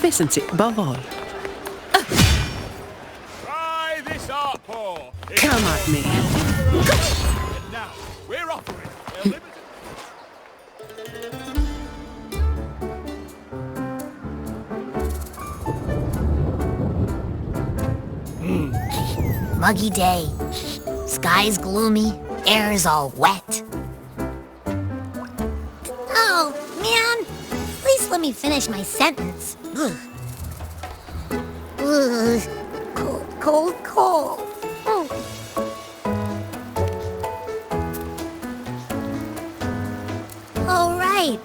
efficiency above all. Try this art pour. Come at me. And now, we're offering a limited... Muggy day. Sky's gloomy. Air's all wet. Oh, man. At least let me finish my sentence. Ugh. Ugh. Cold, cold, cold. Oh. All right.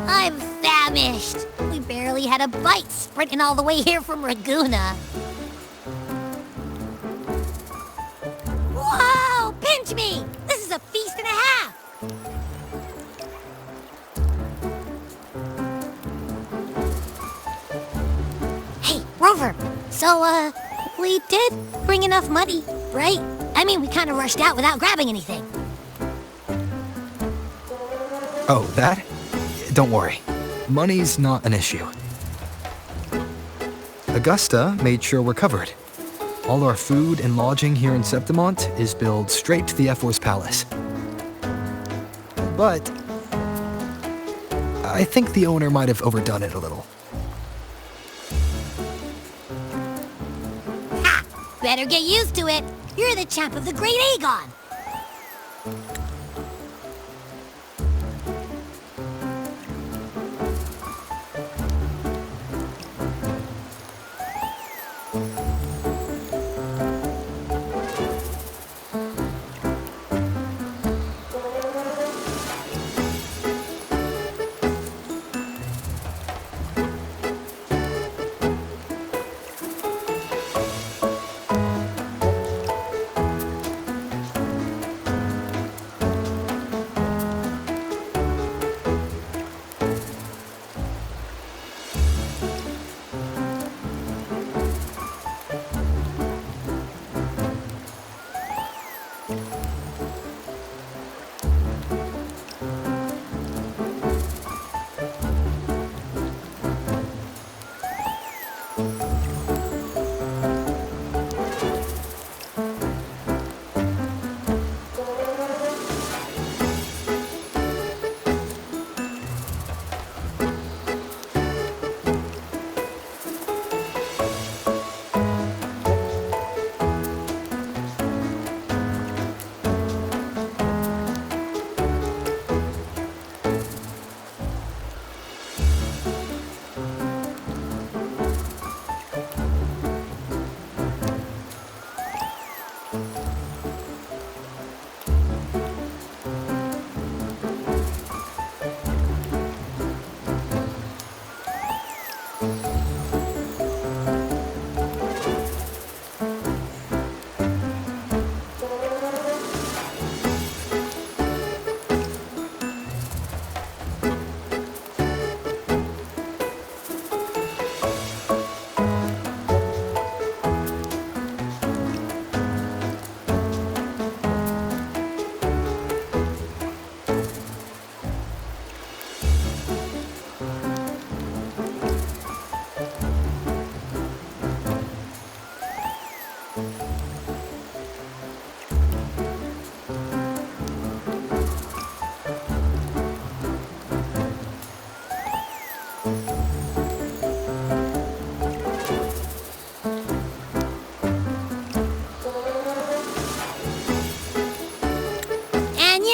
I'm famished. We barely had a bite sprinting all the way here from Raguna. Whoa! Pinch me! This is a feast and a half! Hey, Rover. So, we did bring enough money, right? I mean, we kind of rushed out without grabbing anything. Oh, that? Don't worry. Money's not an issue. Augusta made sure we're covered. All our food and lodging here in Septimont is billed straight to the F-Force Palace. But I think the owner might have overdone it a little. Ha! Better get used to it. You're the champ of the Great Aegon.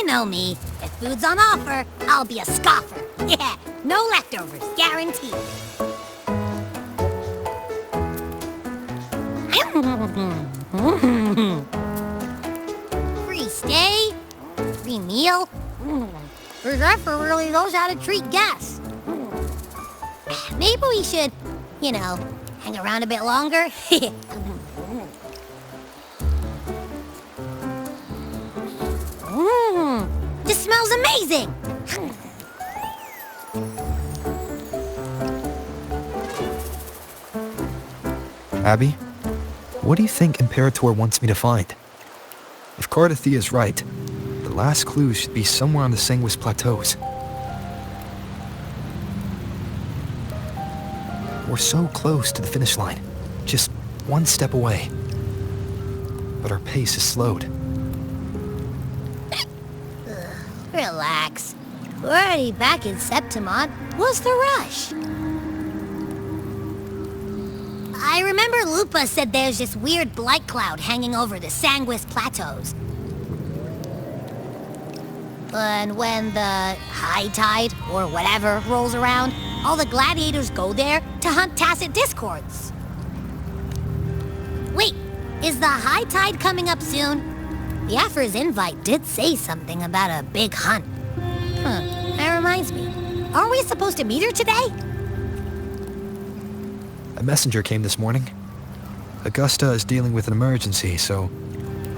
Know me. If food's on offer, I'll be a scoffer. Yeah, no leftovers, guaranteed. Free stay, free meal. The Zephyr really knows how to treat guests. Maybe we should, hang around a bit longer. This smells amazing! Abby, what do you think Imperator wants me to find? If Cardathia is right, the last clue should be somewhere on the Sanguis Plateaus. We're so close to the finish line, just one step away. But our pace is slowed. Relax. We're already back in Septimont. What's the rush? I remember Lupa said there's this weird blight cloud hanging over the Sanguis Plateaus. And when the high tide, or whatever, rolls around, all the gladiators go there to hunt tacit discords. Wait, is the high tide coming up soon? The Afra's invite did say something about a big hunt. That reminds me. Aren't we supposed to meet her today? A messenger came this morning. Augusta is dealing with an emergency, so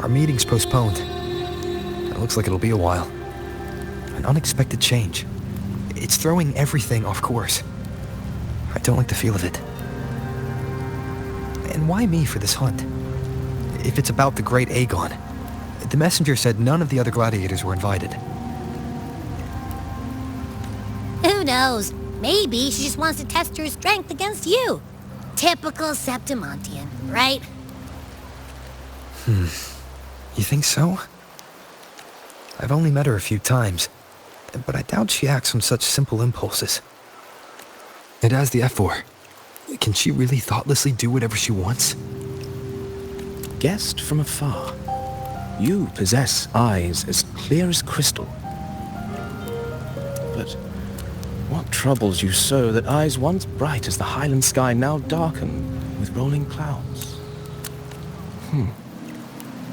our meeting's postponed. It looks like it'll be a while. An unexpected change. It's throwing everything off course. I don't like the feel of it. And why me for this hunt? If it's about the great Aegon, the messenger said none of the other gladiators were invited. Who knows? Maybe she just wants to test her strength against you. Typical Septimontian, right? You think so? I've only met her a few times, but I doubt she acts on such simple impulses. And as the F4, can she really thoughtlessly do whatever she wants? Guessed from afar, you possess eyes as clear as crystal. But what troubles you so that eyes once bright as the Highland sky now darken with rolling clouds?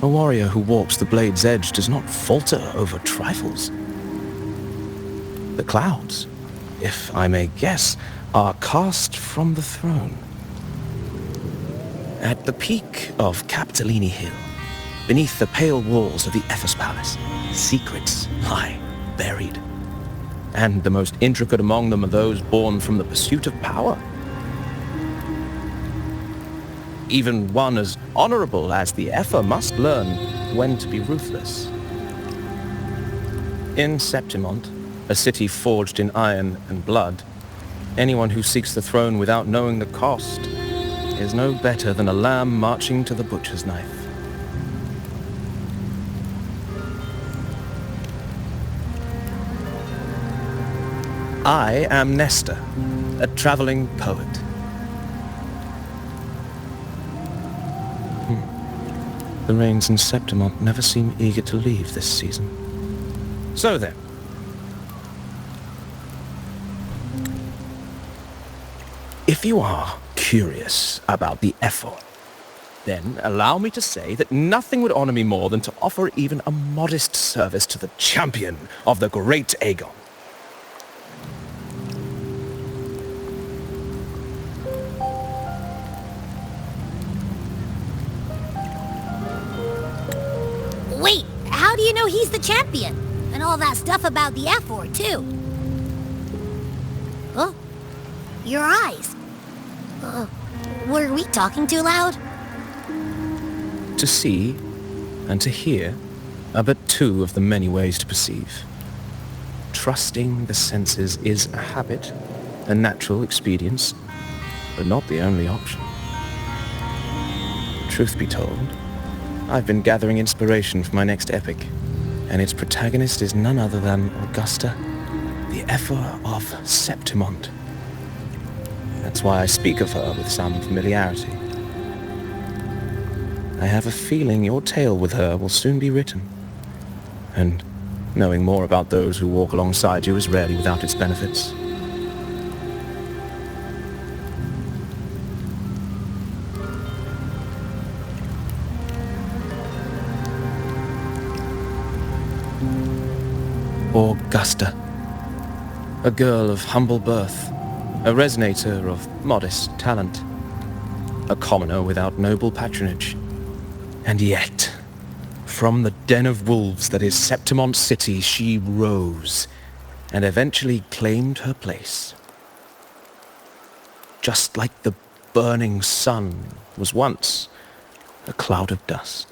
A warrior who walks the blade's edge does not falter over trifles. The clouds, if I may guess, are cast from the throne. At the peak of Capitolini Hill, beneath the pale walls of the Ephes Palace, secrets lie buried. And the most intricate among them are those born from the pursuit of power. Even one as honorable as the Epher must learn when to be ruthless. In Septimont, a city forged in iron and blood, anyone who seeks the throne without knowing the cost is no better than a lamb marching to the butcher's knife. I am Nestor, a traveling poet. The rains in Septimont never seem eager to leave this season. So then, if you are curious about the Ephor, then allow me to say that nothing would honor me more than to offer even a modest service to the champion of the great Aegon. Wait, how do you know he's the champion? And all that stuff about the F4, too? Oh, your eyes. Were we talking too loud? To see and to hear are but two of the many ways to perceive. Trusting the senses is a habit, a natural expedience, but not the only option. Truth be told, I've been gathering inspiration for my next epic, and its protagonist is none other than Augusta, the Ephor of Septimont. That's why I speak of her with some familiarity. I have a feeling your tale with her will soon be written, and knowing more about those who walk alongside you is rarely without its benefits. Augusta, a girl of humble birth, a resonator of modest talent, a commoner without noble patronage. And yet, from the den of wolves that is Septimont City, she rose and eventually claimed her place. Just like the burning sun was once a cloud of dust.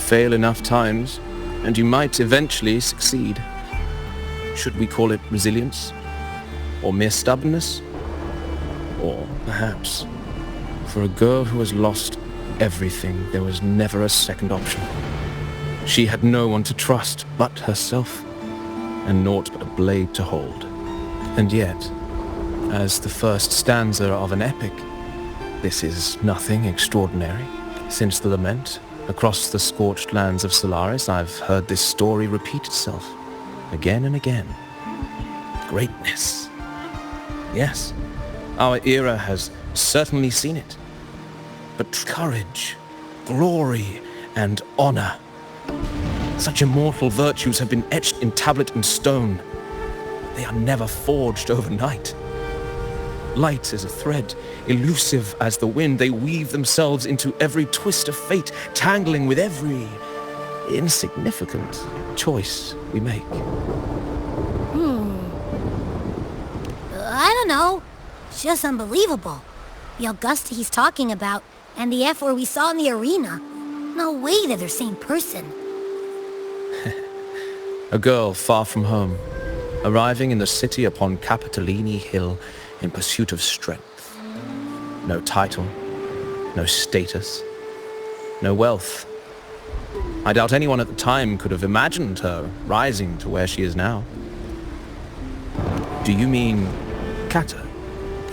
fail enough times, and you might eventually succeed. Should we call it resilience? Or mere stubbornness? Or perhaps, for a girl who has lost everything, there was never a second option. She had no one to trust but herself, and naught but a blade to hold. And yet, as the first stanza of an epic, this is nothing extraordinary. Since the lament, across the scorched lands of Solaris, I've heard this story repeat itself, again and again. Greatness. Yes, our era has certainly seen it. But courage, glory, and honor, such immortal virtues have been etched in tablet and stone. They are never forged overnight. Light as a thread, elusive as the wind, they weave themselves into every twist of fate, tangling with every insignificant choice we make. I don't know. It's just unbelievable. The Augusta he's talking about, and the F where we saw in the arena. No way they're the same person. A girl far from home, arriving in the city upon Capitolini Hill in pursuit of strength. No title, no status, no wealth. I doubt anyone at the time could have imagined her rising to where she is now. Do you mean Kato?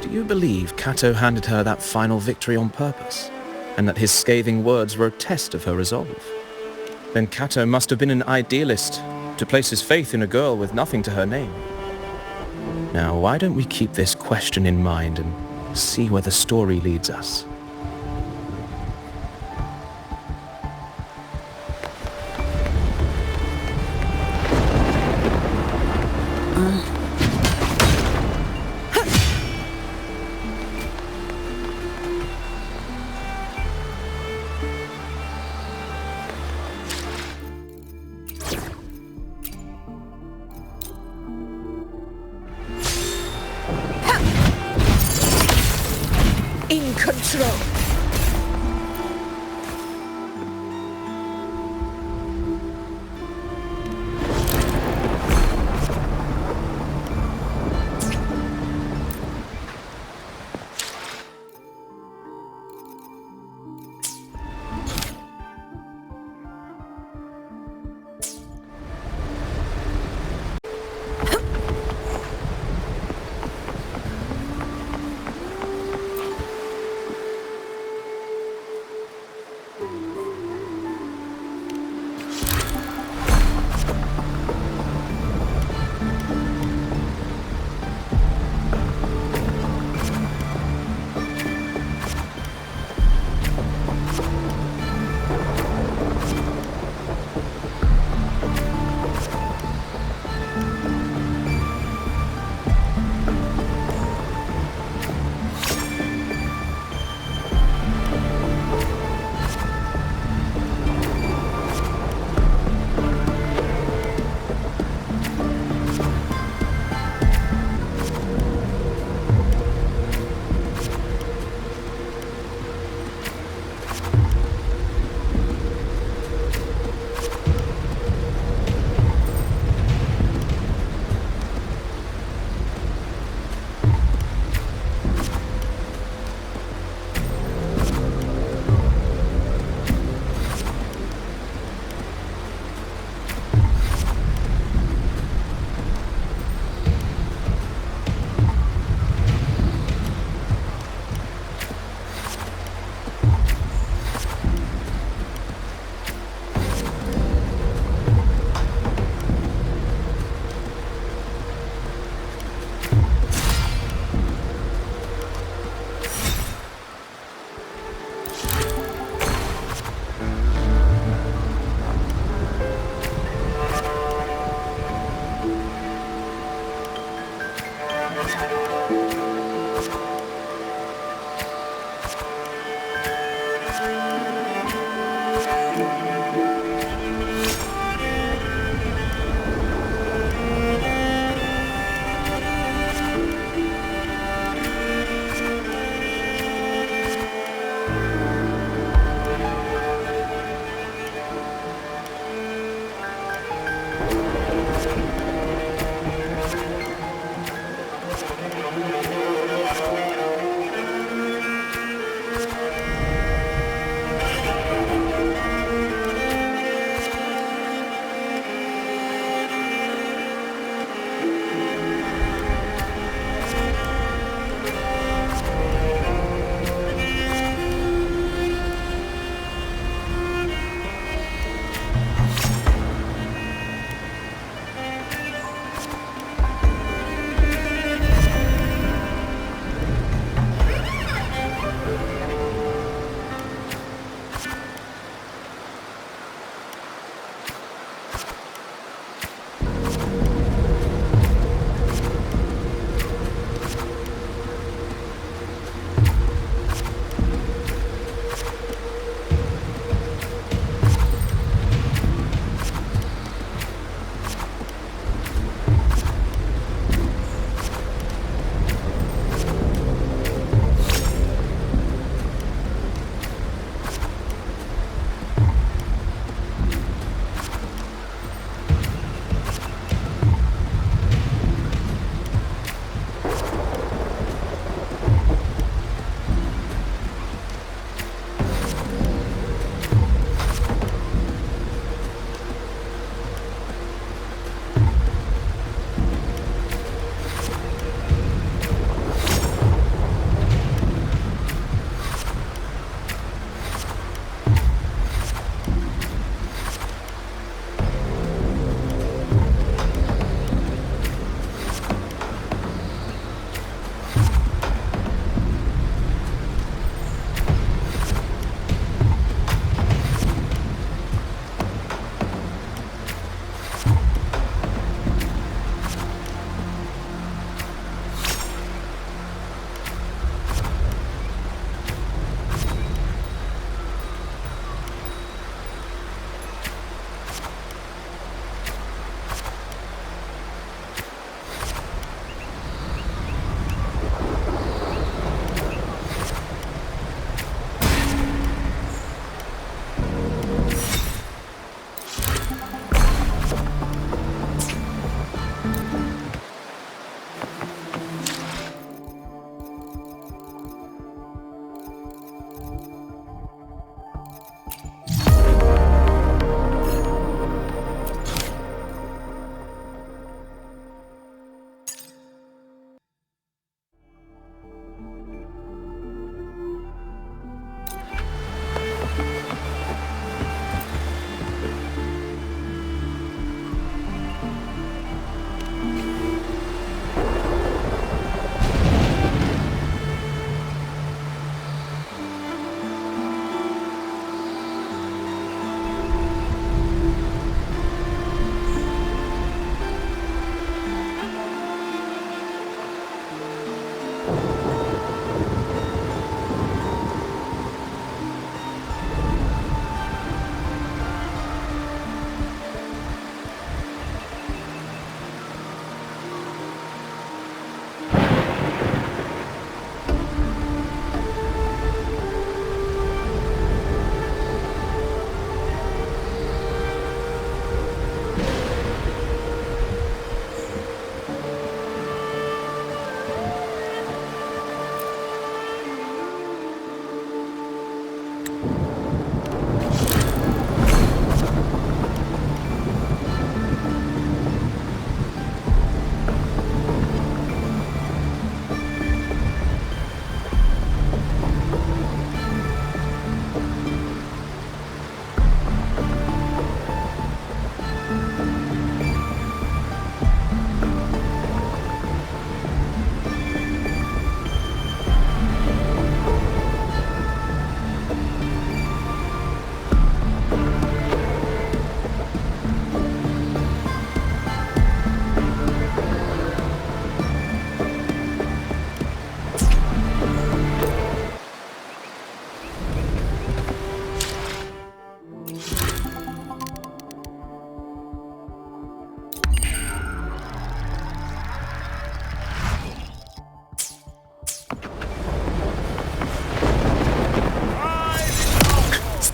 Do you believe Kato handed her that final victory on purpose, and that his scathing words were a test of her resolve? Then Kato must have been an idealist, to place his faith in a girl with nothing to her name. Now, why don't we keep this question in mind and see where the story leads us? In control.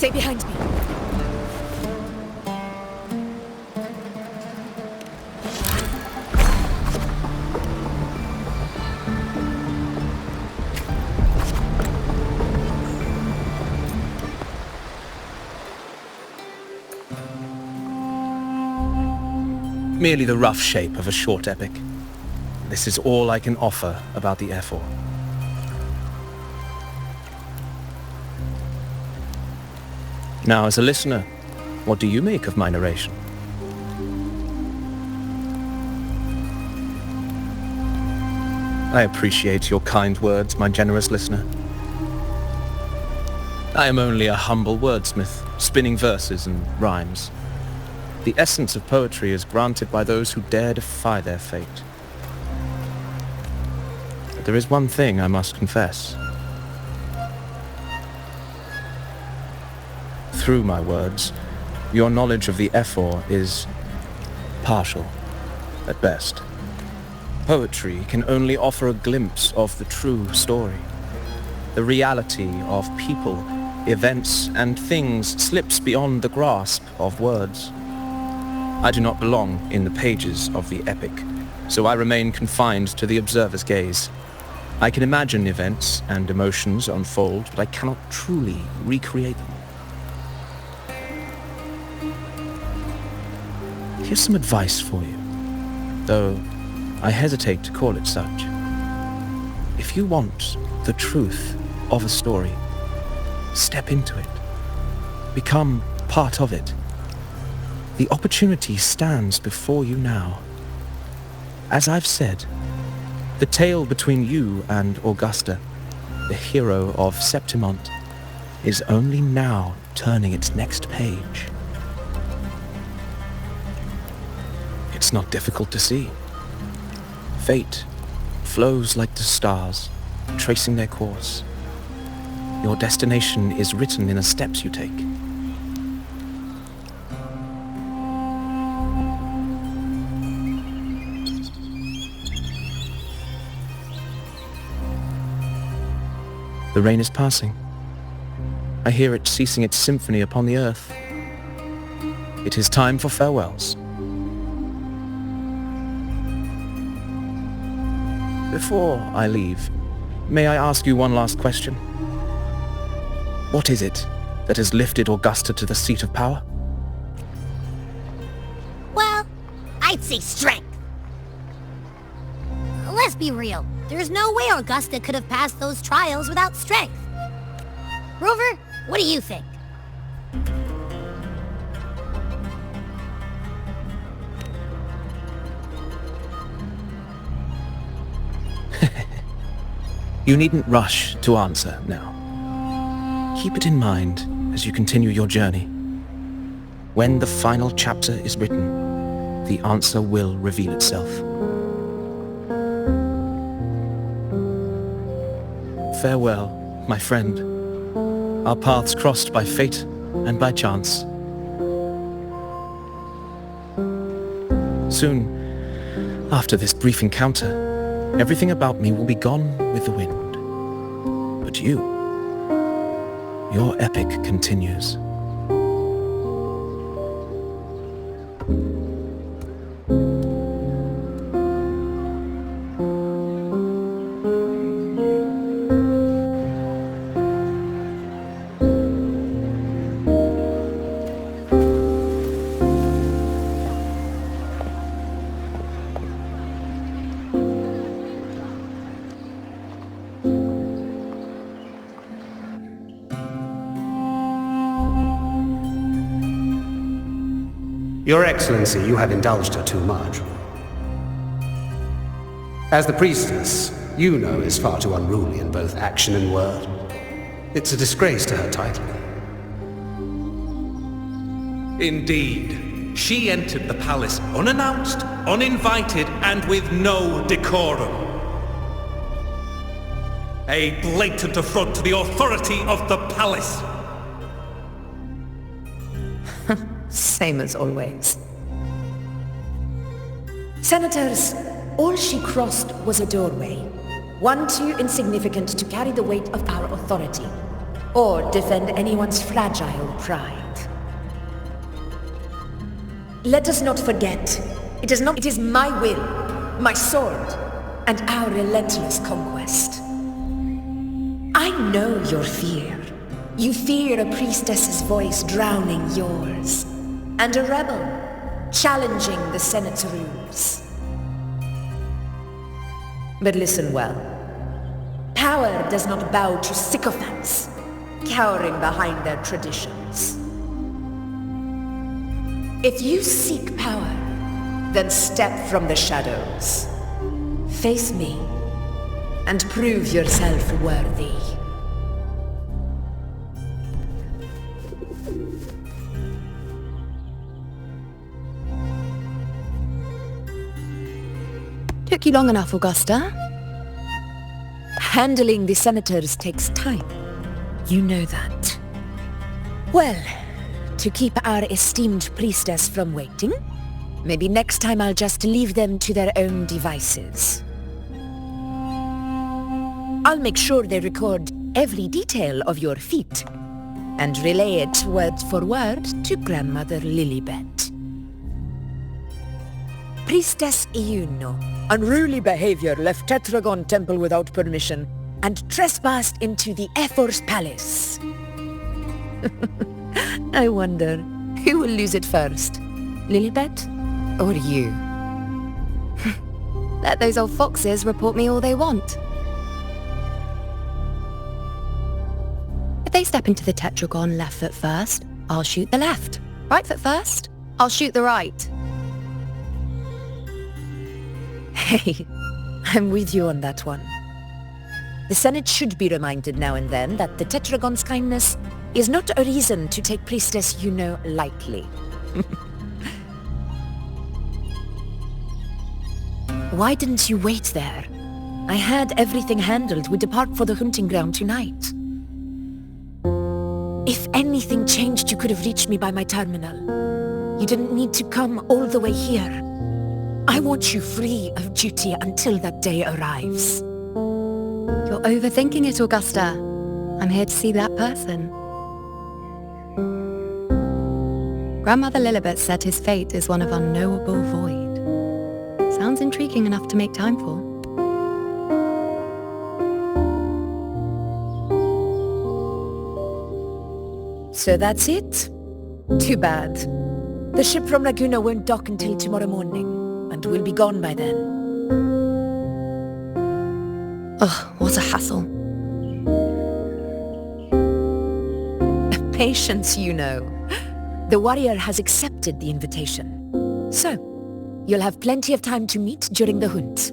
Stay behind me. Merely the rough shape of a short epic. This is all I can offer about the F4. Now, as a listener, what do you make of my narration? I appreciate your kind words, my generous listener. I am only a humble wordsmith, spinning verses and rhymes. The essence of poetry is granted by those who dare defy their fate. But there is one thing I must confess. Through my words, your knowledge of the F4 is partial, at best. Poetry can only offer a glimpse of the true story. The reality of people, events, and things slips beyond the grasp of words. I do not belong in the pages of the epic, so I remain confined to the observer's gaze. I can imagine events and emotions unfold, but I cannot truly recreate them. Here's some advice for you, though I hesitate to call it such. If you want the truth of a story, step into it. Become part of it. The opportunity stands before you now. As I've said, the tale between you and Augusta, the hero of Septimont, is only now turning its next page. It's not difficult to see. Fate flows like the stars, tracing their course. Your destination is written in the steps you take. The rain is passing. I hear it ceasing its symphony upon the earth. It is time for farewells. Before I leave, may I ask you one last question? What is it that has lifted Augusta to the seat of power? Well, I'd say strength. Let's be real. There's no way Augusta could have passed those trials without strength. Rover, what do you think? You needn't rush to answer now. Keep it in mind as you continue your journey. When the final chapter is written, the answer will reveal itself. Farewell, my friend. Our paths crossed by fate and by chance. Soon, after this brief encounter, everything about me will be gone with the wind. But you, your epic continues. Your Excellency, you have indulged her too much. As the priestess, you know is far too unruly in both action and word. It's a disgrace to her title. Indeed. She entered the palace unannounced, uninvited, and with no decorum. A blatant affront to the authority of the palace. Same as always. Senators, all she crossed was a doorway. One too insignificant to carry the weight of our authority. or defend anyone's fragile pride. Let us not forget, it is my will, my sword, and our relentless conquest. I know your fear. You fear a priestess's voice drowning yours, and a rebel challenging the Senate's rules. But listen well. Power does not bow to sycophants, cowering behind their traditions. If you seek power, then step from the shadows. Face me, and prove yourself worthy. Took you long enough, Augusta. Handling the senators takes time. You know that. Well, to keep our esteemed priestess from waiting, maybe next time I'll just leave them to their own devices. I'll make sure they record every detail of your feat and relay it word for word to Grandmother Lilibet. Priestess Iuno, unruly behavior, left Tetragon Temple without permission and trespassed into the Ephor's Palace. I wonder, who will lose it first? Lilibet or you? Let those old foxes report me all they want. If they step into the tetragon left foot first, I'll shoot the left. Right foot first, I'll shoot the right. Hey, I'm with you on that one. The Senate should be reminded now and then that the Tetragon's kindness is not a reason to take Priestess Yuno lightly. Why didn't you wait there? I had everything handled. We depart for the hunting ground tonight. If anything changed, you could have reached me by my terminal. You didn't need to come all the way here. I want you free of duty until that day arrives. You're overthinking it, Augusta. I'm here to see that person. Grandmother Lilibet said his fate is one of unknowable void. Sounds intriguing enough to make time for. So that's it? Too bad. The ship from Laguna won't dock until tomorrow morning, and we'll be gone by then. Ugh, what a hassle. Patience, you know. The warrior has accepted the invitation. So, you'll have plenty of time to meet during the hunt.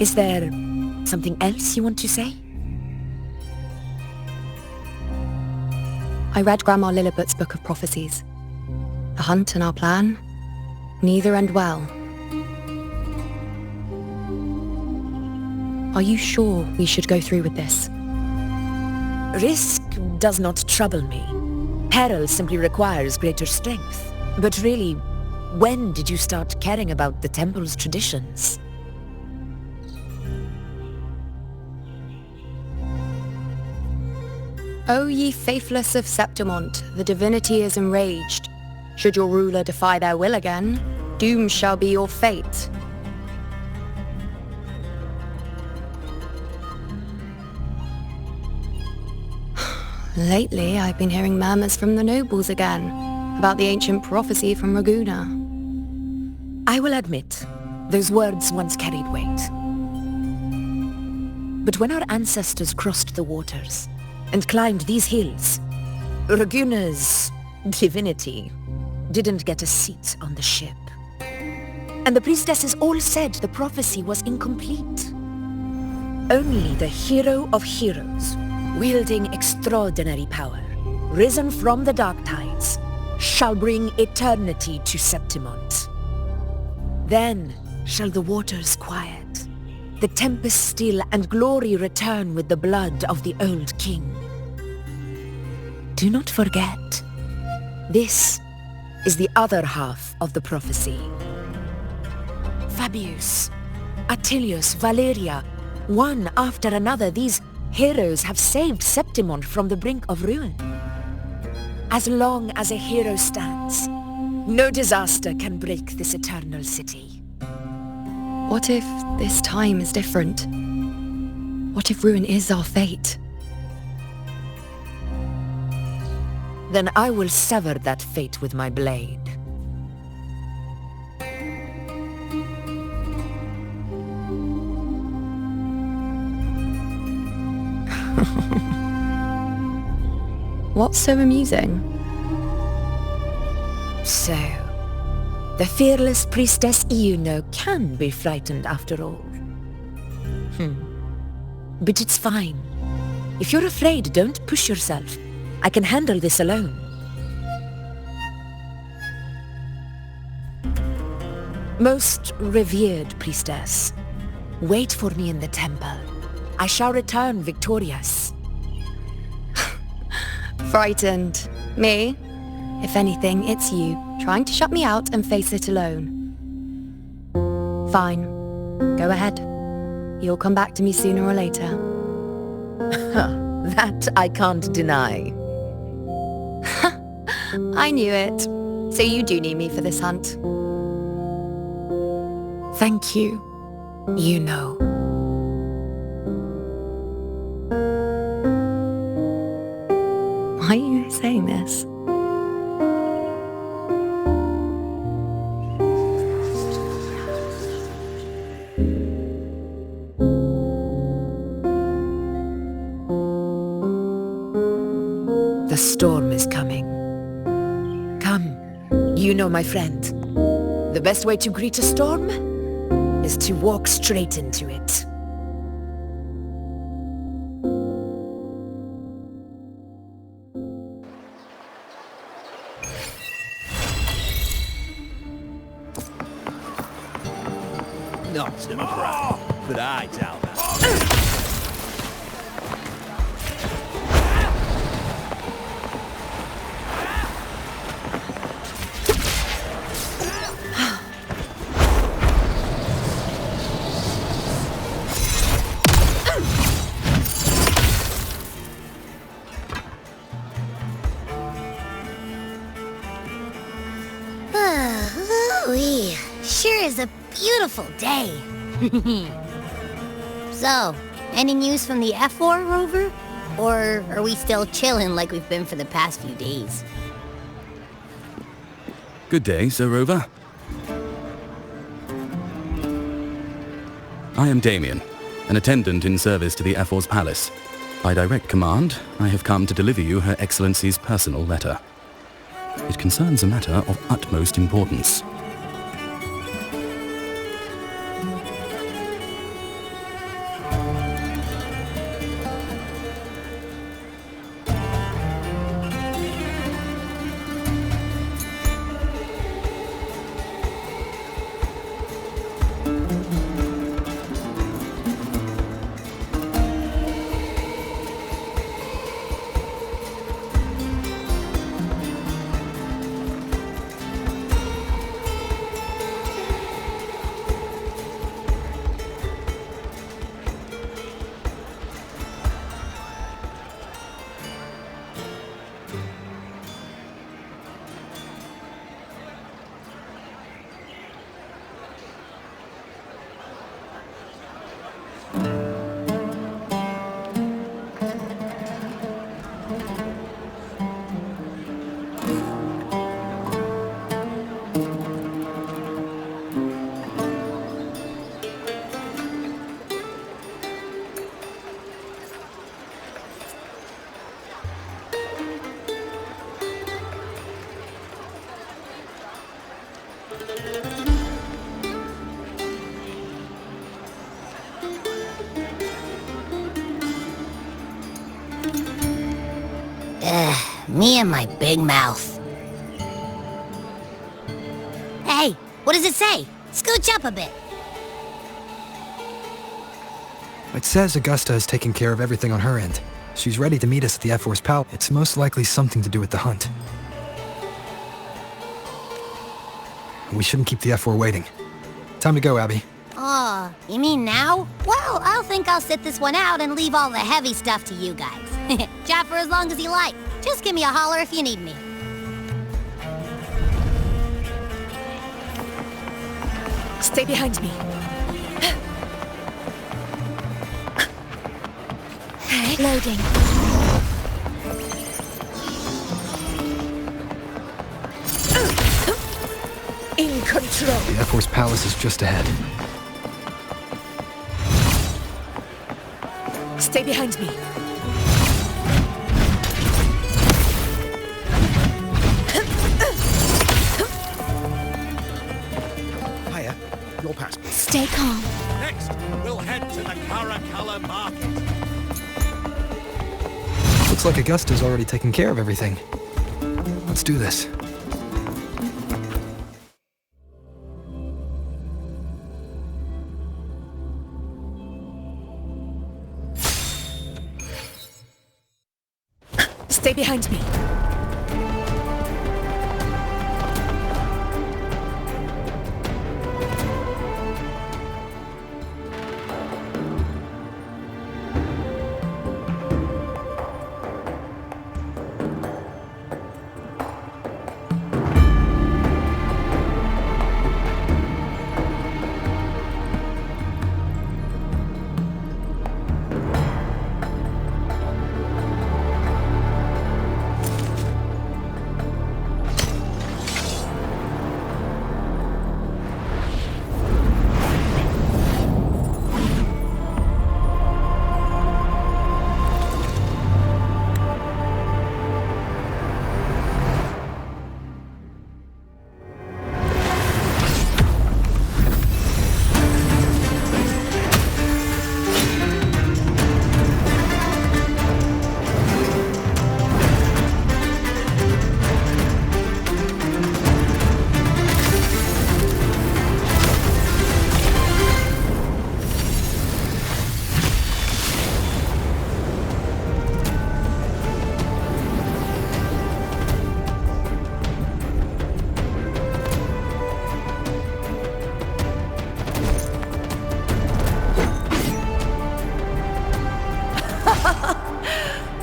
Is there something else you want to say? I read Grandma Lilibet's book of prophecies. The hunt and our plan, neither end well. Are you sure we should go through with this? Risk does not trouble me. Peril simply requires greater strength. But really, when did you start caring about the temple's traditions? O ye faithless of Septimont, the divinity is enraged. Should your ruler defy their will again, doom shall be your fate. Lately, I've been hearing murmurs from the nobles again, about the ancient prophecy from Raguna. I will admit, those words once carried weight. But when our ancestors crossed the waters and climbed these hills, Raguna's divinity didn't get a seat on the ship. And the priestesses all said the prophecy was incomplete. Only the hero of heroes, wielding extraordinary power, risen from the dark tides, shall bring eternity to Septimont. Then shall the waters quiet, the tempest still, and glory return with the blood of the old king. Do not forget, this is the other half of the prophecy. Fabius, Attilius, Valeria, One after another, these heroes have saved Septimont from the brink of ruin. As long as a hero stands, no disaster can break this eternal city. What if this time is different? What if ruin is our fate? Then I will sever that fate with my blade. What's so amusing? So, the fearless priestess Iuno can be frightened after all. But it's fine. If you're afraid, don't push yourself. I can handle this alone. Most revered priestess, wait for me in the temple. I shall return victorious. Frightened. Me? If anything, it's you, trying to shut me out and face it alone. Fine. Go ahead. You'll come back to me sooner or later. That I can't deny. I knew it. So you do need me for this hunt. Thank you. You know. Why are you saying this? The storm is coming. Come, you know, my friend. The best way to greet a storm is to walk straight into it. Not to brag, but I doubt that. Ooh-wee. Sure is a beautiful day. So, any news from the F4 rover? Or are we still chilling like we've been for the past few days? Good day, Sir Rover. I am Damien, an attendant in service to the F4's palace. By direct command, I have come to deliver you Her Excellency's personal letter. It concerns a matter of utmost importance. Me and my big mouth. Hey, what does it say? Scooch up a bit. It says Augusta has taken care of everything on her end. She's ready to meet us at the F4's palace. It's most likely something to do with the hunt. We shouldn't keep the F4 waiting. Time to go, Abby. Oh, you mean now? Well, I'll think I'll sit this one out and leave all the heavy stuff to you guys. Chat for as long as you like. Just give me a holler if you need me. Stay behind me. Loading. In control. The F-Force Palace is just ahead. Stay behind me. Hiya, your passport. Stay calm. Next, we'll head to the Caracalla market. Looks like Augusta's already taken care of everything. Let's do this. Stay behind me.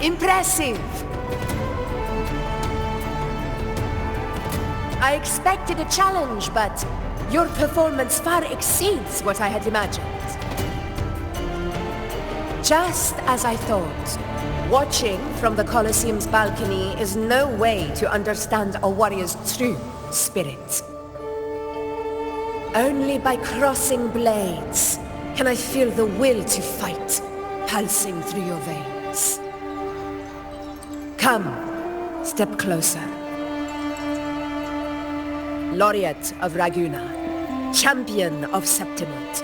Impressive! I expected a challenge, but your performance far exceeds what I had imagined. Just as I thought, watching from the Colosseum's balcony is no way to understand a warrior's true spirit. Only by crossing blades can I feel the will to fight pulsing through your veins. Come, step closer. Laureate of Raguna, champion of Septimont,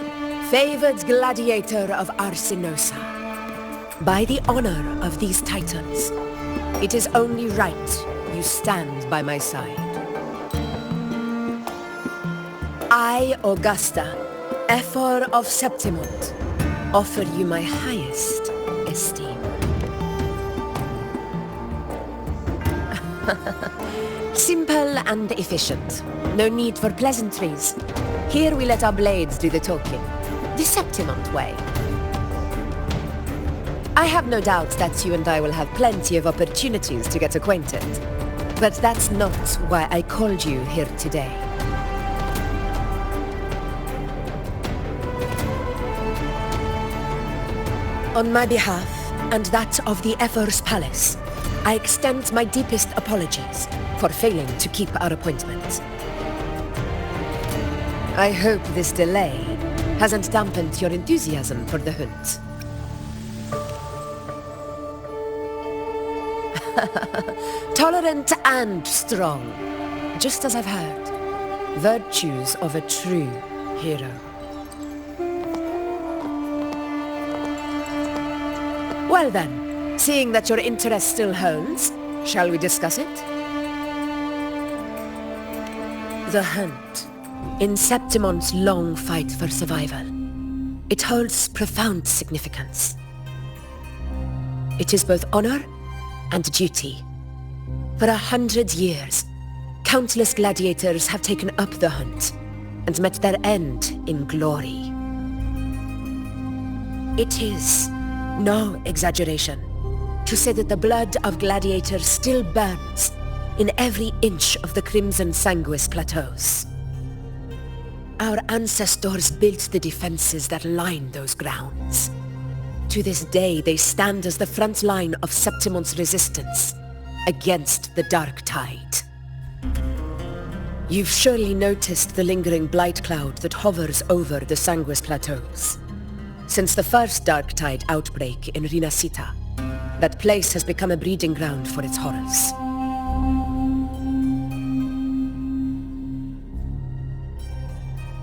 favored gladiator of Arsinosa. By the honor of these titans, it is only right you stand by my side. I, Augusta, Ephor of Septimont, offer you my highest esteem. Simple and efficient. No need for pleasantries. Here we let our blades do the talking. The Septimont way. I have no doubt that you and I will have plenty of opportunities to get acquainted. But that's not why I called you here today. On my behalf, and that of the Ephor's Palace, I extend my deepest apologies for failing to keep our appointment. I hope this delay hasn't dampened your enthusiasm for the hunt. Tolerant and strong, just as I've heard. Virtues of a true hero. Well then, seeing that your interest still holds, shall we discuss it? The hunt. In Septimont's long fight for survival, it holds profound significance. It is both honor and duty. For 100 years, countless gladiators have taken up the hunt and met their end in glory. It is no exaggeration to say that the blood of gladiators still burns in every inch of the Crimson Sanguis plateaus. Our ancestors built the defenses that line those grounds. To this day, they stand as the front line of Septimon's resistance against the Dark Tide. You've surely noticed the lingering blight cloud that hovers over the Sanguis plateaus. Since the first Dark Tide outbreak in Rinasita, that place has become a breeding ground for its horrors.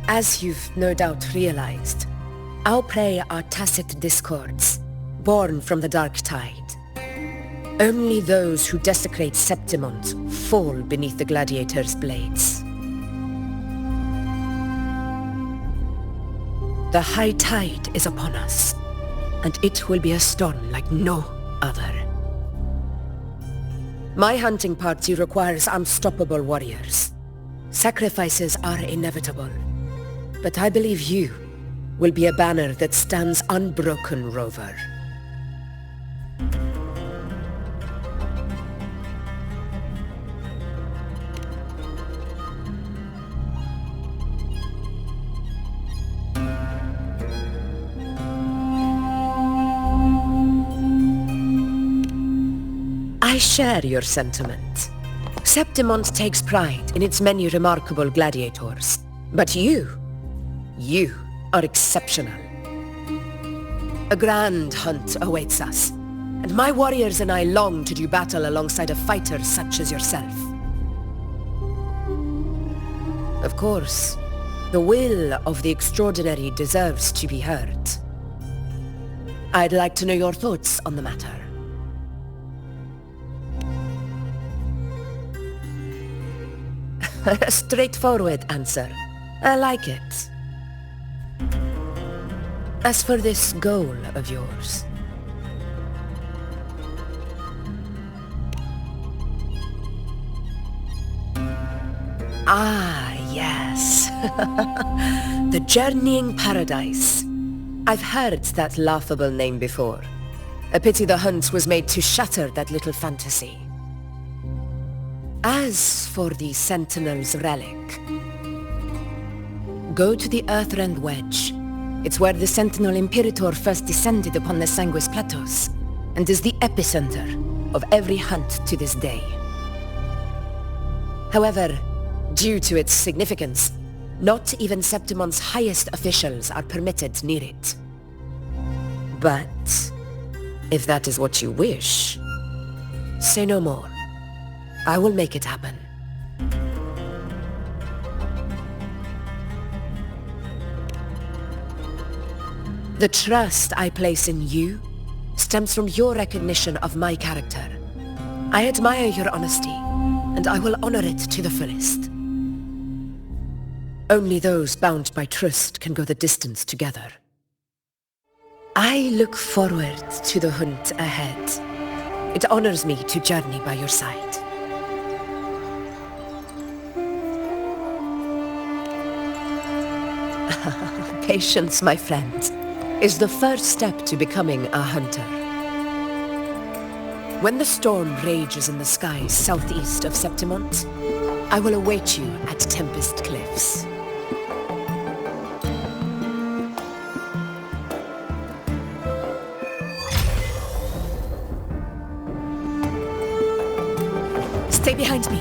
As you've no doubt realized, our prey are tacit discords, born from the Dark Tide. Only those who desecrate Septimont fall beneath the gladiators' blades. The high tide is upon us, and it will be a storm like no other. My hunting party requires unstoppable warriors. Sacrifices are inevitable, but I believe you will be a banner that stands unbroken, Rover. I share your sentiment. Septimont takes pride in its many remarkable gladiators. But you are exceptional. A grand hunt awaits us, and my warriors and I long to do battle alongside a fighter such as yourself. Of course, the will of the extraordinary deserves to be heard. I'd like to know your thoughts on the matter. A straightforward answer. I like it. As for this goal of yours... Ah, yes. The Journeying Paradise. I've heard that laughable name before. A pity the hunt was made to shatter that little fantasy. As for the Sentinel's relic, go to the Earthrend Wedge. It's where the Sentinel Imperator first descended upon the Sanguis Plateaus, and is the epicenter of every hunt to this day. However, due to its significance, not even Septimon's highest officials are permitted near it. But, if that is what you wish, say no more. I will make it happen. The trust I place in you stems from your recognition of my character. I admire your honesty, and I will honor it to the fullest. Only those bound by trust can go the distance together. I look forward to the hunt ahead. It honors me to journey by your side. Patience, my friend, is the first step to becoming a hunter. When the storm rages in the skies southeast of Septimont, I will await you at Tempest Cliffs. Stay behind me.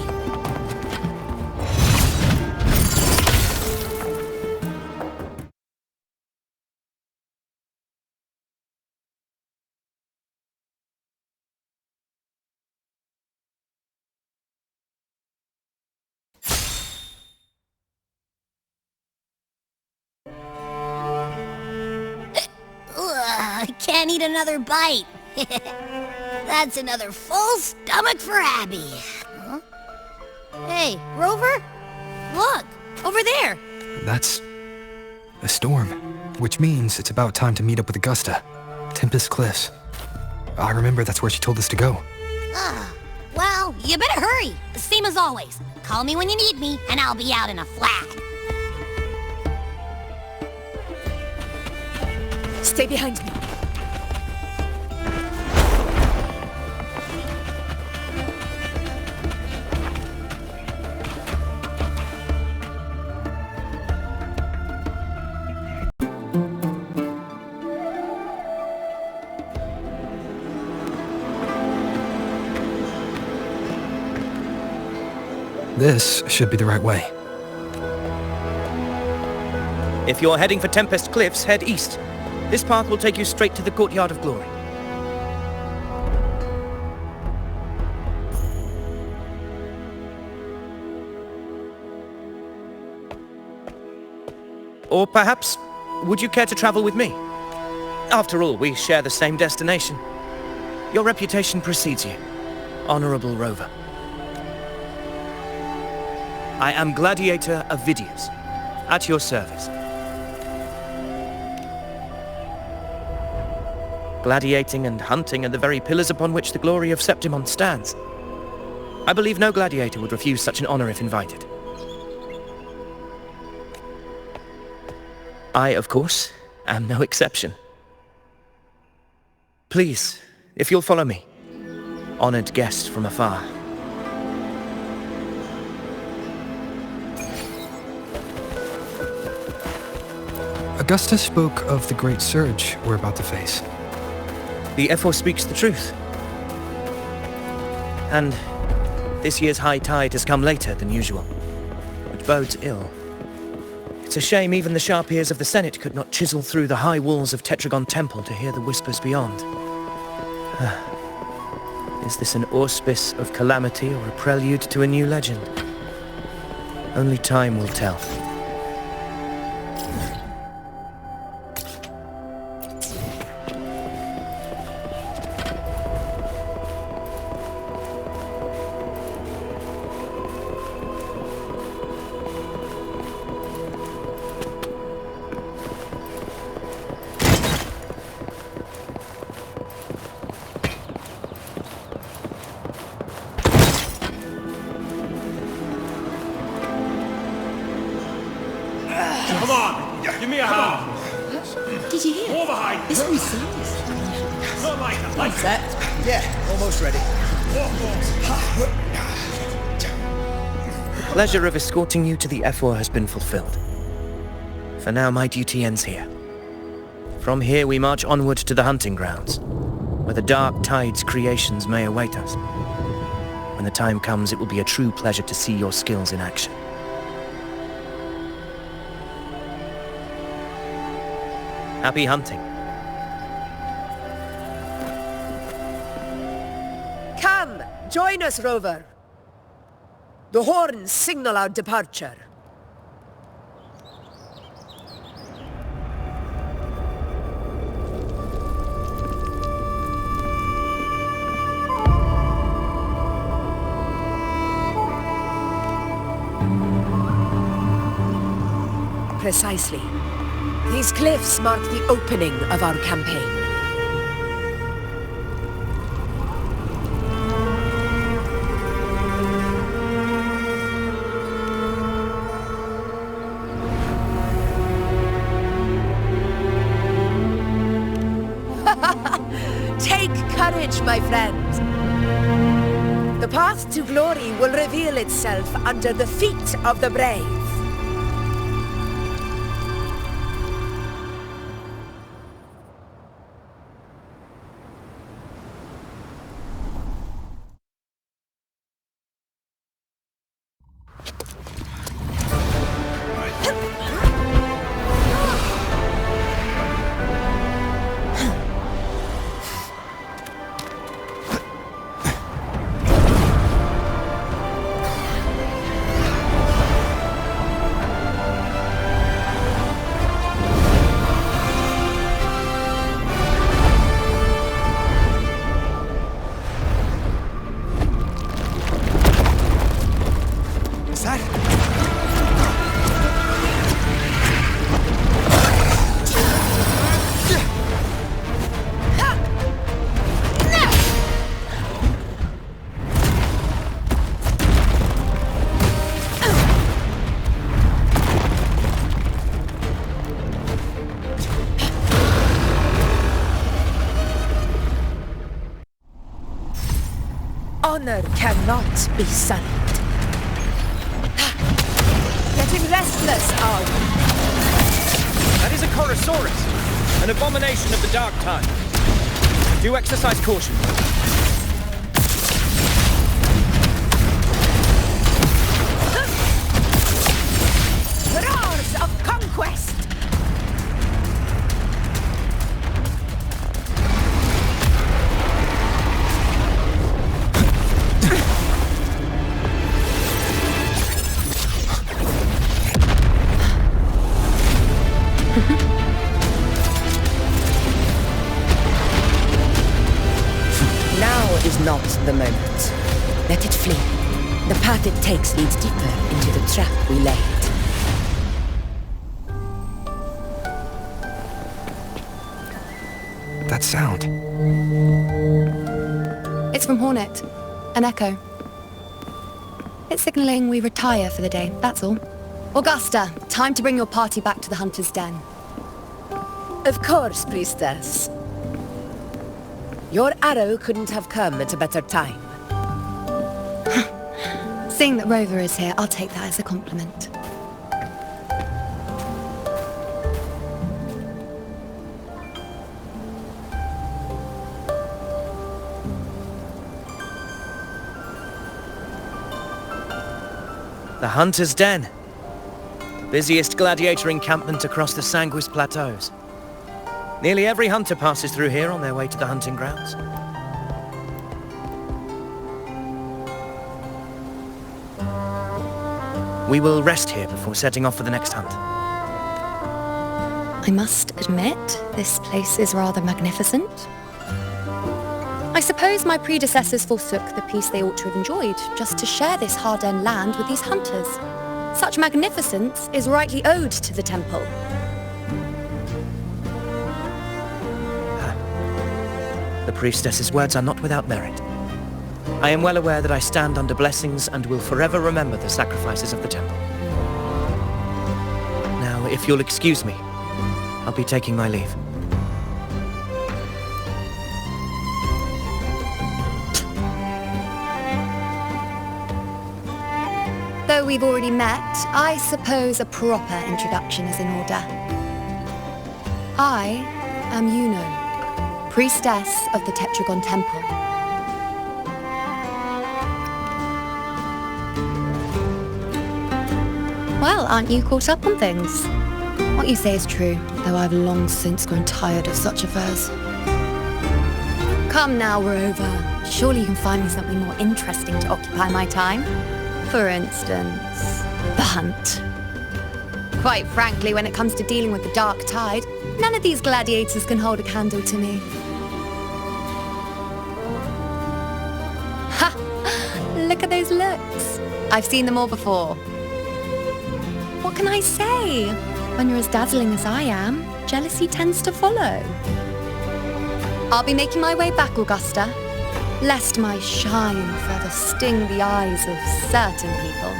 Can't eat another bite. That's another full stomach for Abby. Huh? Hey, Rover? Look, over there. That's a storm, which means it's about time to meet up with Augusta. Tempest Cliffs. I remember that's where she told us to go. Well, you better hurry. Same as always. Call me when you need me, and I'll be out in a flash. Stay behind me. This should be the right way. If you're heading for Tempest Cliffs, head east. This path will take you straight to the Courtyard of Glory. Or perhaps, would you care to travel with me? After all, we share the same destination. Your reputation precedes you. Honorable Rover. I am Gladiator Avidius, at your service. Gladiating and hunting are the very pillars upon which the glory of Septimon stands. I believe no gladiator would refuse such an honor if invited. I, of course, am no exception. Please, if you'll follow me, honored guest from afar. Augusta spoke of the great surge we're about to face. The Ephor speaks the truth. And this year's high tide has come later than usual, which bodes ill. It's a shame even the sharp ears of the Senate could not chisel through the high walls of Tetragon Temple to hear the whispers beyond. Is this an auspice of calamity or a prelude to a new legend? Only time will tell. Come on, give me a hand. Did you hear? More behind. This one's serious. Not like that. Like Set? Yeah, almost ready. The pleasure of escorting you to the Ephor has been fulfilled. For now, my duty ends here. From here, we march onward to the hunting grounds, where the Dark Tide's creations may await us. When the time comes, it will be a true pleasure to see your skills in action. Happy hunting. Come, join us, Rover. The horns signal our departure. Precisely. These cliffs mark the opening of our campaign. Take courage, my friend. The path to glory will reveal itself under the feet of the brave. Honor cannot be sullied. Getting restless, are we? That is a Chorosaurus, an abomination of the Dark Tide. Do exercise caution. Now is not the moment. Let it flee. The path it takes leads deeper into the trap we laid. That sound. It's from Hornet. An echo. It's signaling we retire for the day, that's all. Augusta, time to bring your party back to the Hunter's Den. Of course, priestess. Your arrow couldn't have come at a better time. Seeing that Rover is here, I'll take that as a compliment. The Hunter's Den. Busiest gladiator encampment across the Sanguis Plateaus. Nearly every hunter passes through here on their way to the hunting grounds. We will rest here before setting off for the next hunt. I must admit, this place is rather magnificent. I suppose my predecessors forsook the peace they ought to have enjoyed, just to share this hard-earned land with these hunters. Such magnificence is rightly owed to the temple. The priestess's words are not without merit. I am well aware that I stand under blessings and will forever remember the sacrifices of the temple. Now, if you'll excuse me, I'll be taking my leave. Though we've already met, I suppose a proper introduction is in order. I am Yuno, priestess of the Tetragon Temple. Well, aren't you caught up on things? What you say is true, though I've long since grown tired of such affairs. Come now, Rover. Surely you can find me something more interesting to occupy my time. For instance, the hunt. Quite frankly, when it comes to dealing with the dark tide, none of these gladiators can hold a candle to me. Ha! Look at those looks. I've seen them all before. What can I say? When you're as dazzling as I am, jealousy tends to follow. I'll be making my way back, Augusta, lest my shine further sting the eyes of certain people.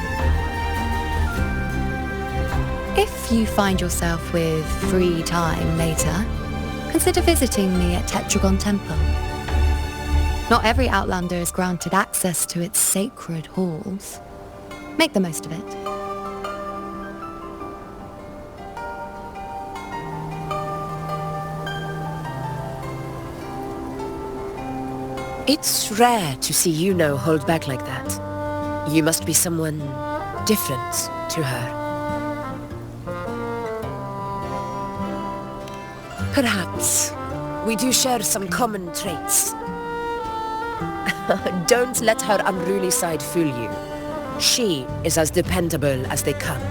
If you find yourself with free time later, consider visiting me at Tetragon Temple. Not every Outlander is granted access to its sacred halls. Make the most of it. It's rare to see Yuno hold back like that. You must be someone different to her. Perhaps we do share some common traits. Don't let her unruly side fool you. She is as dependable as they come.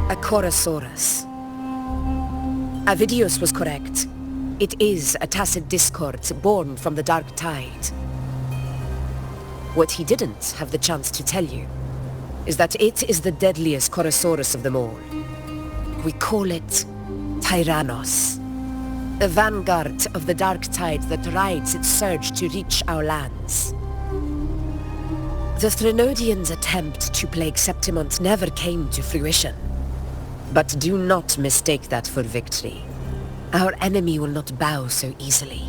A Chorosaurus. Avidius was correct. It is a tacit discord born from the dark tide. What he didn't have the chance to tell you is that it is the deadliest Chorosaurus of them all. We call it Tyrannos, the vanguard of the dark tide that rides its surge to reach our lands. The Threnodians' attempt to plague Septimont never came to fruition. But do not mistake that for victory. Our enemy will not bow so easily.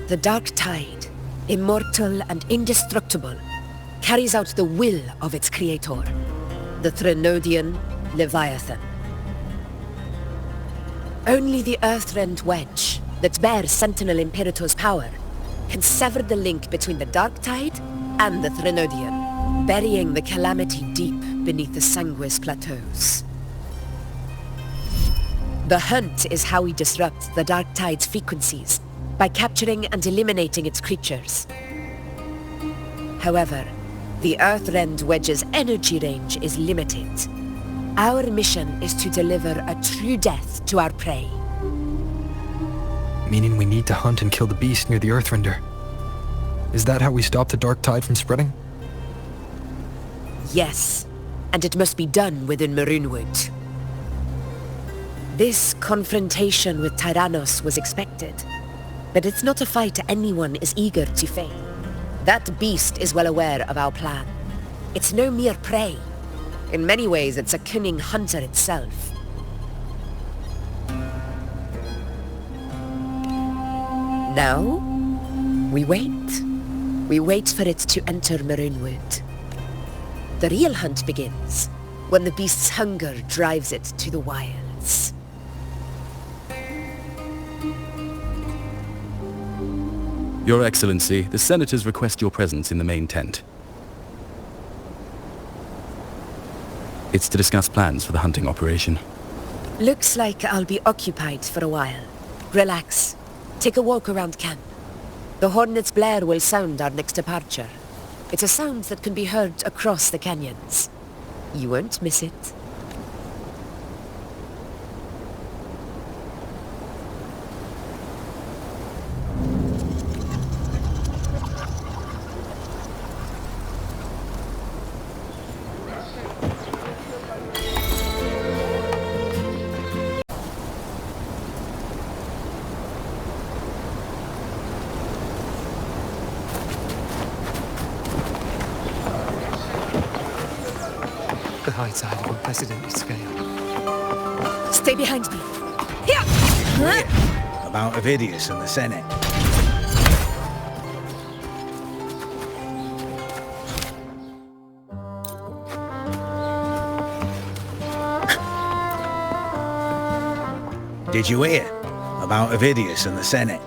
The dark tide, immortal and indestructible, carries out the will of its creator, the Threnodian Leviathan. Only the Earthrend Wedge, that bears Sentinel Imperator's power, can sever the link between the dark tide and the Threnodian, burying the calamity deep beneath the Sanguis Plateaus. The hunt is how we disrupt the dark tide's frequencies, by capturing and eliminating its creatures. However, the Earthrend Wedge's energy range is limited. Our mission is to deliver a true death to our prey. Meaning we need to hunt and kill the beast near the Earthrender. Is that how we stop the dark tide from spreading? Yes, and it must be done within Maroonwood. This confrontation with Tyrannos was expected, but it's not a fight anyone is eager to face. That beast is well aware of our plan. It's no mere prey. In many ways, it's a cunning hunter itself. Now, we wait. We wait for it to enter Maroonwood. The real hunt begins when the beast's hunger drives it to the wilds. Your Excellency, the Senators request your presence in the main tent. It's to discuss plans for the hunting operation. Looks like I'll be occupied for a while. Relax. Take a walk around camp. The hornet's blare will sound our next departure. It's a sound that can be heard across the canyons. You won't miss it. The high tide of unprecedented scale. Stay behind me. Here! About Ovidius and the Senate. Did you hear about Ovidius and the Senate?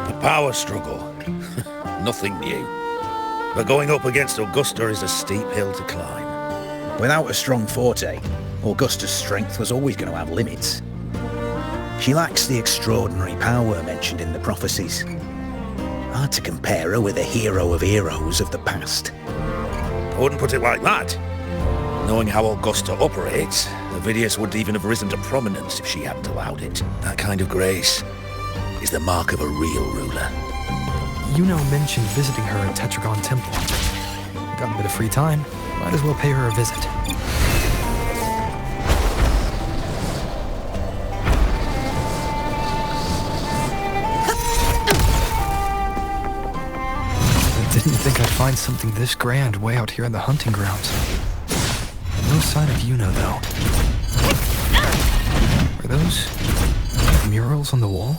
The power struggle. Nothing new. But going up against Augusta is a steep hill to climb. Without a strong forte, Augusta's strength was always going to have limits. She lacks the extraordinary power mentioned in the prophecies. Hard to compare her with a hero of heroes of the past. I wouldn't put it like that. Knowing how Augusta operates, Ovidius would even have risen to prominence if she hadn't allowed it. That kind of grace is the mark of a real ruler. Yuno mentioned visiting her at Tetragon Temple. Got a bit of free time, might as well pay her a visit. I didn't think I'd find something this grand way out here in the hunting grounds. No sign of Yuno, though. Are those murals on the wall?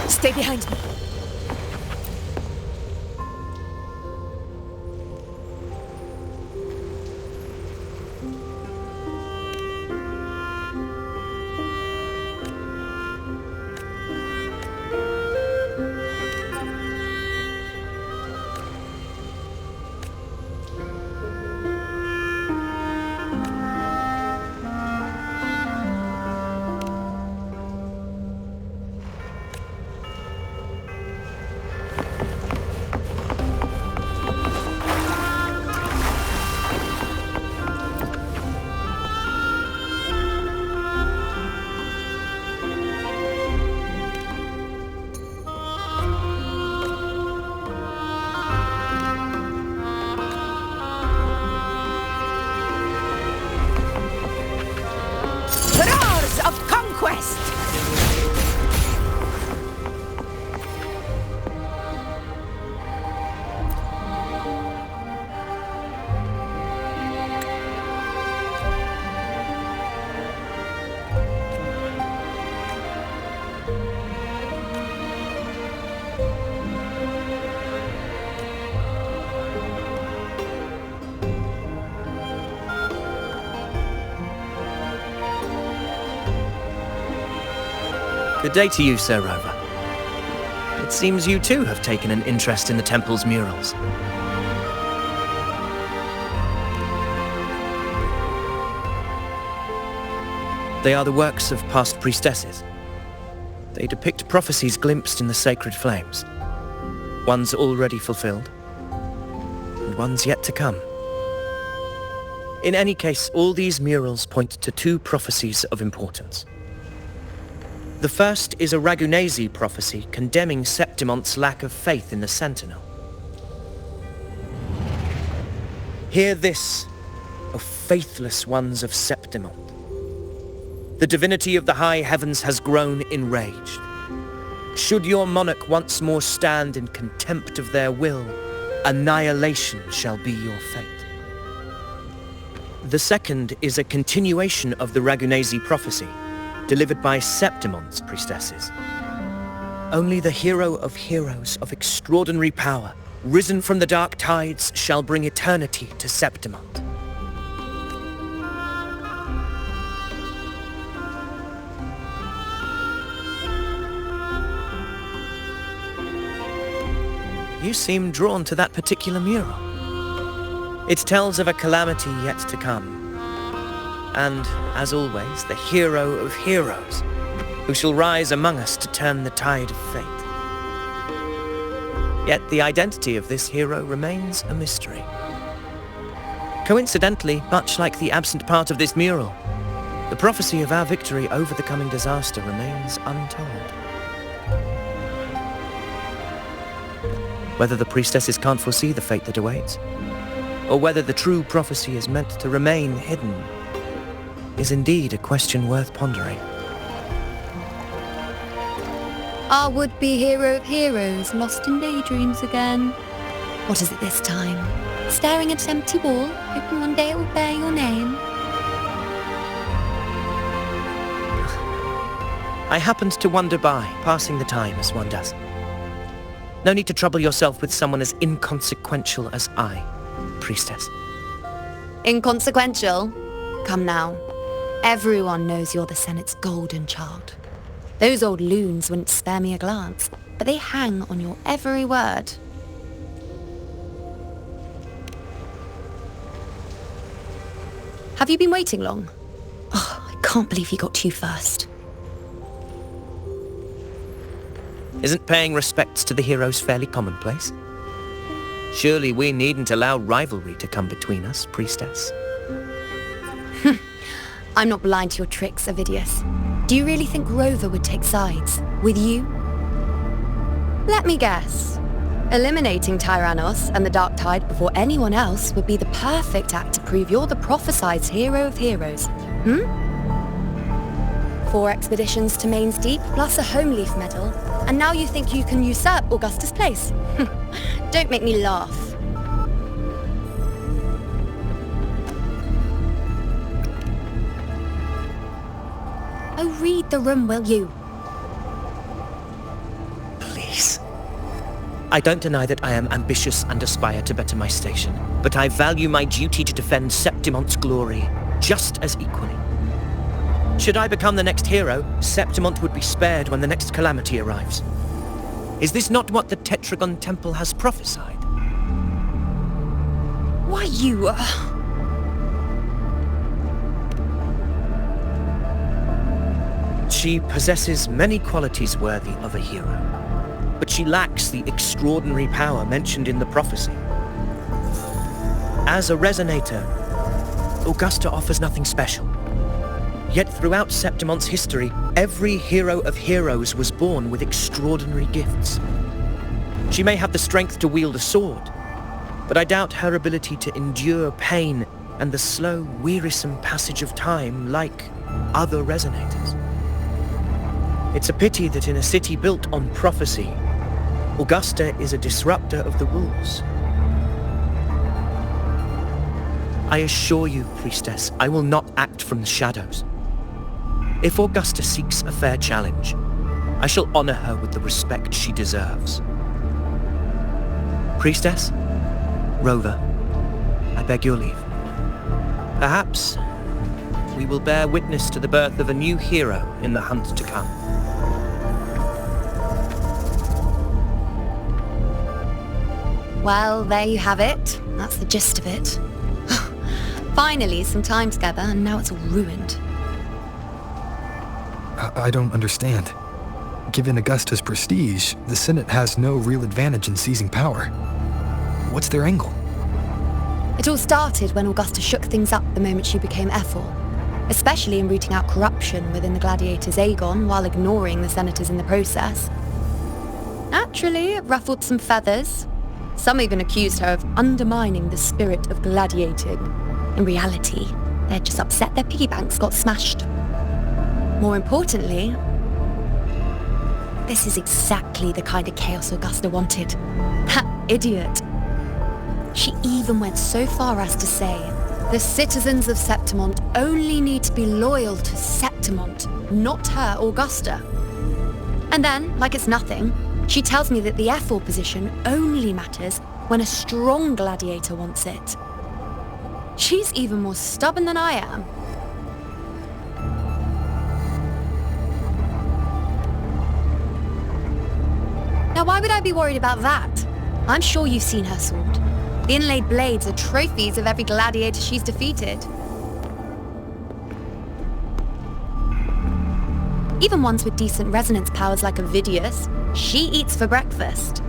Stay behind me. Good day to you, Sir Rover. It seems you too have taken an interest in the temple's murals. They are the works of past priestesses. They depict prophecies glimpsed in the sacred flames. Ones already fulfilled, and ones yet to come. In any case, all these murals point to two prophecies of importance. The first is a Ragunesi prophecy condemning Septimonte's lack of faith in the Sentinel. Hear this, O faithless ones of Septimont. The divinity of the high heavens has grown enraged. Should your monarch once more stand in contempt of their will, annihilation shall be your fate. The second is a continuation of the Ragunesi prophecy, delivered by Septimonte's priestesses. Only the hero of heroes of extraordinary power, risen from the dark tides, shall bring eternity to Septimont. You seem drawn to that particular mural. It tells of a calamity yet to come. And, as always, the hero of heroes, who shall rise among us to turn the tide of fate. Yet the identity of this hero remains a mystery. Coincidentally, much like the absent part of this mural, the prophecy of our victory over the coming disaster remains untold. Whether the priestesses can't foresee the fate that awaits, or whether the true prophecy is meant to remain hidden, is indeed a question worth pondering. Our would-be hero of heroes lost in daydreams again. What is it this time? Staring at an empty wall, hoping one day it will bear your name? I happened to wander by, passing the time as one does. No need to trouble yourself with someone as inconsequential as I, priestess. Inconsequential? Come now. Everyone knows you're the Senate's golden child. Those old loons wouldn't spare me a glance, but they hang on your every word. Have you been waiting long? Oh, I can't believe he got to you first. Isn't paying respects to the heroes fairly commonplace? Surely we needn't allow rivalry to come between us, priestess. I'm not blind to your tricks, Avidius. Do you really think Rover would take sides with you? Let me guess. Eliminating Tyrannos and the Dark Tide before anyone else would be the perfect act to prove you're the prophesied hero of heroes. 4 expeditions to Main's Deep, plus a Home Leaf medal, and now you think you can usurp Augustus' place? Don't make me laugh. Oh, read the room, will you? Please. I don't deny that I am ambitious and aspire to better my station, but I value my duty to defend Septimonte's glory just as equally. Should I become the next hero, Septimont would be spared when the next calamity arrives. Is this not what the Tetragon Temple has prophesied? Why, you... She possesses many qualities worthy of a hero, but she lacks the extraordinary power mentioned in the prophecy. As a resonator, Augusta offers nothing special. Yet throughout Septimonte's history, every hero of heroes was born with extraordinary gifts. She may have the strength to wield a sword, but I doubt her ability to endure pain and the slow, wearisome passage of time like other resonators. It's a pity that in a city built on prophecy, Augusta is a disruptor of the rules. I assure you, priestess, I will not act from the shadows. If Augusta seeks a fair challenge, I shall honor her with the respect she deserves. Priestess, Rover, I beg your leave. Perhaps we will bear witness to the birth of a new hero in the hunt to come. Well, there you have it. That's the gist of it. Finally, some time together, and now it's all ruined. I don't understand. given Augusta's prestige, the Senate has no real advantage in seizing power. What's their angle? It all started when Augusta shook things up the moment she became Ephor, especially in rooting out corruption within the gladiators' Aegon while ignoring the senators in the process. Naturally, it ruffled some feathers. Some even accused her of undermining the spirit of gladiating. In reality, they're just upset their piggy banks got smashed. More importantly, this is exactly the kind of chaos Augusta wanted. That idiot. She even went so far as to say, the citizens of Septimont only need to be loyal to Septimont, not her, Augusta. And then, like it's nothing, she tells me that the Ephor position only matters when a strong gladiator wants it. She's even more stubborn than I am. Now, why would I be worried about that? I'm sure you've seen her sword. The inlaid blades are trophies of every gladiator she's defeated. Even ones with decent resonance powers like Avidius, she eats for breakfast.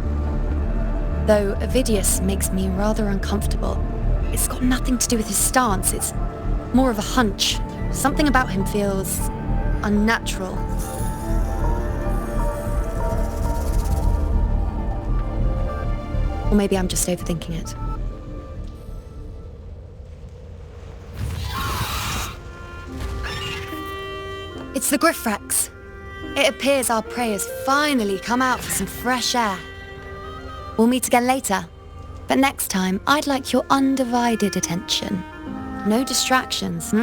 Though Avidius makes me rather uncomfortable. It's got nothing to do with his stance, it's more of a hunch. Something about him feels unnatural. Or maybe I'm just overthinking it. It's the Griffrex. It appears our prey has finally come out for some fresh air. We'll meet again later, but next time I'd like your undivided attention. No distractions,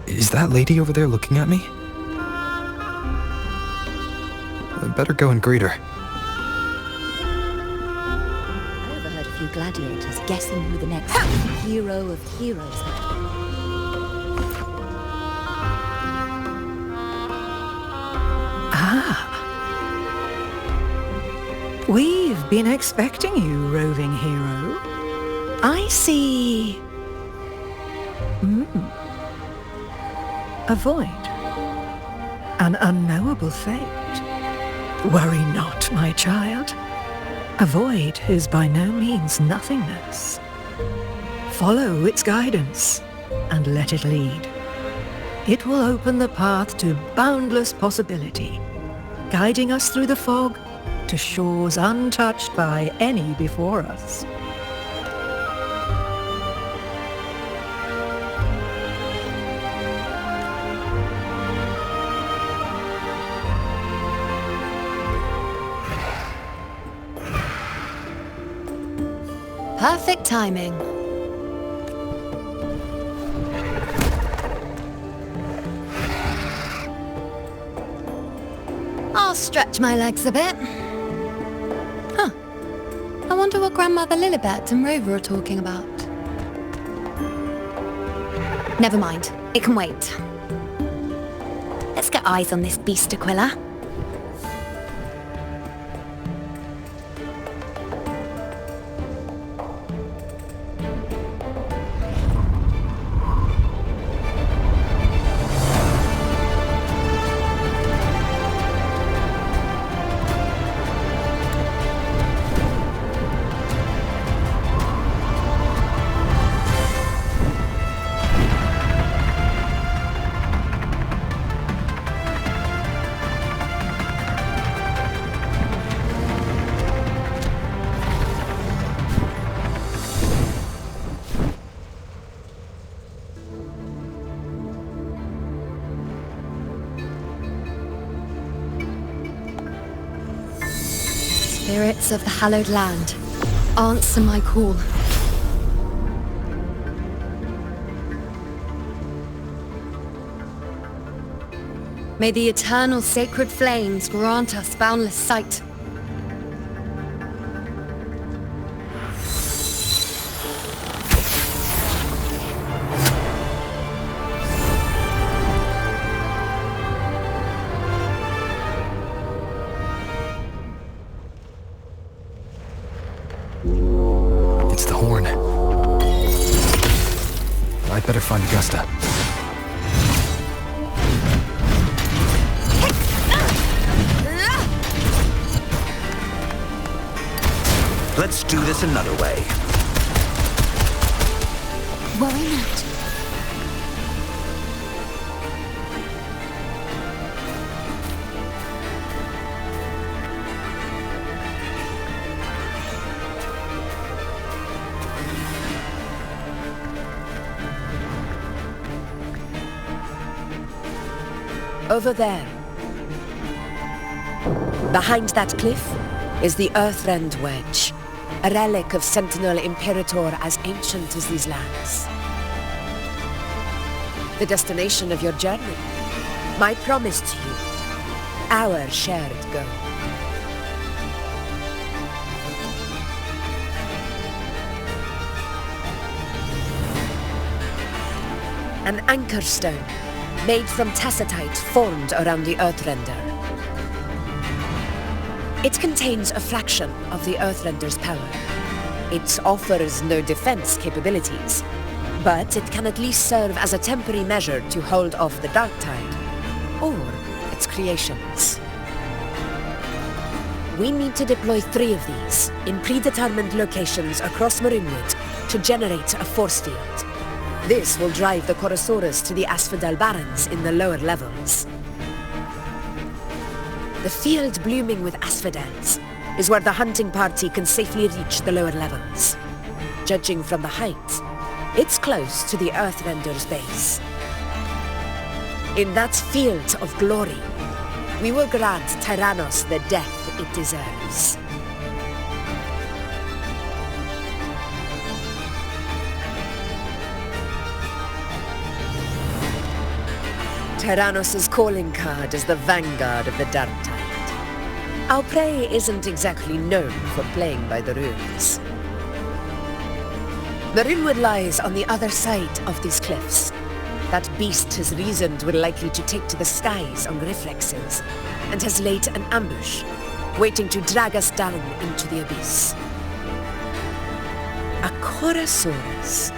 Is that lady over there looking at me? I better go and greet her. I overheard a few gladiators guessing who the next hero of heroes might be. We've been expecting you, roving hero. I see... a void. An unknowable fate. Worry not, my child. A void is by no means nothingness. Follow its guidance and let it lead. It will open the path to boundless possibility, guiding us through the fog to shores untouched by any before us. Perfect timing. I'll stretch my legs a bit. Huh. I wonder what Grandmother Lilibet and Rover are talking about. Never mind. It can wait. Let's get eyes on this beast Aquila. Spirits of the hallowed land, answer my call. May the eternal sacred flames grant us boundless sight. It's the horn. better find Augusta. Let's do this another way. Worry not. Over there. Behind that cliff is the Earthrend Wedge, a relic of Sentinel Imperator as ancient as these lands. The destination of your journey, my promise to you, our shared goal. An anchor stone, made from tacitite formed around the Earthrender. It contains a fraction of the Earthrender's power. It offers no defense capabilities, but it can at least serve as a temporary measure to hold off the Dark Tide, or its creations. We need to deploy 3 of these in predetermined locations across Marinwood to generate a force field. This will drive the Chorosaurus to the Asphodel Barrens in the lower levels. The field blooming with asphodels is where the hunting party can safely reach the lower levels. Judging from the height, it's close to the Earthrender's base. In that field of glory, we will grant Tyrannos the death it deserves. Tyrannos' calling card is the vanguard of the Dark Tide. Our prey isn't exactly known for playing by the rules. Marinwood lies on the other side of these cliffs. That beast has reasoned we're likely to take to the skies on reflexes, and has laid an ambush, waiting to drag us down into the abyss. A Chorosaurus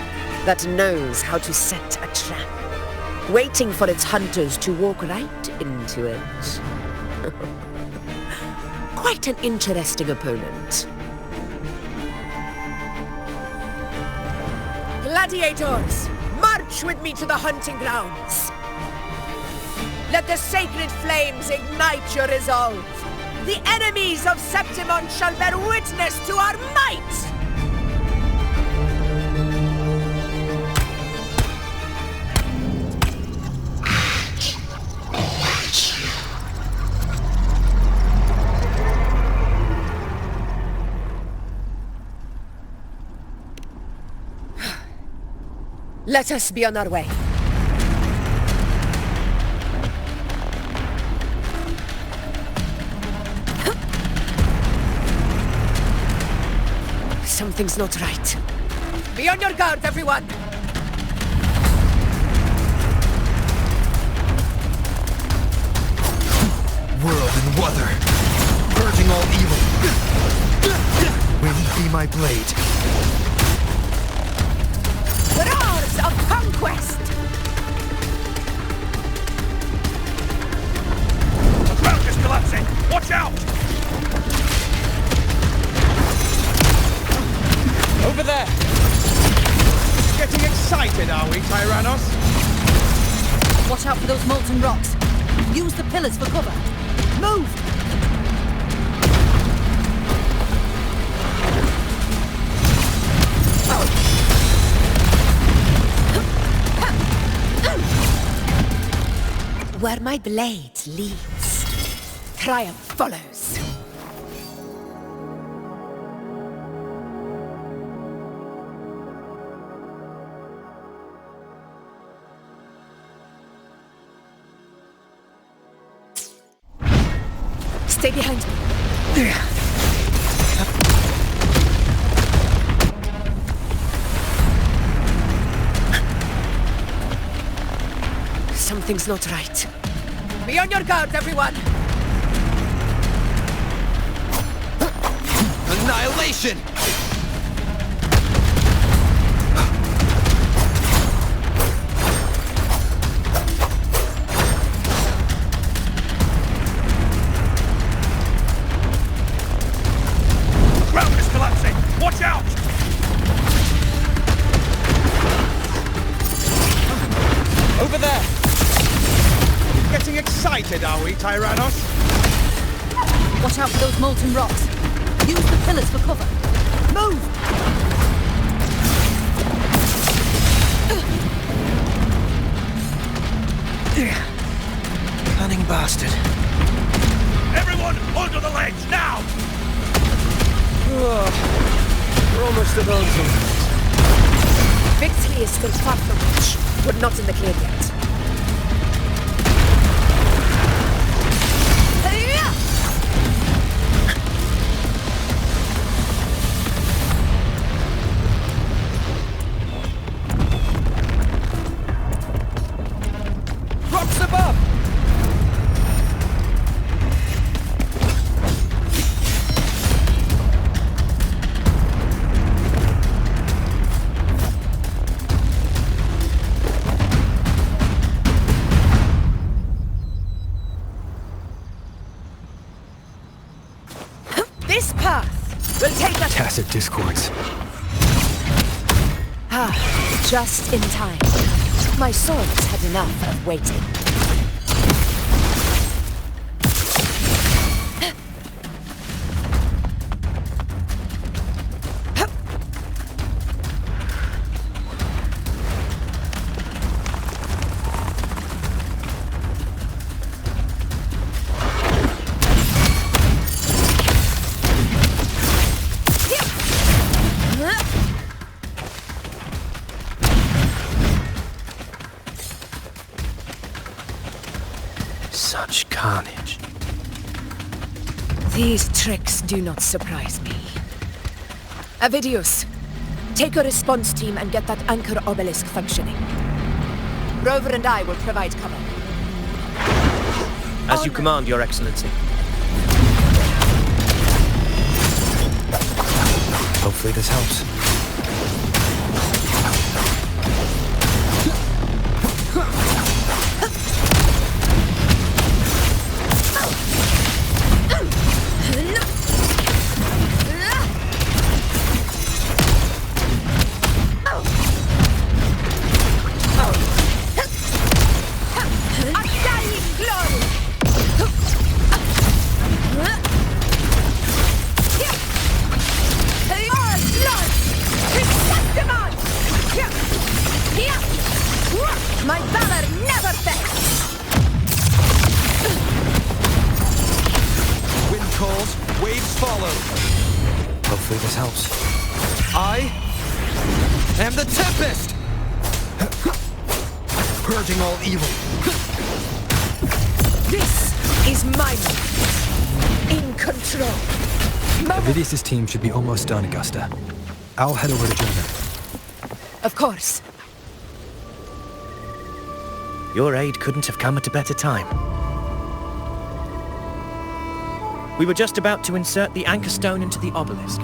that knows how to set a trap, waiting for its hunters to walk right into it. Quite an interesting opponent. Gladiators, march with me to the hunting grounds. Let the sacred flames ignite your resolve. The enemies of Septimon shall bear witness to our might! Let us be on our way. Something's not right. Be on your guard, everyone! World and weather, purging all evil. Wind be my blade. Roars of conquest! The ground is collapsing! Watch out! Over there! Getting excited, are we, Tyrannos? Watch out for those molten rocks. Use the pillars for cover. Move! Where my blade leads, triumph follows. Stay behind me. Something's not right. Be on your guard, everyone! Annihilation! excited, are we, Tyrannos? Watch out for those molten rocks. Use the pillars for cover. Move! Cunning bastard. Everyone, under the legs, now! We're almost at home. Victory is still far from reach, but not in the clear yet. Rocks above! This path will take us... Tacit discords. Just in time. My swords had enough of waiting. Such carnage. These tricks do not surprise me. Avidius, take a response team and get that anchor obelisk functioning. Rover and I will provide cover. As you command, Your Excellency. Hopefully this helps. My valor never fails! Wind calls, waves follow. Hopefully this helps. I am the Tempest! Purging all evil. This is my moment. In control. Avidius' team should be almost done, Augusta. I'll head over to join them. Of course. Your aid couldn't have come at a better time. We were just about to insert the anchor stone into the obelisk.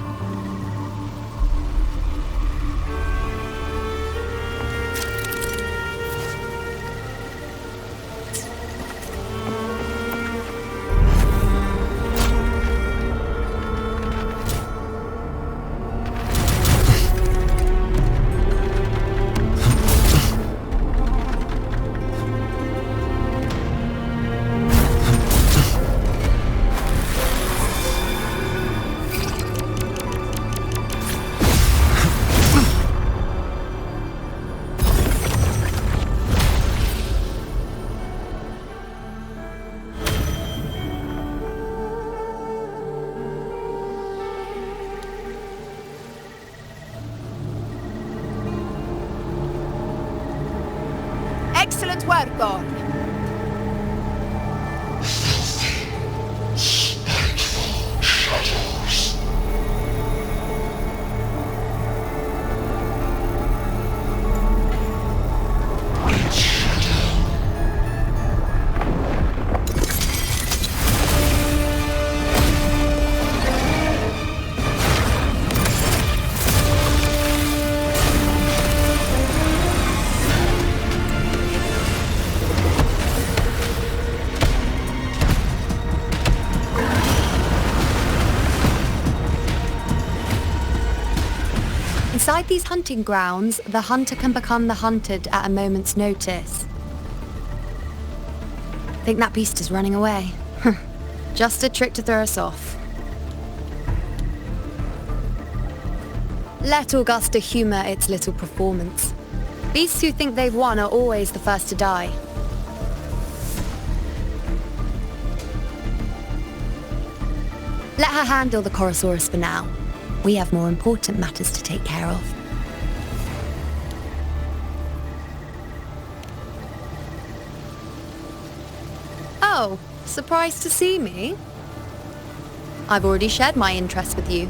Excellent work, Gorn. Inside these hunting grounds, the hunter can become the hunted at a moment's notice. Think that beast is running away. Just a trick to throw us off. Let Augusta humour its little performance. Beasts who think they've won are always the first to die. Let her handle the Chorosaurus for now. We have more important matters to take care of. Oh, surprised to see me? I've already shared my interest with you.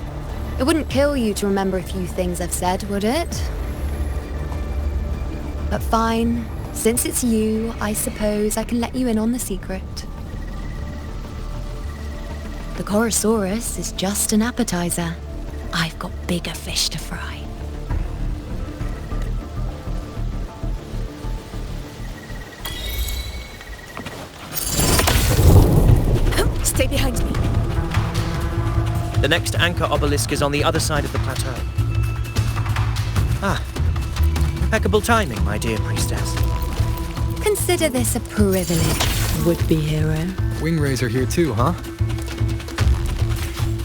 It wouldn't kill you to remember a few things I've said, would it? But fine. Since it's you, I suppose I can let you in on the secret. The Chorosaurus is just an appetizer. I've got bigger fish to fry. Stay behind me. The next anchor obelisk is on the other side of the plateau. Ah, impeccable timing, my dear priestess. Consider this a privilege, would-be hero. Wingrazor here too, huh?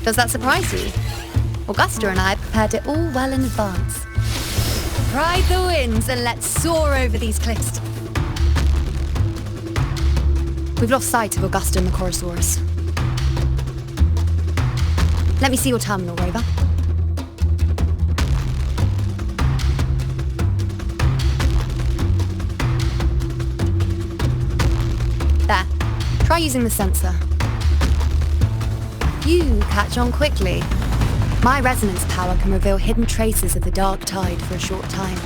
Does that surprise you? Augusta and I prepared it all well in advance. Ride the winds and let's soar over these cliffs. We've lost sight of Augusta and the Chorosaurus. Let me see your terminal, Rover. There. Try using the sensor. You catch on quickly. My resonance power can reveal hidden traces of the dark tide for a short time.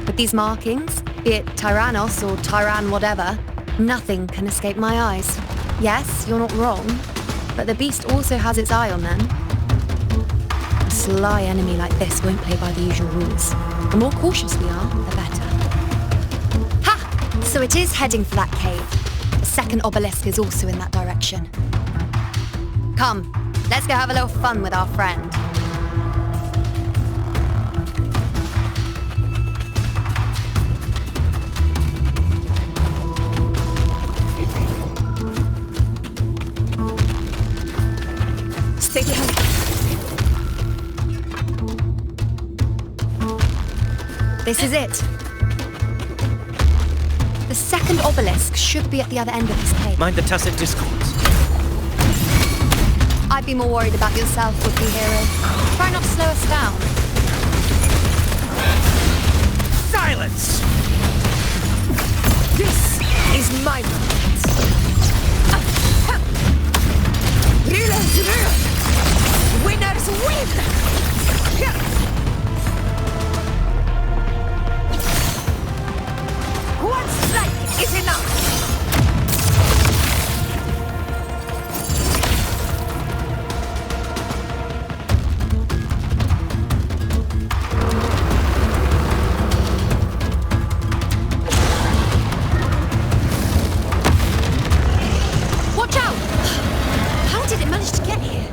With these markings, be it Tyrannos or Tyran whatever, nothing can escape my eyes. Yes, you're not wrong, but the beast also has its eye on them. A sly enemy like this won't play by the usual rules. The more cautious we are, the better. Ha! So it is heading for that cave. The second obelisk is also in that direction. Come, let's go have a little fun with our friend. Stay behind. This is it. The second obelisk should be at the other end of this cave. Mind the tacit discords. I'd be more worried about yourself, would-be hero. Try not to slow us down. Silence! This is my moment. Rulers rule! Winners win! One strike is enough! Watch out! How did it manage to get here?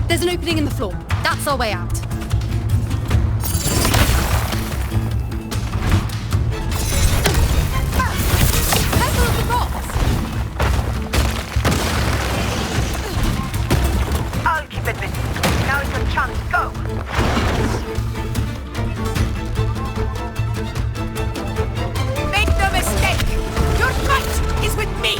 There's an opening in the floor. That's our way out. Careful of the rocks! I'll keep it busy. Now is your chance. Go! Make no mistake! Your fight is with me!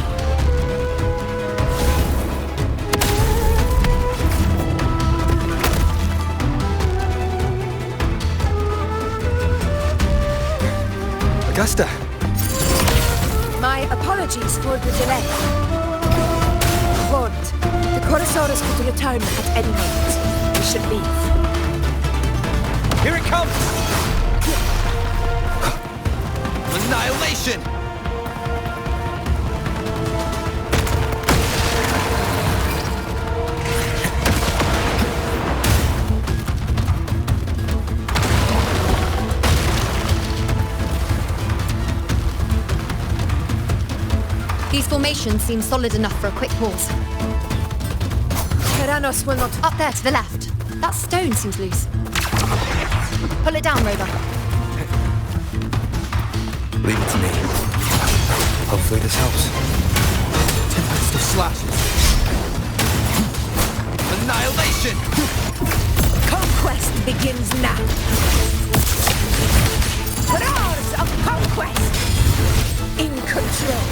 Augusta! My apologies for the delay. Warned, the Chorosaurus could return at any moment. We should leave. Here it comes! Annihilation! These formations seem solid enough for a quick pause. Tyrannos will not... Up there to the left. That stone seems loose. Pull it down, Rover. Leave it to me. Hopefully this helps. Tempest of slashes. Annihilation! Conquest begins now. Roars of conquest! In control.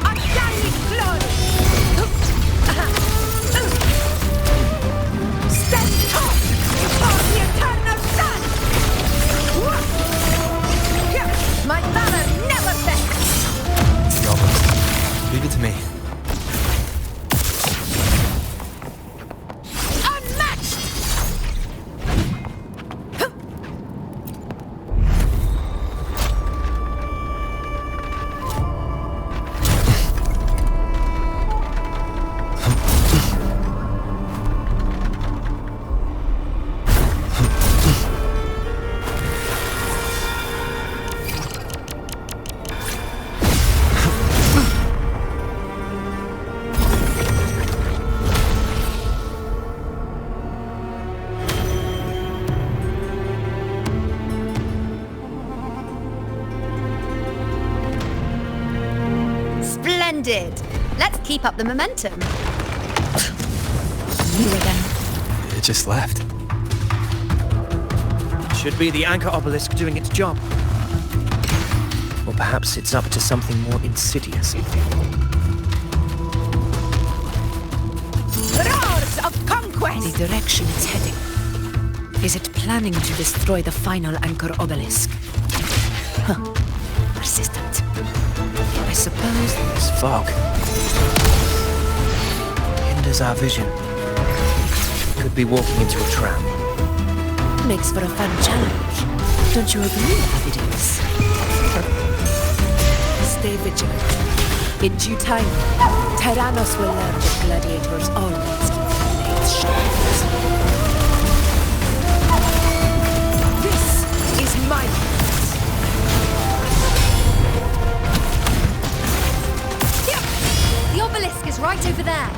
Organic flood! Stand tall for the eternal sun! My banner never bends! Leave it to me. Splendid! Let's keep up the momentum. You again. It just left. Should be the anchor obelisk doing its job. Or perhaps it's up to something more insidious. Roars of conquest! The direction it's heading. Is it planning to destroy the final anchor obelisk? Huh. Persistent. I suppose this fog hinders our vision. Could be walking into a trap. makes for a fun challenge. Don't you agree, Avidius? Stay vigilant. In due time, Tyrannos will learn that gladiators always keep their blades sharp. This is my The obelisk is right over there.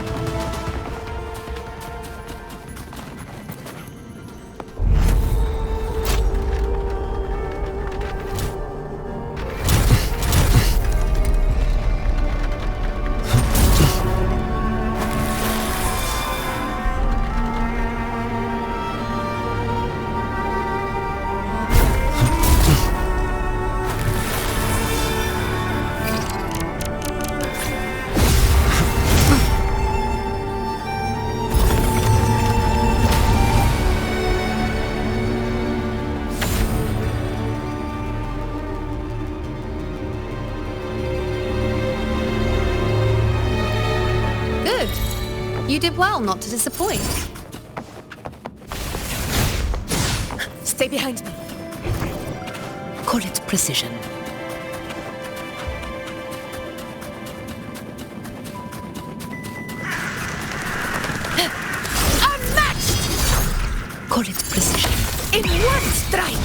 You did well not to disappoint. Stay behind me. Call it precision. Unmatched! Call it precision. In one strike!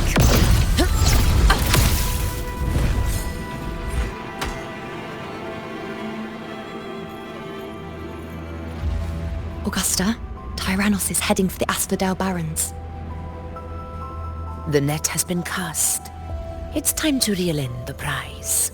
Augusta, Tyrannos is heading for the Asphodel Barrens. The net has been cast. It's time to reel in the prize.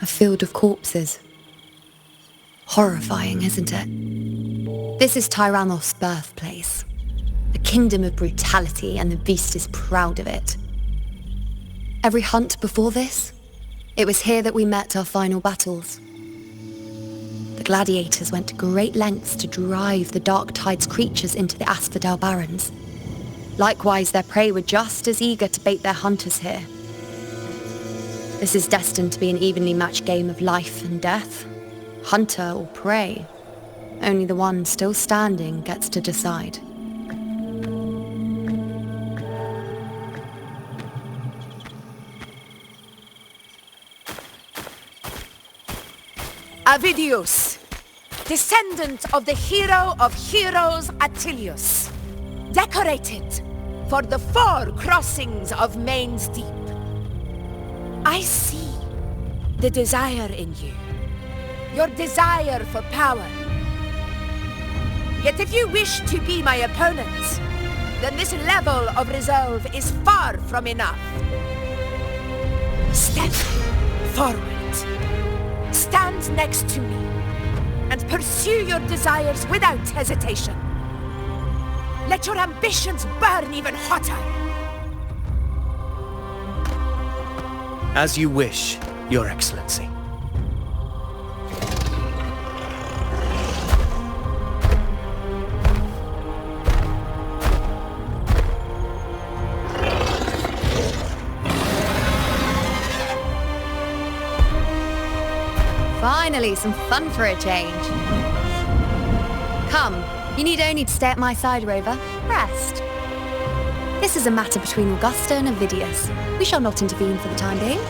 A field of corpses. Horrifying, isn't it? This is Tyrannos' birthplace. A kingdom of brutality, and the beast is proud of it. Every hunt before this, it was here that we met our final battles. gladiators went to great lengths to drive the Dark Tide's creatures into the Asphodel Barrens. Likewise, their prey were just as eager to bait their hunters here. This is destined to be an evenly matched game of life and death. Hunter or prey. Only the one still standing gets to decide. Avidius, descendant of the hero of heroes Attilius, decorated for the 4 crossings of Main's Deep. I see the desire in you, your desire for power. Yet if you wish to be my opponent, then this level of resolve is far from enough. Step forward. Stand next to me, and pursue your desires without hesitation. Let your ambitions burn even hotter. As you wish, Your Excellency. Finally, some fun for a change. Come, you need only to stay at my side, Rover. Rest. This is a matter between Augusta and Avidius. We shall not intervene for the time being.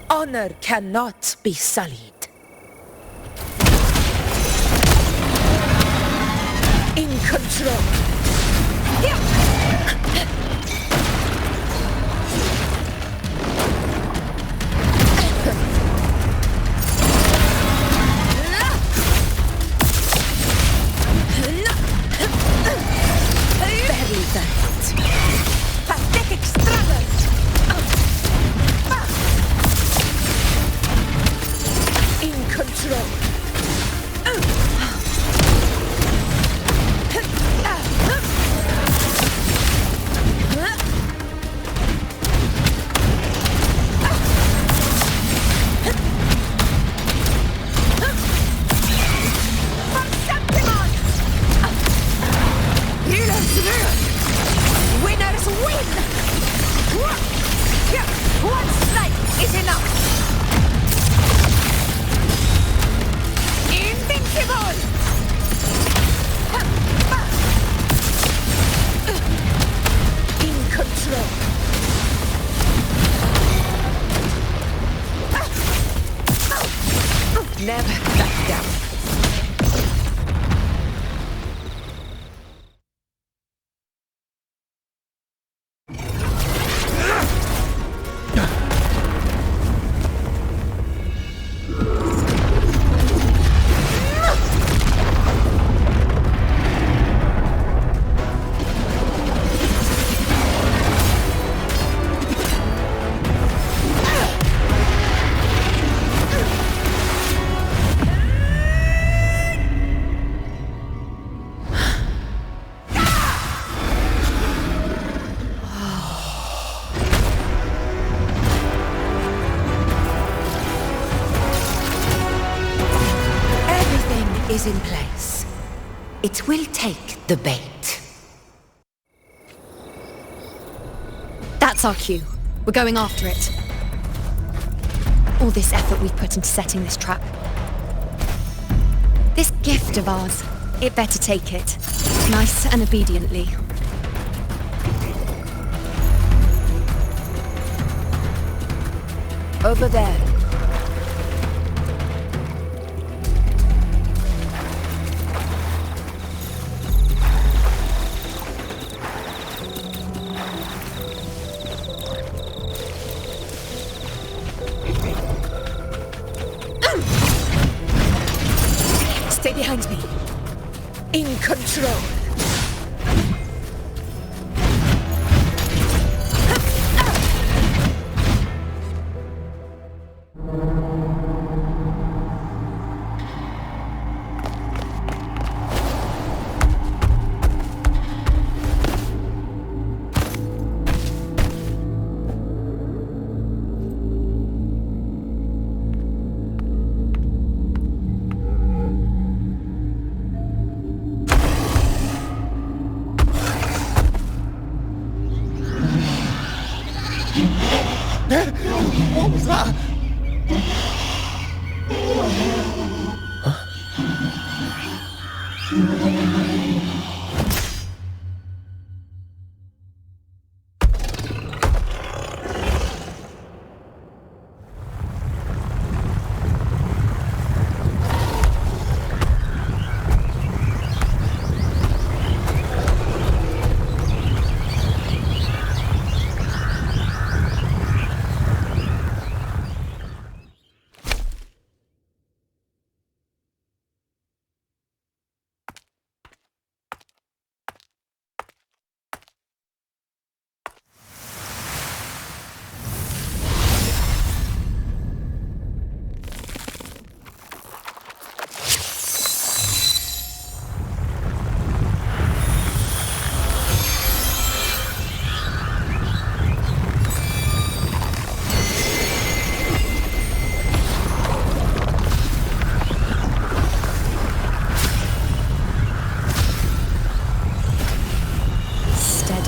Honor cannot be sullied. In control. Pathetic struggle! In control. Winners win! One strike is enough! Invincible! In control. Never back down. Is in place. It will take the bait. That's our cue. We're going after it. All this effort we've put into setting this trap. This gift of ours, it better take it. Nice and obediently. Over there. Stay behind me. In control.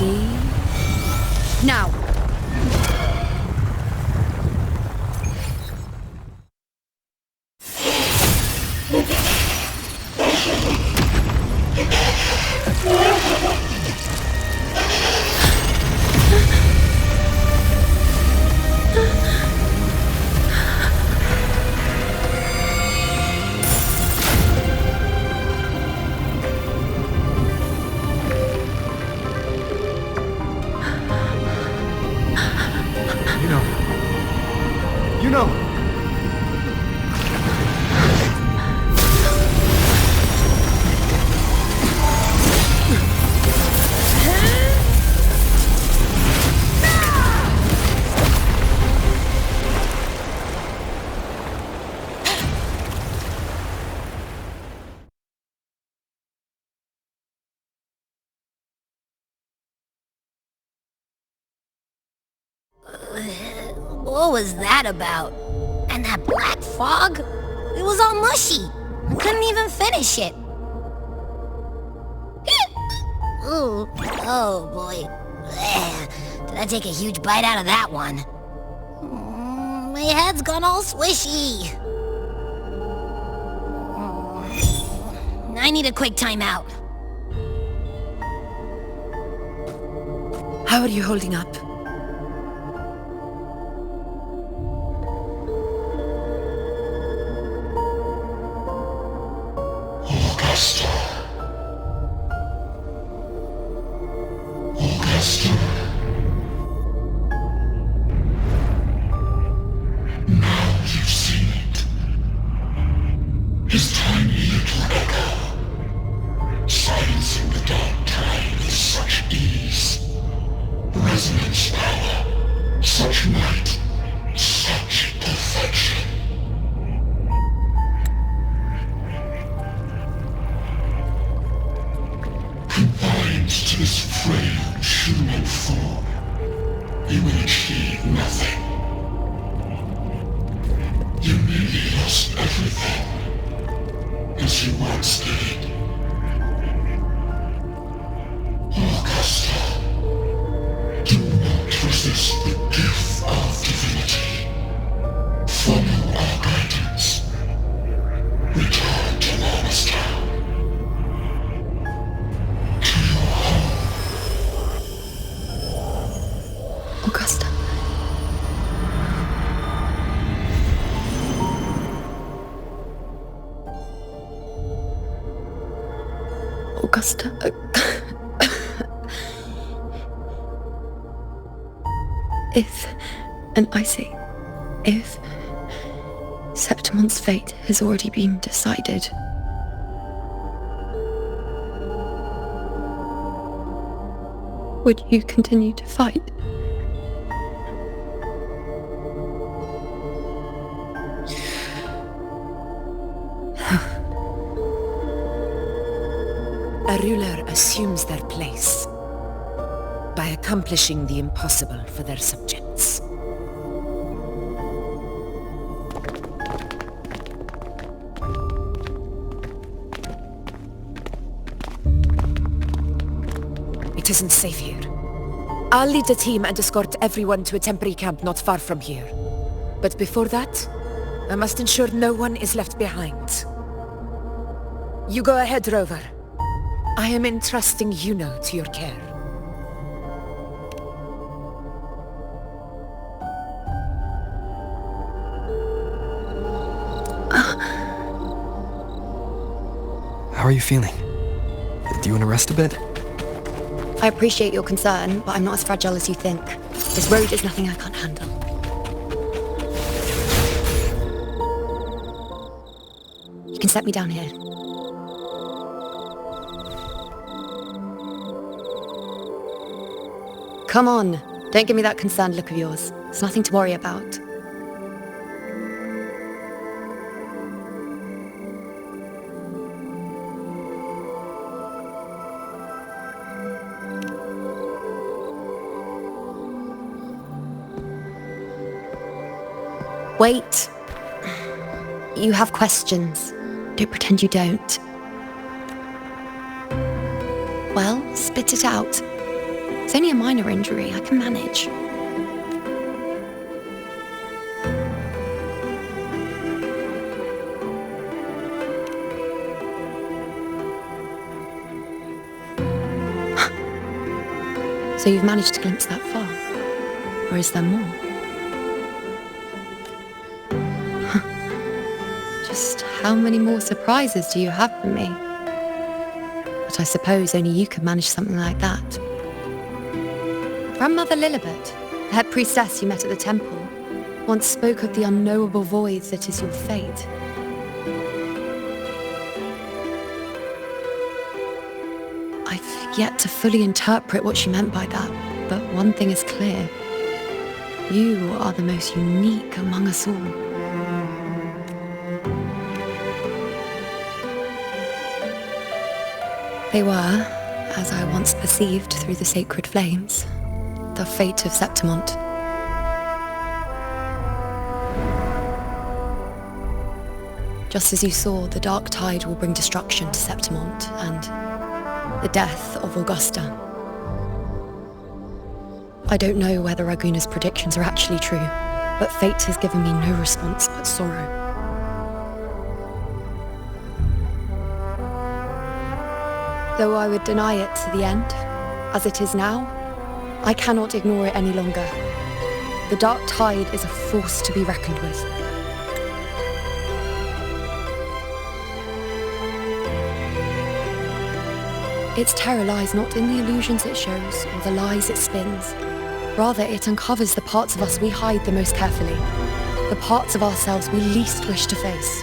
Ready? Now! You know. What was that about? And that black fog? It was all mushy. I couldn't even finish it. Ooh, oh boy. Did I take a huge bite out of that one? My head's gone all swishy. I need a quick timeout. How are you holding up? Augusta. If, and I say, if Septimon's fate has already been decided, would you continue to fight? A ruler assumes their place by accomplishing the impossible for their subjects. It isn't safe here. I'll lead a team and escort everyone to a temporary camp not far from here. But before that, I must ensure no one is left behind. You go ahead, Rover. I am entrusting Yuno to your care. How are you feeling? Do you want to rest a bit? I appreciate your concern, but I'm not as fragile as you think. This road is nothing I can't handle. You can set me down here. Come on, don't give me that concerned look of yours. It's nothing to worry about. Wait. You have questions. Don't pretend you don't. Well, spit it out. It's only a minor injury. I can manage. So you've managed to glimpse that far? Or is there more? Just how many more surprises do you have for me? But I suppose only you could manage something like that. Grandmother Lilibet, the head priestess you met at the temple, once spoke of the unknowable void that is your fate. I've yet to fully interpret what she meant by that, but one thing is clear. You are the most unique among us all. They were, as I once perceived through the sacred flames, the fate of Septimont. Just as you saw, the dark tide will bring destruction to Septimont and the death of Augusta. I don't know whether Raguna's predictions are actually true, but fate has given me no response but sorrow. Though I would deny it to the end, as it is now, I cannot ignore it any longer. The dark tide is a force to be reckoned with. Its terror lies not in the illusions it shows or the lies it spins. Rather, it uncovers the parts of us we hide the most carefully, the parts of ourselves we least wish to face.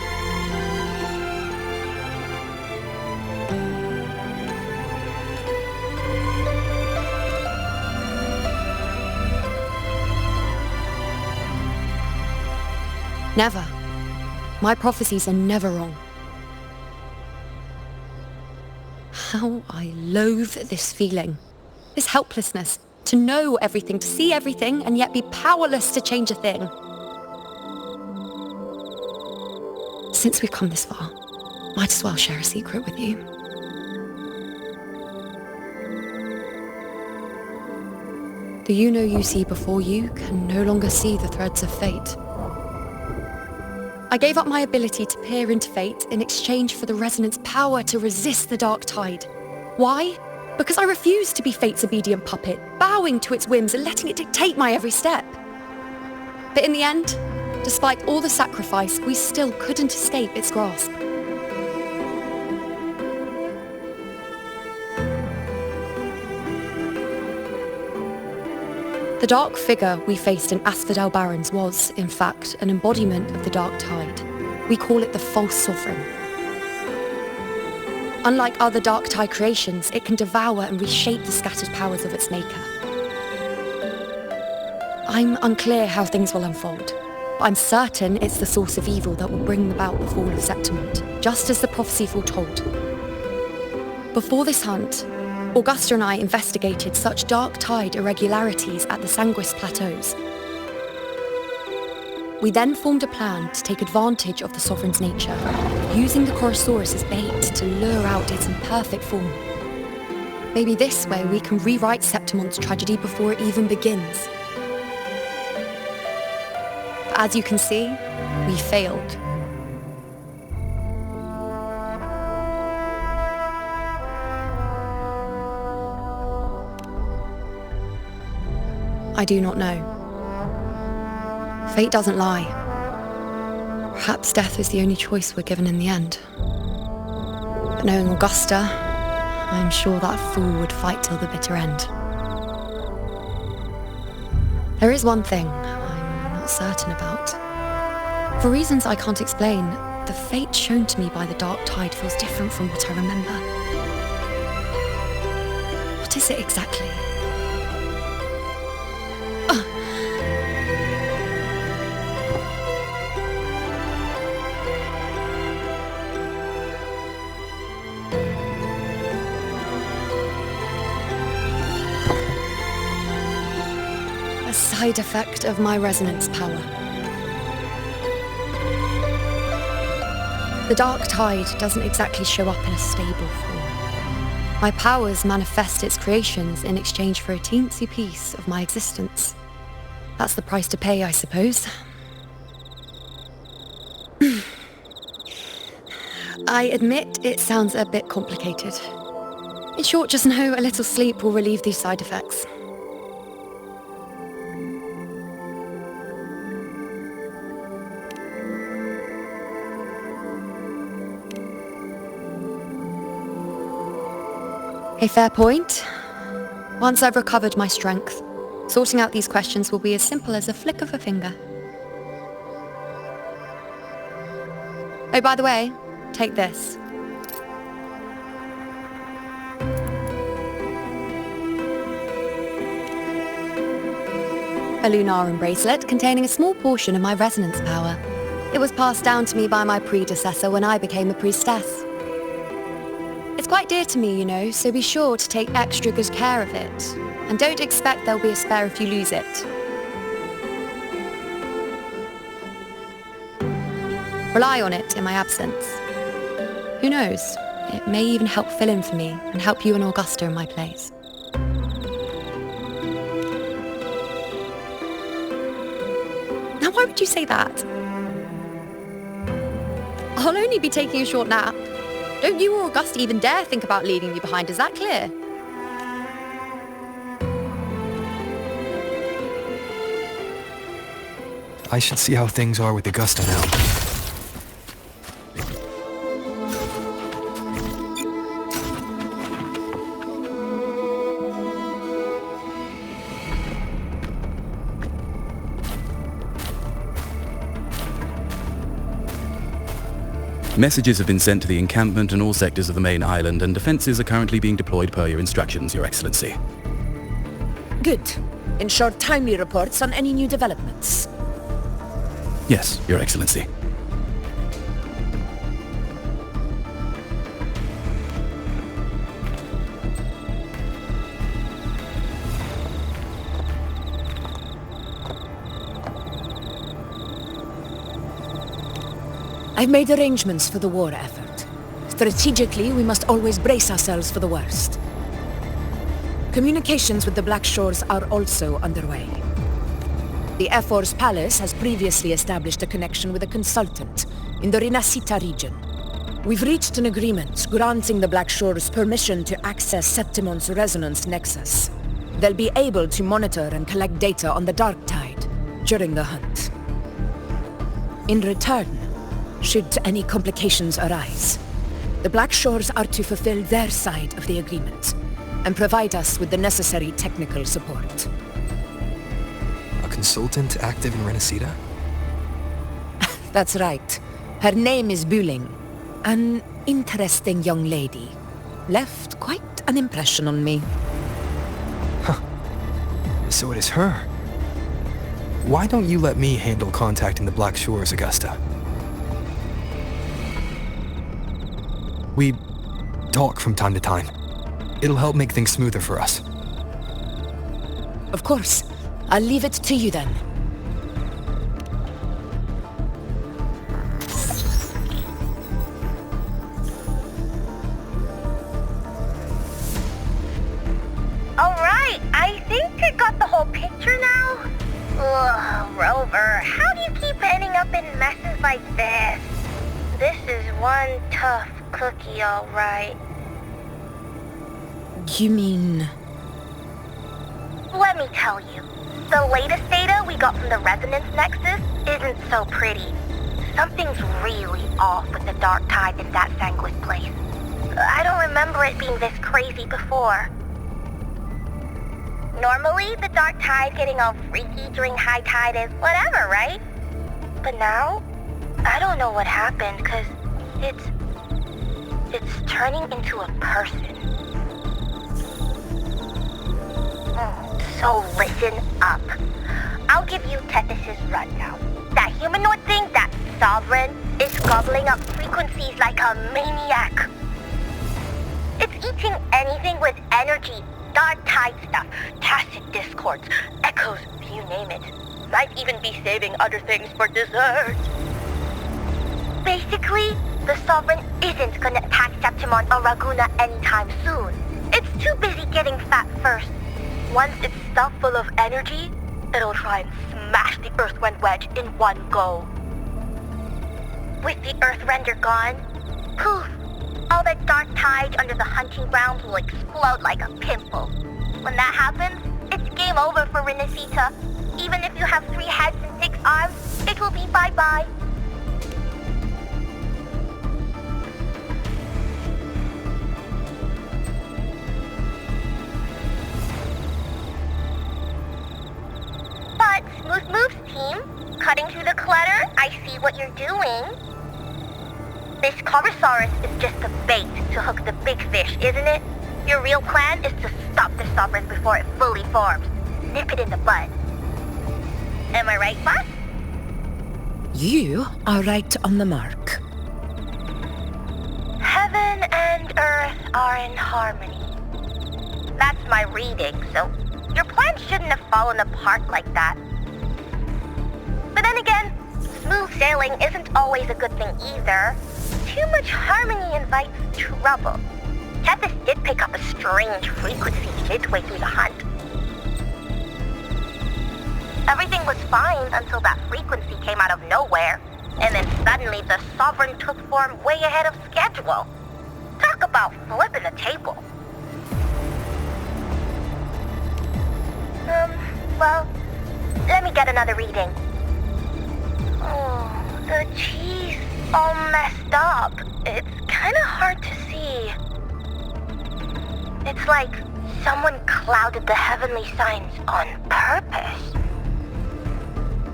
Never. My prophecies are never wrong. How I loathe this feeling, this helplessness, to know everything, to see everything, and yet be powerless to change a thing. Since we've come this far, might as well share a secret with you. The you see before you can no longer see the threads of fate. I gave up my ability to peer into fate in exchange for the resonance power to resist the dark tide. Why? Because I refused to be fate's obedient puppet, bowing to its whims and letting it dictate my every step. But in the end, despite all the sacrifice, we still couldn't escape its grasp. The dark figure we faced in Asphodel Barrens was, in fact, an embodiment of the dark tide. We call it the false sovereign. Unlike other dark tide creations, it can devour and reshape the scattered powers of its maker. I'm unclear how things will unfold, but I'm certain it's the source of evil that will bring about the fall of Septimont, just as the prophecy foretold. Before this hunt, Augusta and I investigated such dark tide irregularities at the Sanguis Plateaus. We then formed a plan to take advantage of the Sovereign's nature, using the Chorosaurus as bait to lure out its imperfect form. Maybe this way we can rewrite Septimont's tragedy before it even begins. But as you can see, we failed. I do not know. Fate doesn't lie. Perhaps death is the only choice we're given in the end. But knowing Augusta, I'm sure that fool would fight till the bitter end. There is one thing I'm not certain about. For reasons I can't explain, the fate shown to me by the dark tide feels different from what I remember. What is it exactly? Side effect of my resonance power. The dark tide doesn't exactly show up in a stable form. My powers manifest its creations in exchange for a teensy piece of my existence. That's the price to pay, I suppose. I admit it sounds a bit complicated. In short, just know a little sleep will relieve these side effects. A fair point. Once I've recovered my strength, sorting out these questions will be as simple as a flick of a finger. Oh, by the way, take this. A Lunarum bracelet containing a small portion of my resonance power. It was passed down to me by my predecessor when I became a priestess. It's quite dear to me, you know, so be sure to take extra good care of it. And don't expect there'll be a spare if you lose it. Rely on it in my absence. Who knows? It may even help fill in for me and help you and Augusta in my place. Now, why would you say that? I'll only be taking a short nap. Don't you or Augusta even dare think about leaving me behind, is that clear? I should see how things are with Augusta now. Messages have been sent to the encampment and all sectors of the main island, and defenses are currently being deployed per your instructions, Your Excellency. Good. Ensure timely reports on any new developments. Yes, Your Excellency. I've made arrangements for the war effort. Strategically, we must always brace ourselves for the worst. Communications with the Black Shores are also underway. The Air Force Palace has previously established a connection with a consultant in the Rinascita region. We've reached an agreement granting the Black Shores permission to access Septimon's resonance nexus. They'll be able to monitor and collect data on the Dark Tide during the hunt. In return, should any complications arise, the Black Shores are to fulfill their side of the agreement and provide us with the necessary technical support. A consultant active in Rinascita? That's right. Her name is Buling. An interesting young lady. Left quite an impression on me. Huh. So it is her. Why don't you let me handle contacting the Black Shores, Augusta? We talk from time to time. It'll help make things smoother for us. Of course. I'll leave it to you then. Alright, I think I got the whole picture now. Ugh, Rover, how do you keep ending up in messes like this? This is one tough cookie, alright. You mean... Let me tell you. The latest data we got from the Resonance Nexus isn't so pretty. Something's really off with the Dark Tide in that Sanguis place. I don't remember it being this crazy before. Normally, the Dark Tide getting all freaky during high tide is whatever, right? But now, I don't know what happened, cause it's turning into a person. So listen up. I'll give you Tethys' rundown. That humanoid thing, that Sovereign, is gobbling up frequencies like a maniac. It's eating anything with energy, Dark Tide stuff, tacit discords, echoes, you name it. Might even be saving other things for dessert. Basically, the Sovereign isn't gonna attack Septimon or Raguna anytime soon. It's too busy getting fat first. Once it's stuffed full of energy, it'll try and smash the Earthwind wedge in one go. With the Earthrender gone, poof, all that dark tide under the hunting grounds will explode like a pimple. When that happens, it's game over for Renacita. Even if you have 3 heads and 6 arms, it will be bye-bye. But, Smooth Moves team, cutting through the clutter, I see what you're doing. This Corosaurus is just a bait to hook the big fish, isn't it? Your real plan is to stop the Sovereign before it fully forms. Nip it in the bud. Am I right, boss? You are right on the mark. Heaven and Earth are in harmony. That's my reading, so your plan shouldn't have fallen apart like that. But then again, smooth sailing isn't always a good thing either. Too much harmony invites trouble. Tethys did pick up a strange frequency midway through the hunt. Everything was fine until that frequency came out of nowhere, and then suddenly the Sovereign took form way ahead of schedule. Talk about flipping the table. Well, let me get another reading. Oh, the cheese all messed up. It's kinda hard to see. It's like someone clouded the heavenly signs on purpose.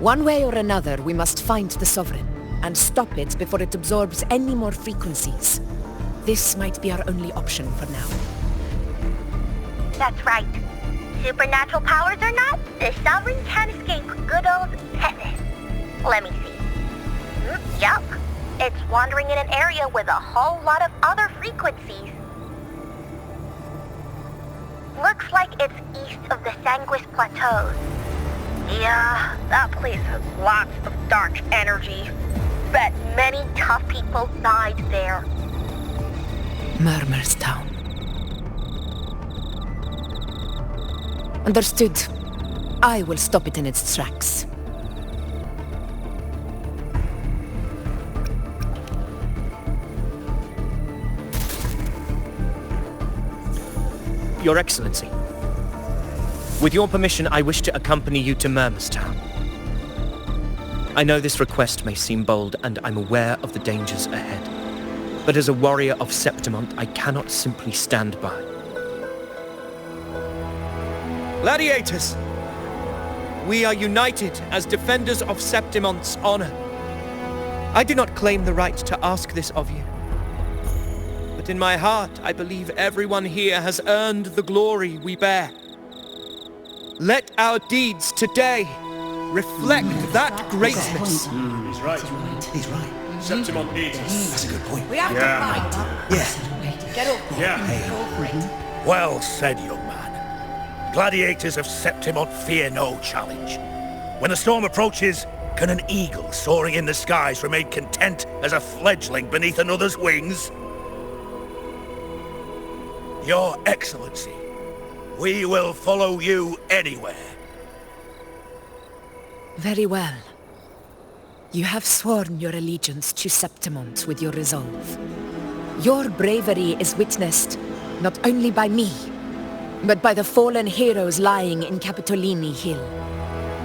One way or another, we must find the Sovereign and stop it before it absorbs any more frequencies. This might be our only option for now. That's right. Supernatural powers or not, the Sovereign can't escape good old Tethys. Let me see. Yup. It's wandering in an area with a whole lot of other frequencies. Looks like it's east of the Sanguis Plateaus. Yeah, that place has lots of dark energy. Bet many tough people died there. Murmur's Town. Understood. I will stop it in its tracks. Your Excellency, with your permission, I wish to accompany you to Murmur's Town. I know this request may seem bold, and I'm aware of the dangers ahead. But as a warrior of Septimont, I cannot simply stand by. Gladiators! We are united as defenders of Septimont's honor. I do not claim the right to ask this of you. But in my heart, I believe everyone here has earned the glory we bear. Let our deeds today reflect that greatness. He's right. He's right. Septimont needs us. That's a good point. We have to fight. Yeah. Get up. Yeah. Well said, young man. Gladiators of Septimont fear no challenge. When the storm approaches, can an eagle soaring in the skies remain content as a fledgling beneath another's wings? Your Excellency, we will follow you anywhere. Very well. You have sworn your allegiance to Septimont with your resolve. Your bravery is witnessed not only by me, but by the fallen heroes lying in Capitolini Hill.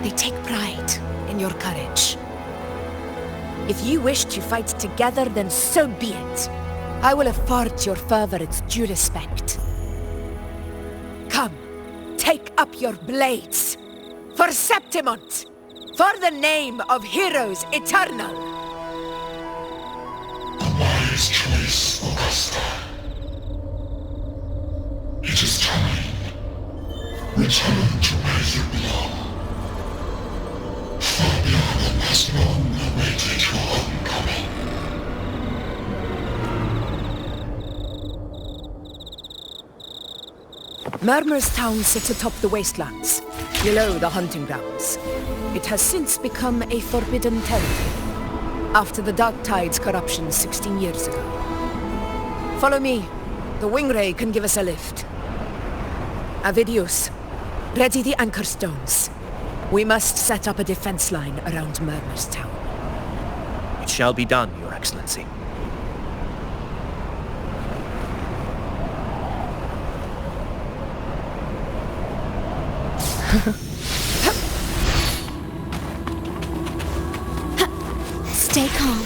They take pride in your courage. If you wish to fight together, then so be it. I will afford your fervor its due respect. Come, take up your blades. For Septimont! For the name of heroes eternal! A wise choice, Augusta. It is time. Return to where you belong. Fabiana has long awaited your homecoming. Murmur's Town sits atop the wastelands, below the hunting grounds. It has since become a forbidden territory, after the Dark Tide's corruption 16 years ago. Follow me. The Wingray can give us a lift. Avidius, ready the anchor stones. We must set up a defense line around Murmur's town. It shall be done, Your Excellency. Stay calm.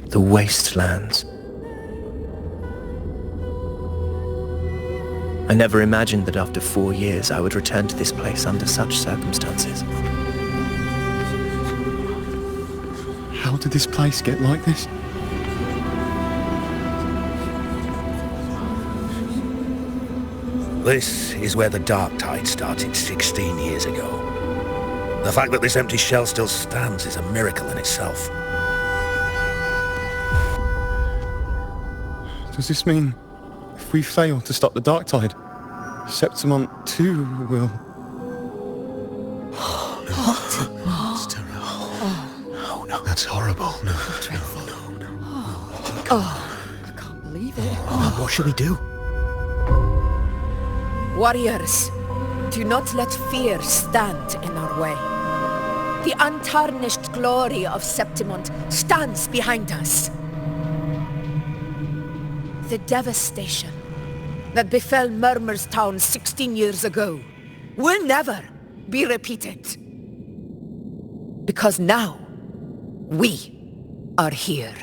The wastelands. I never imagined that after 4 years I would return to this place under such circumstances. How did this place get like this? This is where the dark tide started 16 years ago. The fact that this empty shell still stands is a miracle in itself. Does this mean if we fail to stop the dark tide, Septimont too will... What? It's terrible. No. That's horrible. No. I can't believe it. What should we do? Warriors, do not let fear stand in our way. The untarnished glory of Septimont stands behind us. The devastation that befell Murmur's town 16 years ago will never be repeated. Because now, we are here.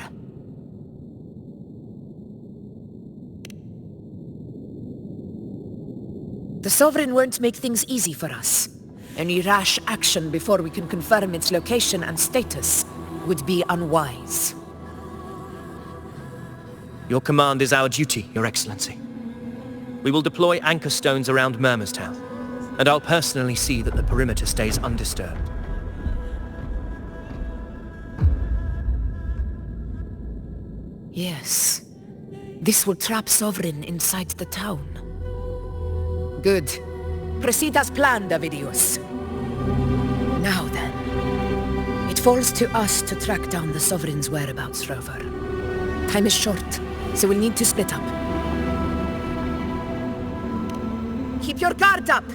The Sovereign won't make things easy for us. Any rash action before we can confirm its location and status would be unwise. Your command is our duty, Your Excellency. We will deploy anchor stones around Murmur's town, and I'll personally see that the perimeter stays undisturbed. Yes. This will trap Sovereign inside the town. Good. Proceed as planned, Avidius. Now then. It falls to us to track down the Sovereign's whereabouts, Rover. Time is short, so we'll need to split up. Keep your guard up!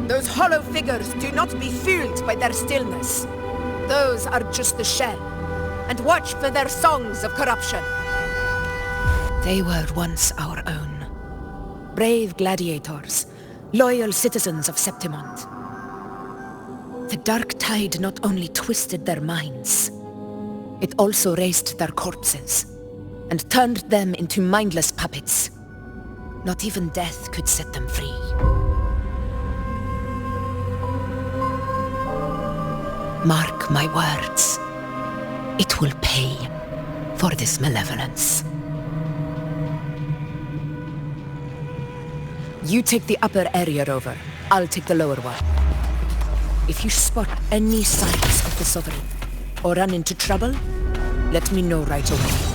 Those hollow figures do not be fooled by their stillness. Those are just the shell. And watch for their songs of corruption. They were once our own. Brave gladiators, loyal citizens of Septimont. The dark tide not only twisted their minds, it also raised their corpses and turned them into mindless puppets. Not even death could set them free. Mark my words. It will pay for this malevolence. You take the upper area, Rover. I'll take the lower one. If you spot any signs of the Sovereign or run into trouble, let me know right away.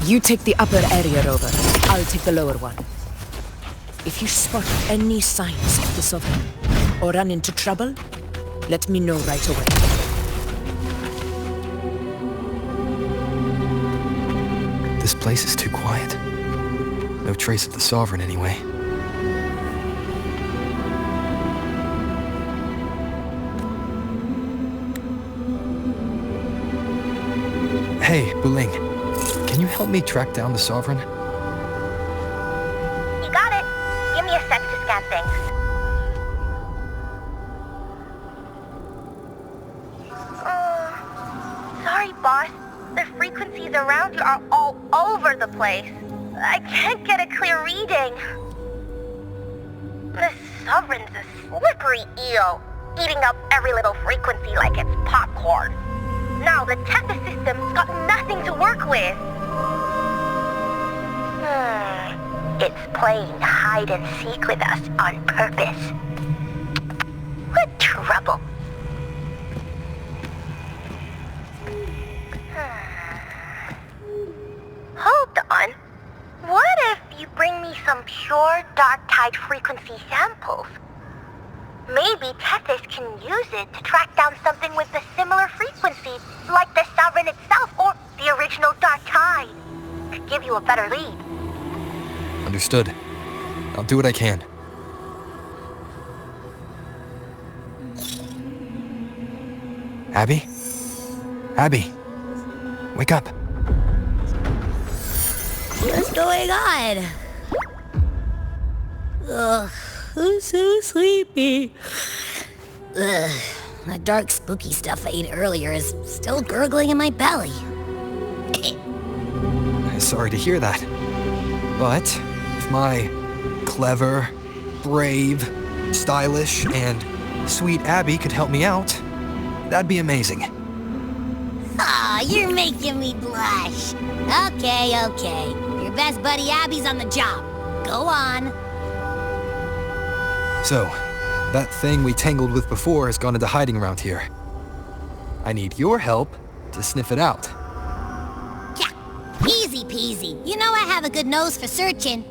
You take the upper area, Rover. I'll take the lower one. If you spot any signs of the Sovereign or run into trouble, let me know right away. This place is too quiet. No trace of the Sovereign anyway. Hey, Buling. Can you help me track down the Sovereign? You got it. Give me a sec to scan things. Sorry, boss. The frequencies around you are all over the place. I can't get a clear reading. The Sovereign's a slippery eel, eating up every little frequency like it's popcorn. Now the Tethys system's got nothing to work with. It's playing hide and seek with us on purpose. What trouble? Hold on. What if you bring me some pure dark tide frequency samples? Maybe Tethys can use it to track down something with a similar frequency, like the Sovereign itself or the original dark tide. Could give you a better lead. Understood. I'll do what I can. Abby? Abby! Wake up! What's going on? Ugh, I'm so sleepy. Ugh, that dark spooky stuff I ate earlier is still gurgling in my belly. Sorry to hear that. But if my clever, brave, stylish, and sweet Abby could help me out, that'd be amazing. Aw, you're making me blush. Okay. Your best buddy Abby's on the job. Go on. So, that thing we tangled with before has gone into hiding around here. I need your help to sniff it out. Yeah, easy peasy. You know I have a good nose for searching.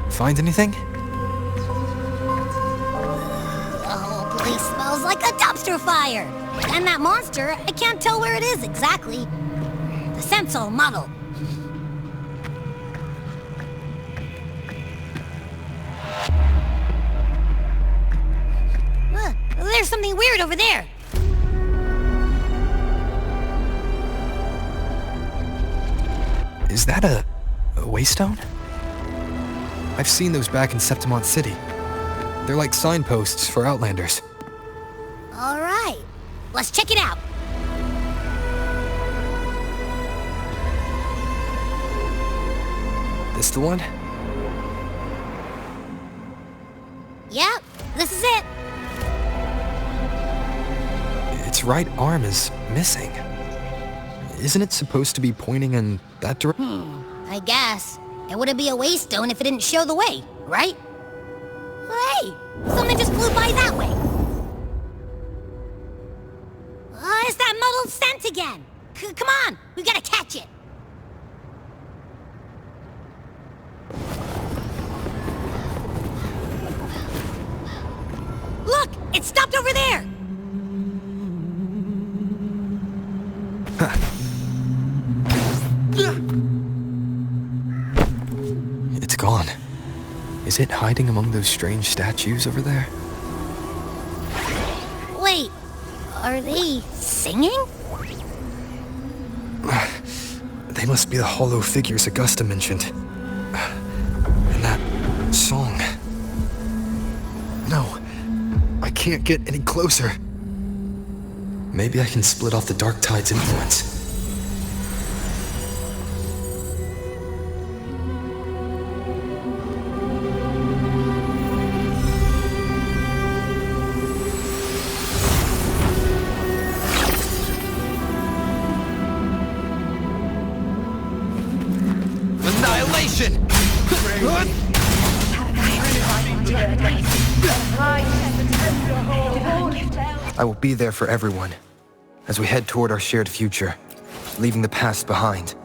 Find anything? The whole place smells like a dumpster fire. And that monster, I can't tell where it is exactly. The scent's all muddled. There's something weird over there. Is that a waystone? I've seen those back in Septimont City. They're like signposts for Outlanders. All right, let's check it out. This the one? Yep, this is it. Its right arm is missing. Isn't it supposed to be pointing in that direction? I guess. It wouldn't be a waystone if it didn't show the way, right? Hey, something just flew by that way. It's that muddled scent again. Come on, we gotta catch it. Look, it stopped over there. It's gone. Is it hiding among those strange statues over there? Wait, are they singing? They must be the hollow figures Augusta mentioned. And that song. No, I can't get any closer. Maybe I can split off the Dark Tide's influence. Annihilation! I will be there for everyone, as we head toward our shared future, leaving the past behind.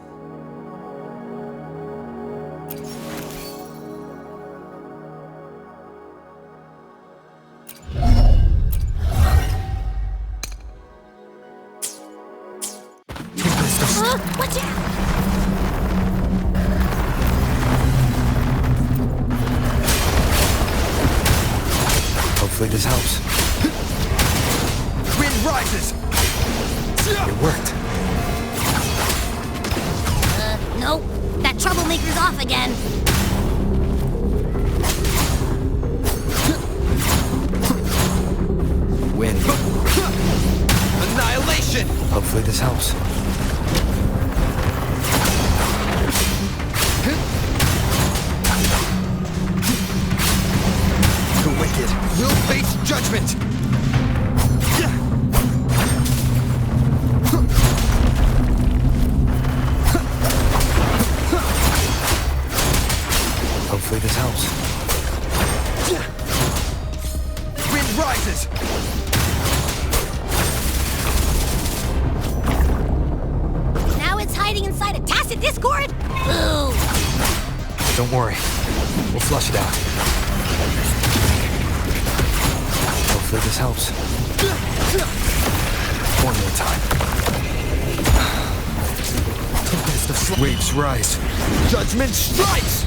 Watch out! Hopefully this helps. Wind rises! It worked. Nope. That troublemaker's off again. Wind. Annihilation! Hopefully this helps. The wicked will face judgment! Discord? Ooh. Don't worry. We'll flush it out. Hopefully this helps. One more time. Waves rise. Judgment strikes!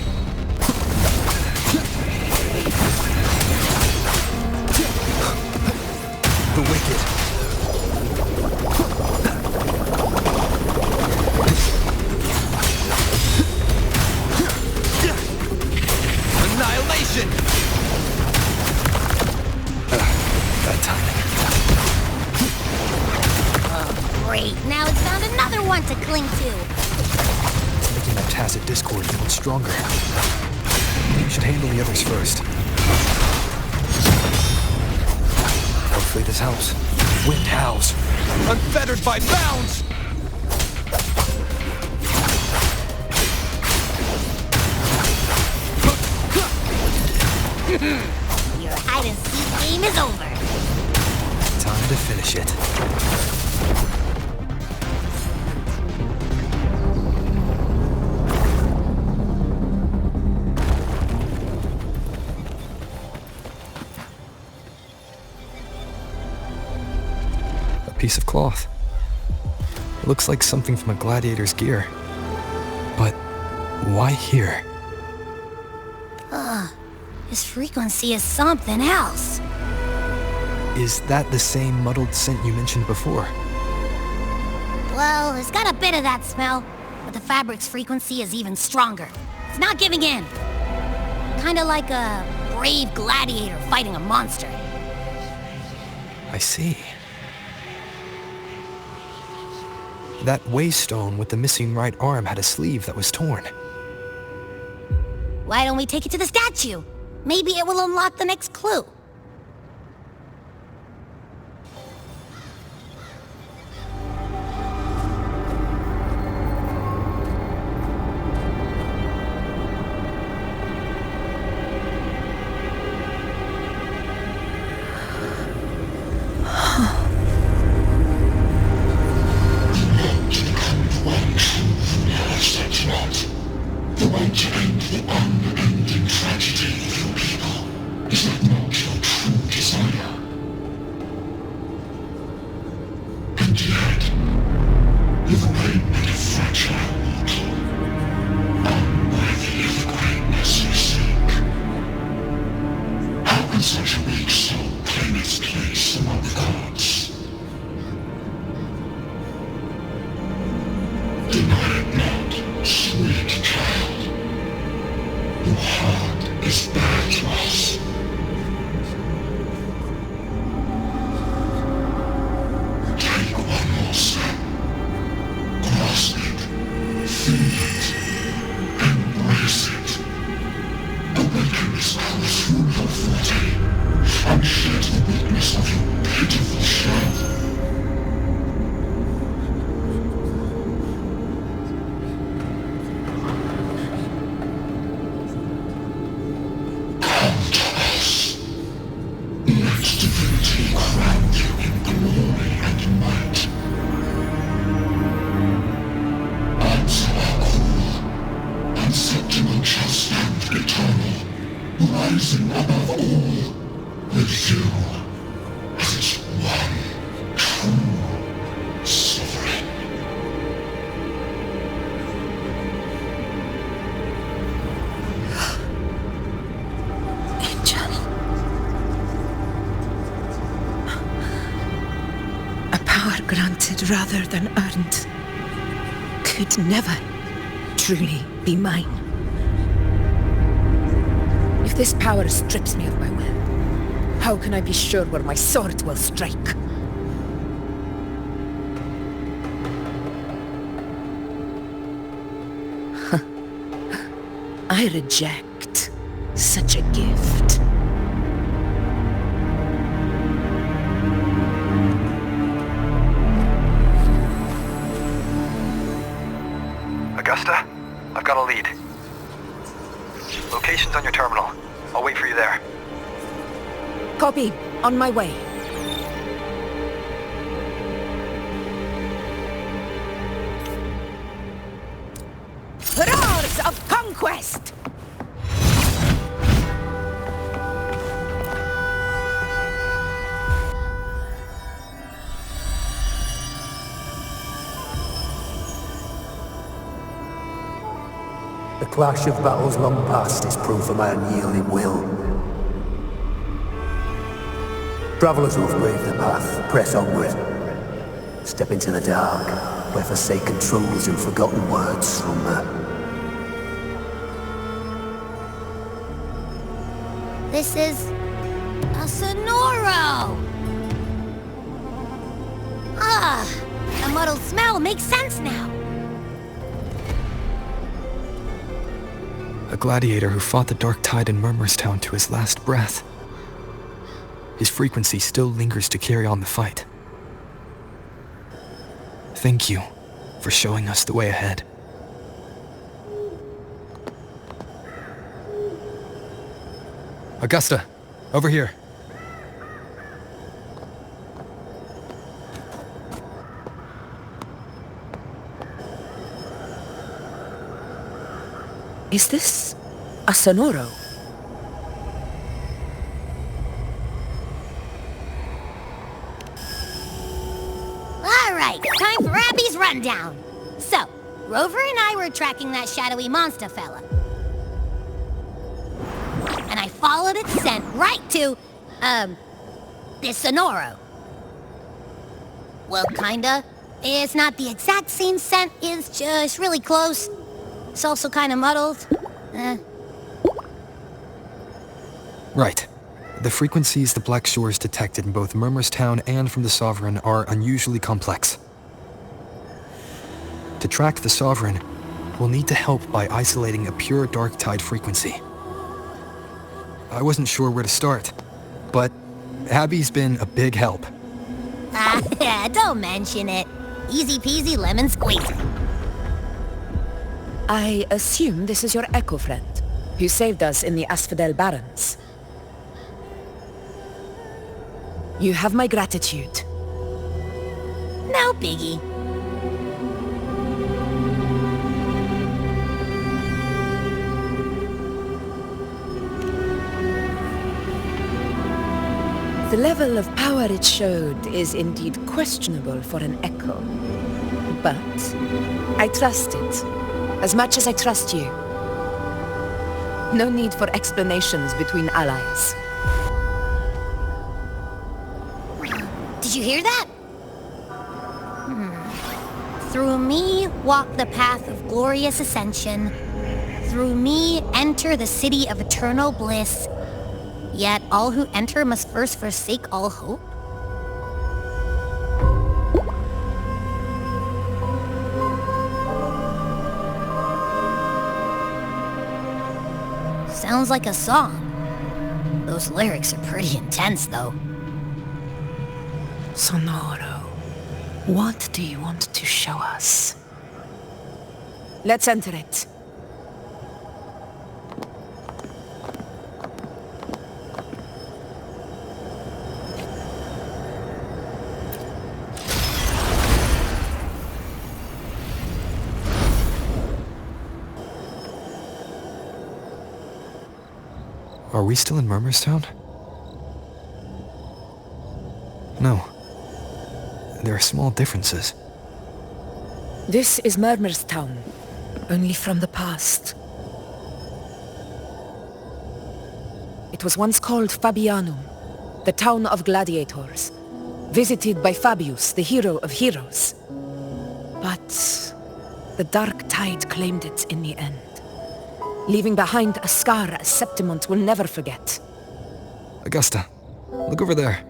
The wicked. Annihilation! Bad timing. Oh, great. Now it's found another one to cling to. It's making that tacit discord even stronger. We should handle the others first. Hopefully this helps. Wind howls. Unfettered by bounds! Your hide-and-seek game is over. Time to finish it. A piece of cloth. It looks like something from a gladiator's gear. But why here? This frequency is something else. Is that the same muddled scent you mentioned before? Well, it's got a bit of that smell, but the fabric's frequency is even stronger. It's not giving in. Kinda like a brave gladiator fighting a monster. I see. That waystone with the missing right arm had a sleeve that was torn. Why don't we take it to the statue? Maybe it will unlock the next clue. The way to end the unending tragedy of your people. Is that not your true desire? And yet, you've remained but a fragile mortal, unworthy of the greatness you seek. How can such a weak soul claim its place among the gods? Deny it not, sweet child. Your heart is bare to us. Take one more step. Grasp it. Feel it. Embrace it. Awaken this cruel forte and shed the witness of your pitiful shell. Rising above all, with you as its one true sovereign. Angel. A power granted rather than earned could never truly be mine. If this power strips me of my will, how can I be sure where my sword will strike? I reject such a gift. Augusta, I've got a lead. Location's on your terminal. I'll wait for you there. Copy. On my way. conquest! The clash of battles long past is proof of my unyielding will. Travellers who have braved the path, press onward. Step into the dark, where forsaken truths and forgotten words slumber. This is... a Sonoro! Ah, the muddled smell makes sense now. A gladiator who fought the dark tide in Murmurstown to his last breath. His frequency still lingers to carry on the fight. Thank you for showing us the way ahead. Augusta, over here. Is this a Sonoro? Alright, time for Abby's rundown. So, Rover and I were tracking that shadowy monster fella. And I followed its scent right to, this Sonoro. Well, kinda. It's not the exact same scent, it's just really close. It's also kinda muddled. Right. The frequencies the Black Shores detected in both Murmurstown and from the Sovereign are unusually complex. To track the Sovereign, we'll need to help by isolating a pure dark tide frequency. I wasn't sure where to start, but Abby's been a big help. Don't mention it. Easy peasy lemon squeezy. I assume this is your Echo friend, who saved us in the Asphodel Barrens. You have my gratitude. No biggie. The level of power it showed is indeed questionable for an Echo. But I trust it, as much as I trust you. No need for explanations between allies. Did you hear that? Through me walk the path of glorious ascension. Through me enter the city of eternal bliss. Yet all who enter must first forsake all hope. Sounds like a song. Those lyrics are pretty intense, though. Sonoro, what do you want to show us? Let's enter it. Are we still in Murmurstown? No. There are small differences. This is Murmurstown, only from the past. It was once called Fabianum, the town of gladiators, visited by Fabius, the hero of heroes. But the dark tide claimed it in the end, leaving behind a scar Septimont will never forget. Augusta, look over there.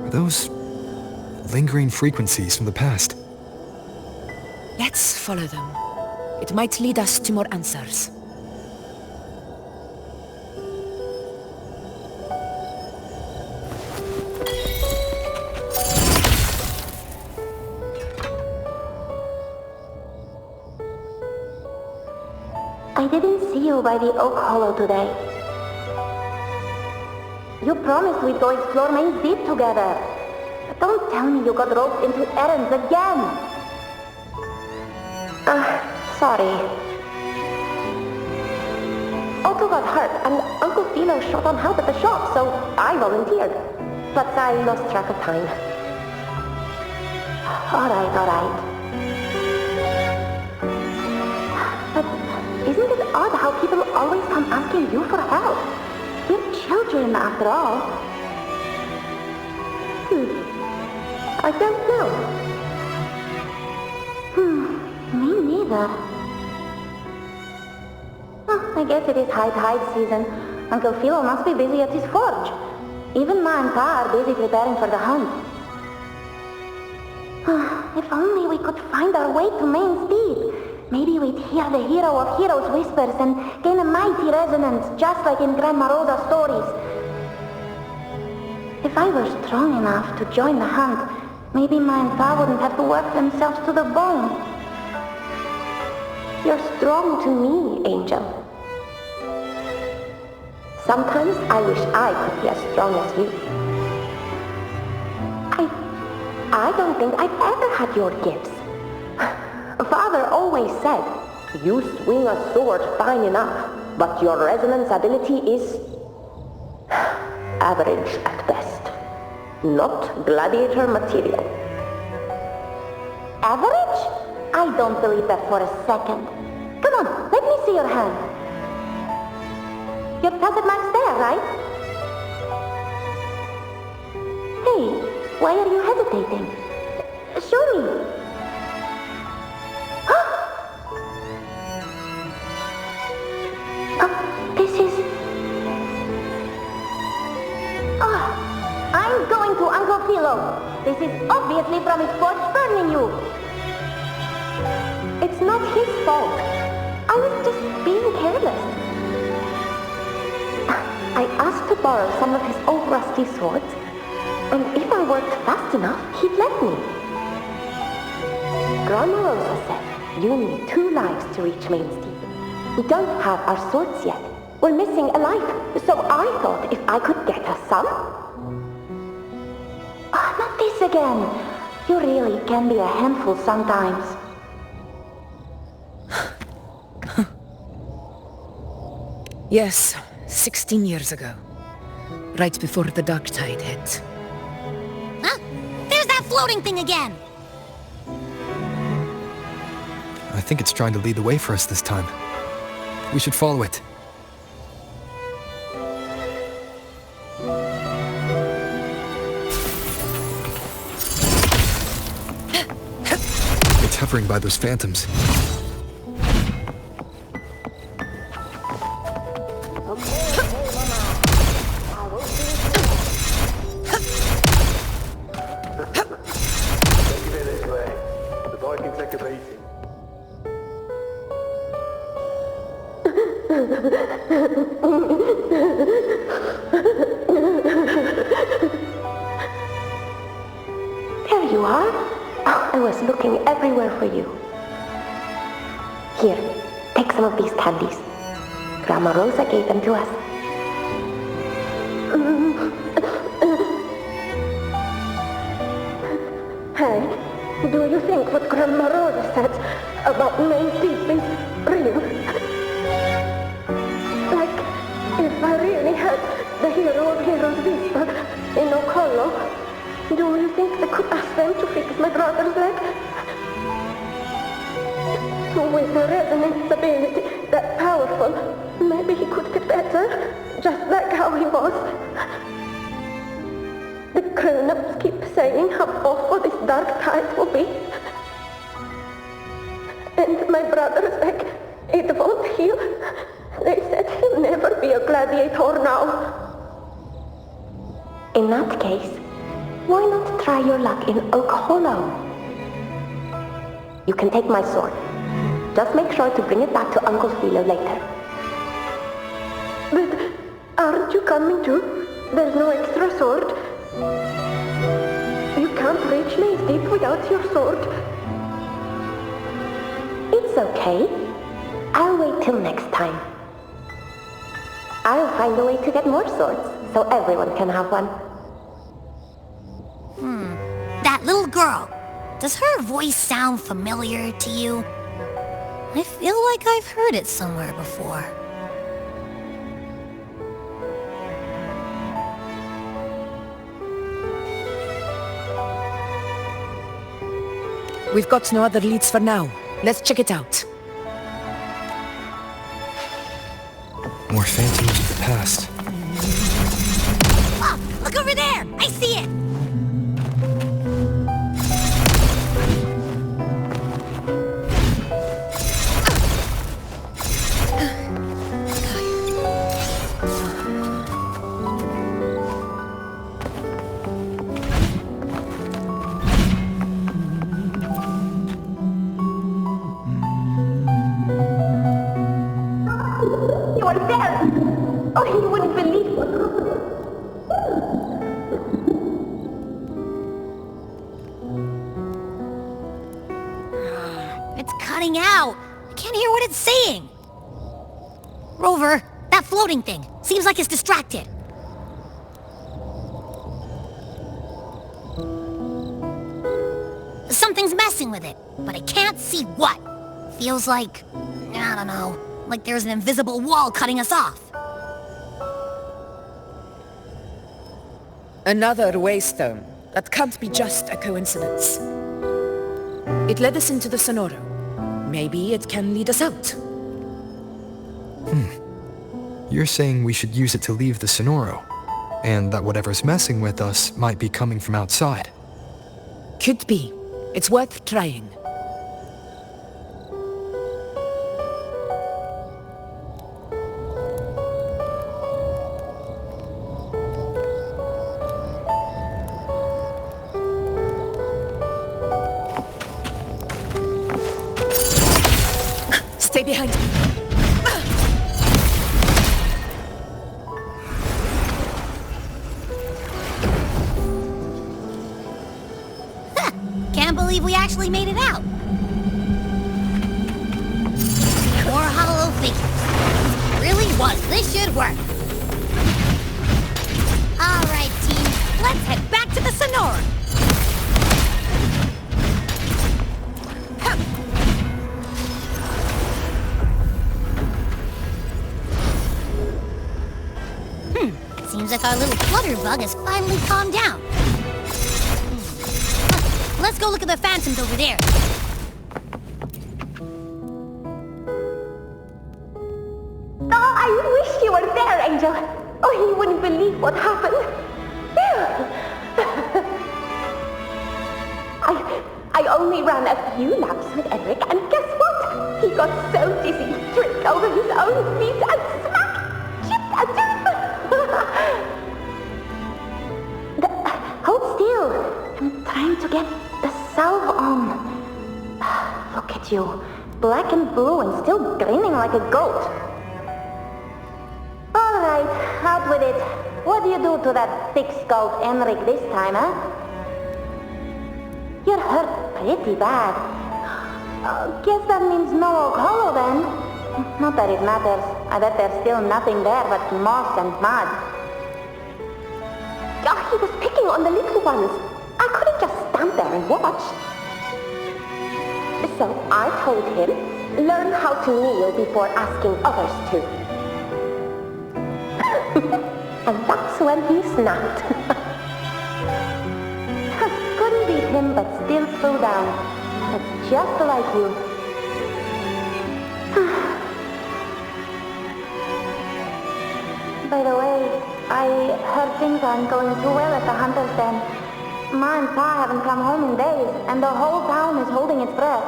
Are those lingering frequencies from the past? Let's follow them. It might lead us to more answers. I didn't see you by the Oak Hollow today. You promised we'd go explore Maze Deep together. Don't tell me you got roped into errands again. Sorry. Otto got hurt and Uncle Philo short on help at the shop, so I volunteered. But I lost track of time. Alright. But isn't it odd how people always come asking you for help? We're children after all. I don't know. Me neither. I guess it is high tide season. Uncle Philo must be busy at his forge. Even Ma and Pa are busy preparing for the hunt. If only we could find our way to Main Steep. Maybe we'd hear the hero of heroes whispers and gain a mighty resonance, just like in Grandma Rosa's stories. If I were strong enough to join the hunt, maybe Ma and Pa wouldn't have to work themselves to the bone. You're strong to me, Angel. Sometimes I wish I could be as strong as you. I don't think I've ever had your gifts. Father always said, you swing a sword fine enough, but your resonance ability is average at best. Not gladiator material. Average? I don't believe that for a second. Come on, let me see your hand. Your tacit mark's there, right? Hey, why are you hesitating? Show me. This is... I'm going to Uncle Philo. This is obviously from his forge burning you. It's not his fault. I was just being careless. I asked to borrow some of his old rusty swords, and if I worked fast enough, he'd let me. Grandma Rosa said you need 2 lives to reach Main Steep. We don't have our swords yet. We're missing a life, so I thought if I could get us some... not this again. You really can be a handful sometimes. Yes, 16 years ago. Right before the dark tide hit. Huh? There's that floating thing again! I think it's trying to lead the way for us this time. We should follow it. It's hovering by those phantoms. There you are. I was looking everywhere for you. Here, take some of these candies. Grandma Rosa gave them to us. Hey, do you think what Grandma Rosa said about Main Steep is real? Like, if I really had the hero of heroes whisper in Okolo, do you think I could ask them to fix my brother's leg? With a resonance ability that powerful, maybe he could get better, just like how he was. The grown-ups keep saying how awful this dark tide will be. And my brother's leg, it won't heal. They said he'll never be a gladiator now. In that case, why not try your luck in Oak Hollow? You can take my sword. Just make sure to bring it back to Uncle Philo later. But aren't you coming too? There's no extra sword. You can't reach Main Steep without your sword. It's okay. I'll wait till next time. I'll find a way to get more swords, so everyone can have one. girl. Does her voice sound familiar to you? I feel like I've heard it somewhere before. We've got no other leads for now. Let's check it out. More phantoms of the past. Oh, look over there! I see it! You are there! Oh, you wouldn't believe what happened. It's cutting out. I can't hear what it's saying. Rover, that floating thing. Seems like it's distracted. Something's messing with it, but I can't see what. Feels like, I don't know, like there's an invisible wall cutting us off. Another waystone. That can't be just a coincidence. It led us into the Sonoro. Maybe it can lead us out. You're saying we should use it to leave the Sonoro, and that whatever's messing with us might be coming from outside. Could be. It's worth trying. Stay behind. Can't believe we actually made it out. More hollow figures. Really was. This should work. All right, team. Let's head back to the Sonora. Seems like our little flutter bug has finally calmed down. Let's go look at the phantoms over there. Oh, I wish you were there, Angel. Oh, you wouldn't believe what happened. I only ran a few laps with Eric, and guess what? He got so dizzy, tripped over his own feet, and smack! Chipped a tooth! Hold still. I'm trying to get the salve on. Look at you. Black and blue and still grinning like a goat. Alright, out with it. What do you do to that thick-skulled Enric this time, huh? You're hurt pretty bad. Guess that means no oak hollow then. Not that it matters. I bet there's still nothing there but moss and mud. Oh, he was picking on the little ones. I couldn't just stand there and watch. So I told him, learn how to kneel before asking others to. And that's when he snapped. Couldn't beat him, but still flew down. That's just like you. By the way, I heard things aren't going too well at the Hunter's Den. Ma and Pa haven't come home in days, and the whole town is holding its breath.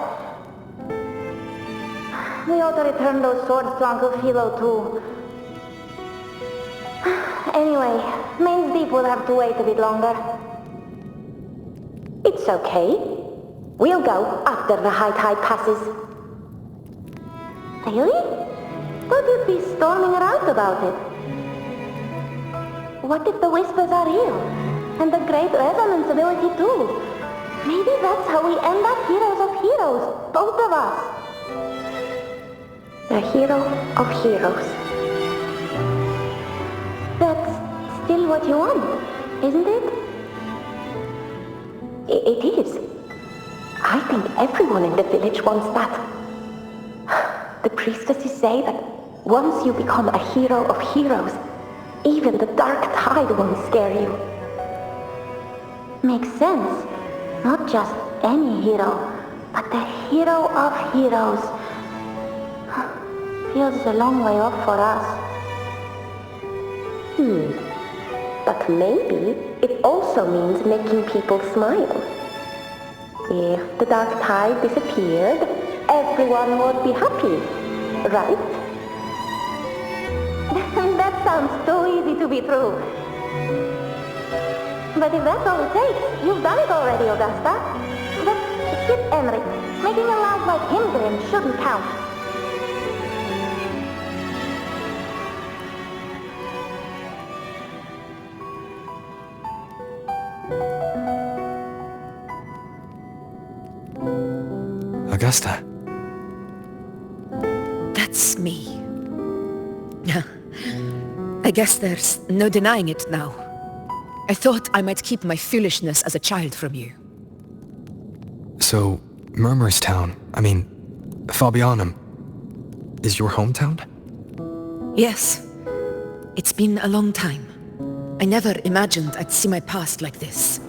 We ought to return those swords to Uncle Philo, too. Anyway, Main's Deep will have to wait a bit longer. It's okay. We'll go after the high tide passes. Really? Thought you'd be storming around about it. What if the whispers are real? And the great resonance ability too? Maybe that's how we end up heroes of heroes, both of us. The hero of heroes. That's still what you want, isn't it? It is. I think everyone in the village wants that. The priestesses say that once you become a hero of heroes, even the dark tide won't scare you. Makes sense. Not just any hero, but the hero of heroes. Feels a long way off for us. But maybe it also means making people smile. If the dark tide disappeared, everyone would be happy, right? That sounds too easy to be true. But if that's all it takes, you've done it already, Augusta. Just skip Enric. Making a laugh like Himgrim shouldn't count. Augusta. That's me. I guess there's no denying it now. I thought I might keep my foolishness as a child from you. So, Murmurstown, Fabianum, is your hometown? Yes. It's been a long time. I never imagined I'd see my past like this.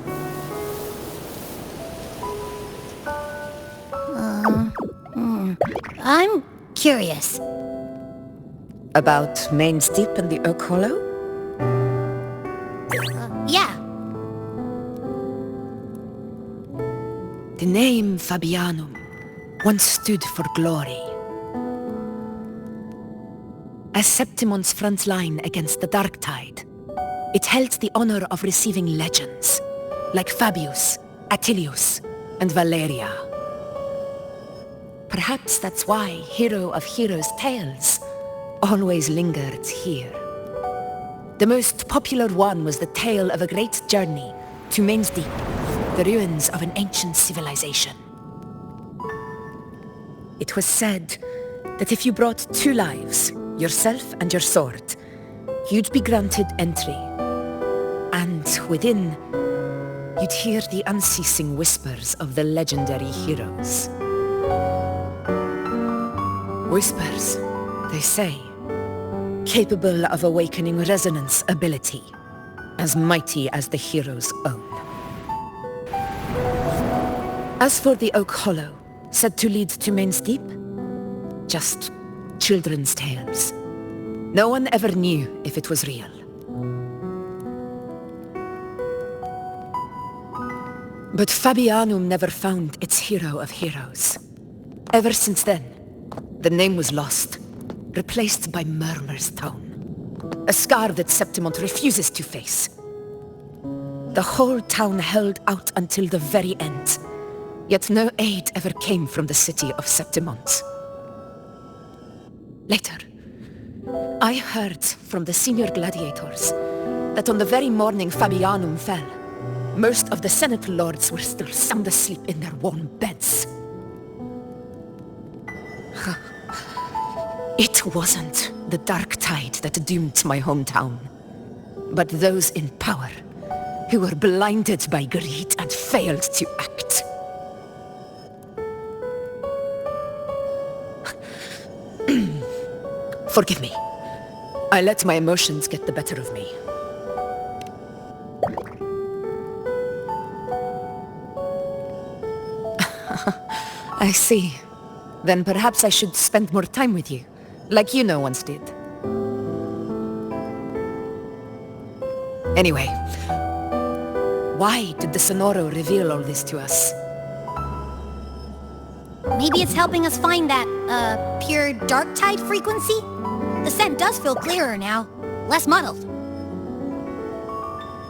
I'm curious. About Main's Deep and the Oak Hollow? Yeah. The name Fabianum once stood for glory. As Septimon's front line against the Dark Tide, it held the honor of receiving legends, like Fabius, Attilius, and Valeria. Perhaps that's why Hero of Heroes tales always lingered here. The most popular one was the tale of a great journey to Main's Deep, the ruins of an ancient civilization. It was said that if you brought 2 lives, yourself and your sword, you'd be granted entry. And within, you'd hear the unceasing whispers of the legendary heroes. Whispers, they say, capable of awakening resonance ability, as mighty as the hero's own. As for the Oak Hollow, said to lead to Main's Deep, just children's tales. No one ever knew if it was real. But Fabianum never found its hero of heroes. Ever since then, the name was lost, replaced by Murmurstown, a scar that Septimont refuses to face. The whole town held out until the very end, yet no aid ever came from the city of Septimont. Later, I heard from the senior gladiators that on the very morning Fabianum fell, most of the Senate lords were still sound asleep in their warm beds. It wasn't the Dark Tide that doomed my hometown, but those in power who were blinded by greed and failed to act. Forgive me. I let my emotions get the better of me. I see. Then perhaps I should spend more time with you, like you once did. Anyway, why did the Sonoro reveal all this to us? Maybe it's helping us find that, pure dark tide frequency? The scent does feel clearer now, less muddled.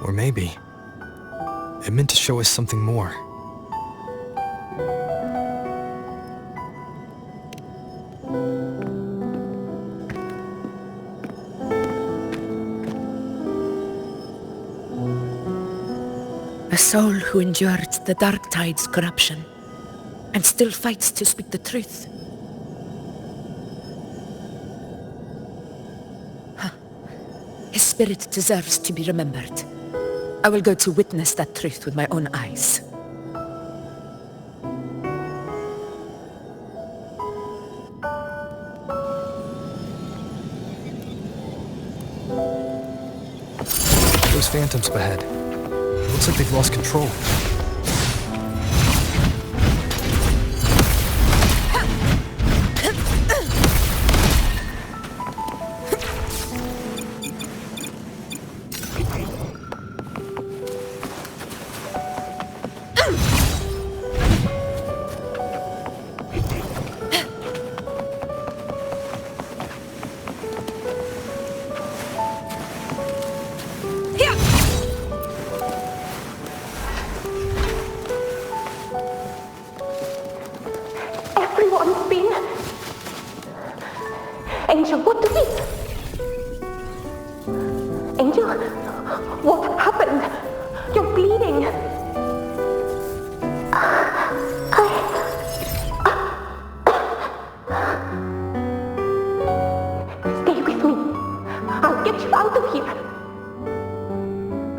Or maybe it meant to show us something more. A soul who endured the Dark Tide's corruption and still fights to speak the truth. His spirit deserves to be remembered. I will go to witness that truth with my own eyes. Those phantoms up ahead. Looks like they've lost control. Everyone's been... Angel, what do we... Angel, what happened? You're bleeding. Stay with me. I'll get you out of here.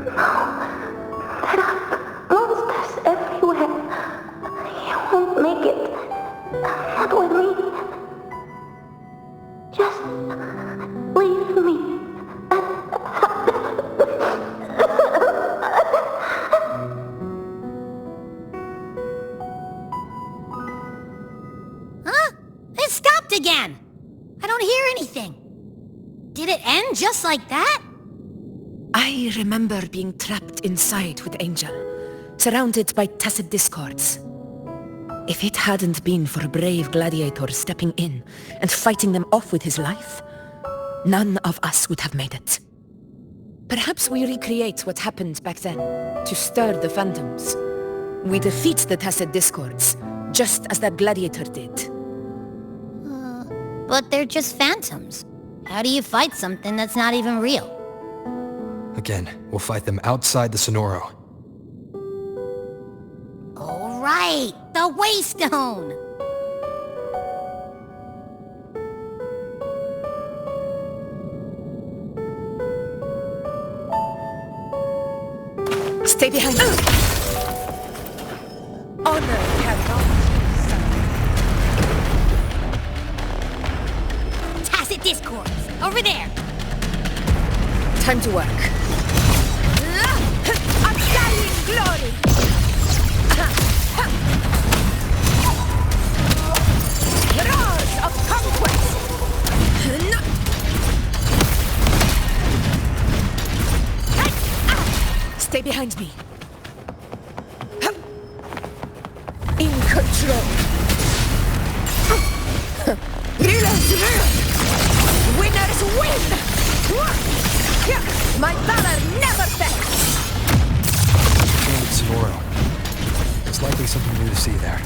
No. There are monsters everywhere. You won't make it. Not with me. Just leave me. Huh? It stopped again! I don't hear anything. Did it end just like that? I remember being trapped inside with Angel, surrounded by tacit discords. If it hadn't been for a brave gladiator stepping in and fighting them off with his life, none of us would have made it. Perhaps we recreate what happened back then, to stir the phantoms. We defeat the tacit discords, just as that gladiator did. But they're just phantoms. How do you fight something that's not even real? Again, we'll fight them outside the Sonoro. All right, the Waystone! Stay behind me. Honor cannot. Tacit discords, over there! Time to work. Undying glory! Roars of conquest! Stay behind me. In control. Rulers rule! Winners win! My valor never fails! Sonoro. There's likely something new to see there.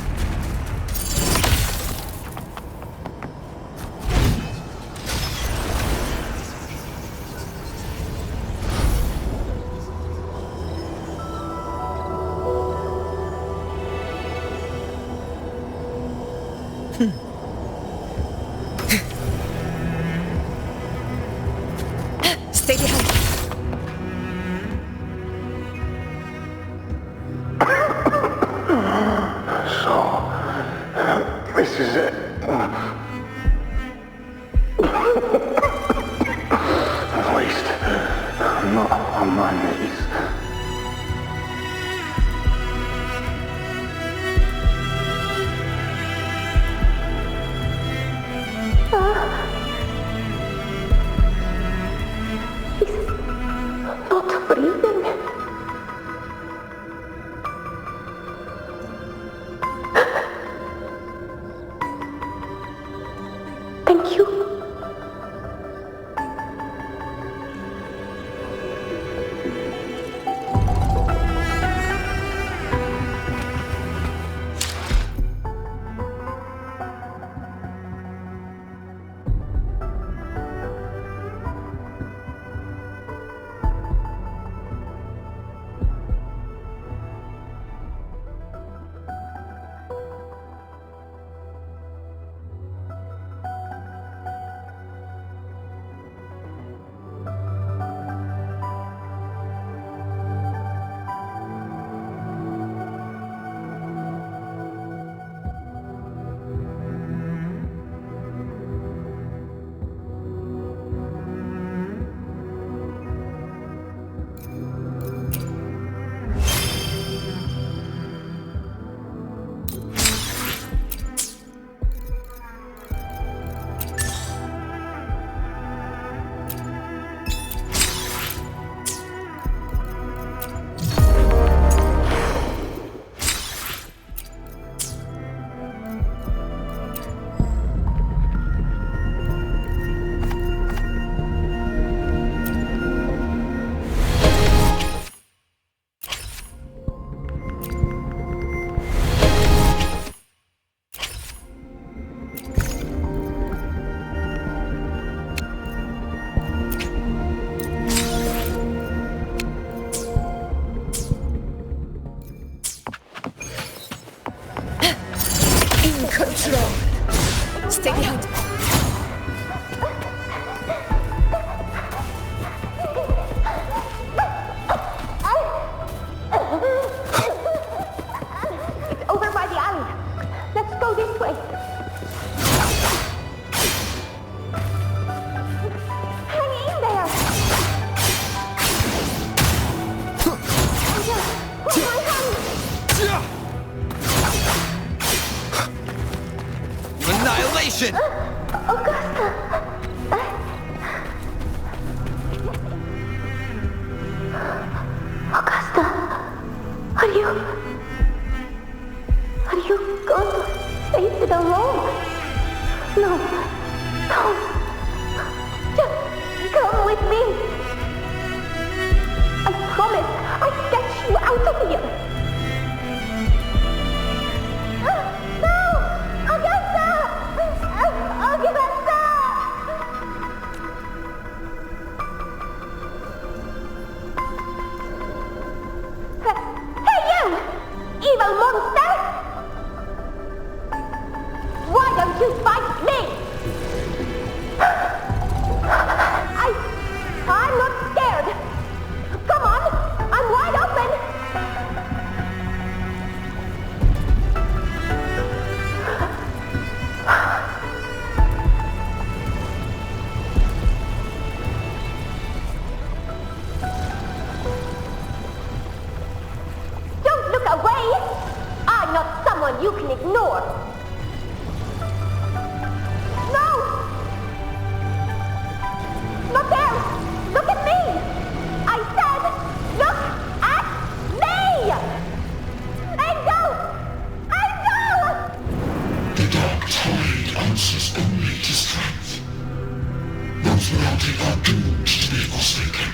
Stay behind me. This is it. At least, I'm not on my knees. Not breathing. Thank you. attention! Augusta, are you going to face it alone? No, just come with me. I promise I'll get you out of here. No, Augusta! Augusta! Hey you! Evil monster! Why don't you fight me? I'm not scared. Come on, I'm wide open. Don't look away. I'm not someone you can ignore. No! Not there! Look at me! I said, look at me! And go! And go! The dark tide answers only to strength. Those without it are doomed to be forsaken.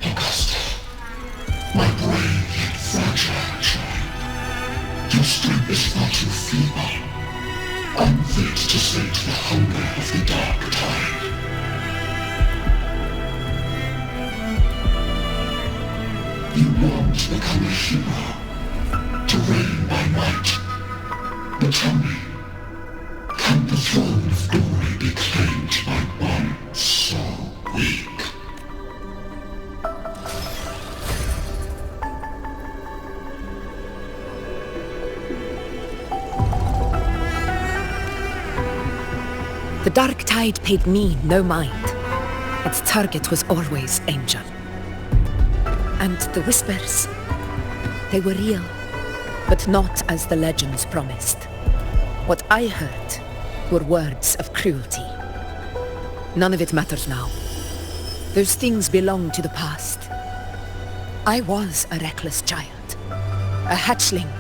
Augusta, my brave yet fragile child, your strength is far too feeble, unfit to sate the hunger of the dark tide. You long to become a hero, to reign by might. But tell me, can the throne of glory be claimed by one so weak? The dark tide paid me no mind. Its target was always Angel. And the whispers, they were real, but not as the legends promised. What I heard were words of cruelty. None of it matters now. Those things belong to the past. I was a reckless child, a hatchling,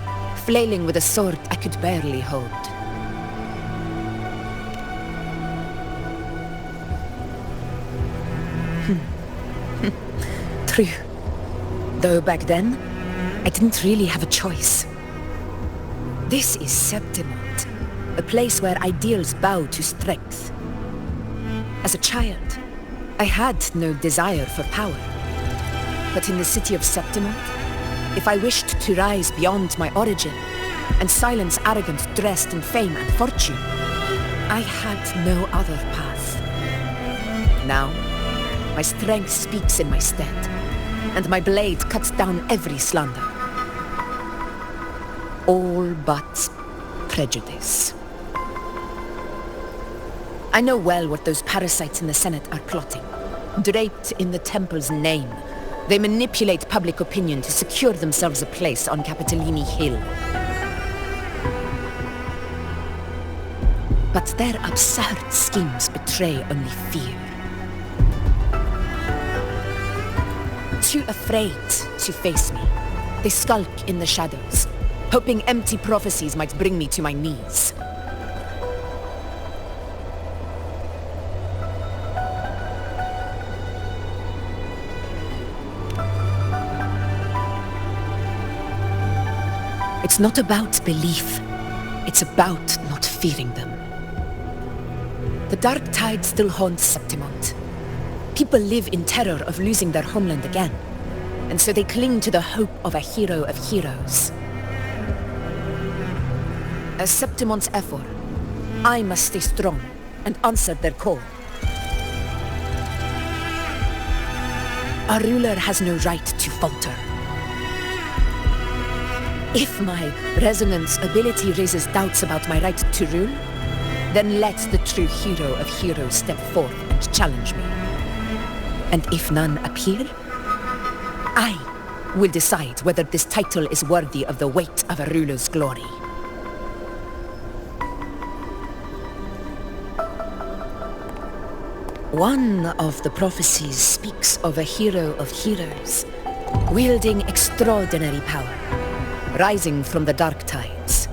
flailing with a sword I could barely hold. True. Though back then, I didn't really have a choice. This is Septimont, a place where ideals bow to strength. As a child, I had no desire for power. But in the city of Septimont, if I wished to rise beyond my origin and silence arrogance dressed in fame and fortune, I had no other path. Now, my strength speaks in my stead, and my blade cuts down every slander. All but prejudice. I know well what those parasites in the Senate are plotting. Draped in the temple's name, they manipulate public opinion to secure themselves a place on Capitolini Hill. But their absurd schemes betray only fear. Too afraid to face me, they skulk in the shadows, hoping empty prophecies might bring me to my knees. It's not about belief, it's about not fearing them. The dark tide still haunts Septimont. People live in terror of losing their homeland again, and so they cling to the hope of a hero of heroes. As Septimont's effort, I must stay strong and answer their call. A ruler has no right to falter. If my resonance ability raises doubts about my right to rule, then let the true hero of heroes step forth and challenge me. And if none appear, I will decide whether this title is worthy of the weight of a ruler's glory. One of the prophecies speaks of a hero of heroes, wielding extraordinary power, rising from the dark tides.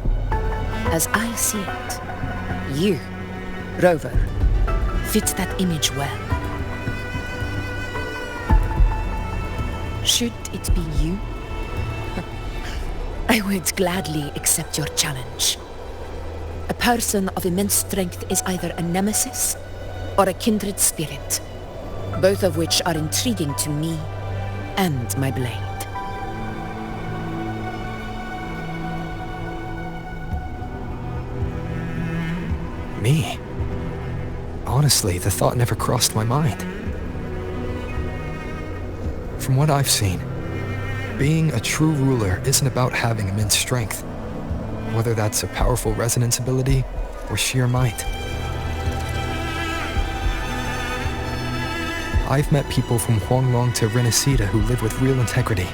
As I see it, you, Rover, fit that image well. Should it be you? I would gladly accept your challenge. A person of immense strength is either a nemesis or a kindred spirit, both of which are intriguing to me and my blade. Me? Honestly, the thought never crossed my mind. From what I've seen, being a true ruler isn't about having immense strength, whether that's a powerful resonance ability or sheer might. I've met people from Huanglong to Renacida who live with real integrity.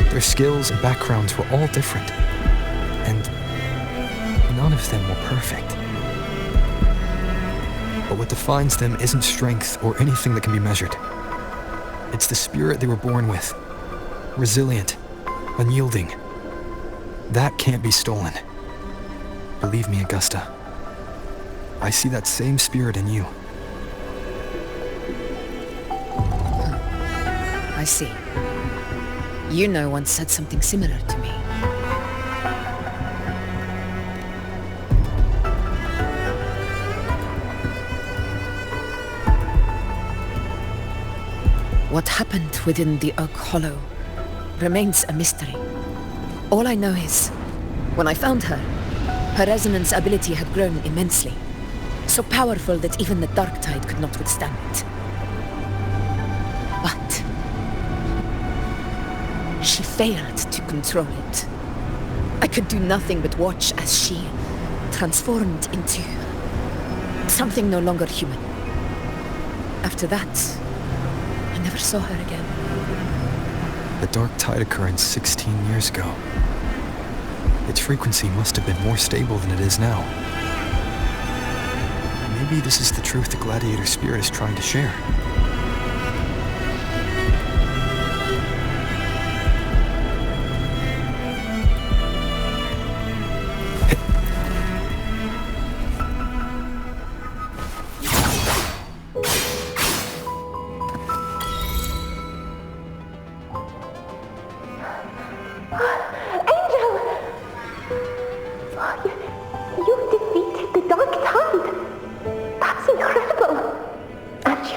Their skills and backgrounds were all different, and none of them were perfect. But what defines them isn't strength or anything that can be measured. It's the spirit they were born with. Resilient, unyielding. That can't be stolen. Believe me, Augusta. I see that same spirit in you. I see. Yuno once said something similar to me. What happened within the Oak Hollow remains a mystery. All I know is, when I found her, her resonance ability had grown immensely, so powerful that even the Dark Tide could not withstand it. But she failed to control it. I could do nothing but watch as she transformed into something no longer human. After that, I never saw her again. The Dark Tide occurrence 16 years ago. Its frequency must have been more stable than it is now. Maybe this is the truth the Gladiator spirit is trying to share.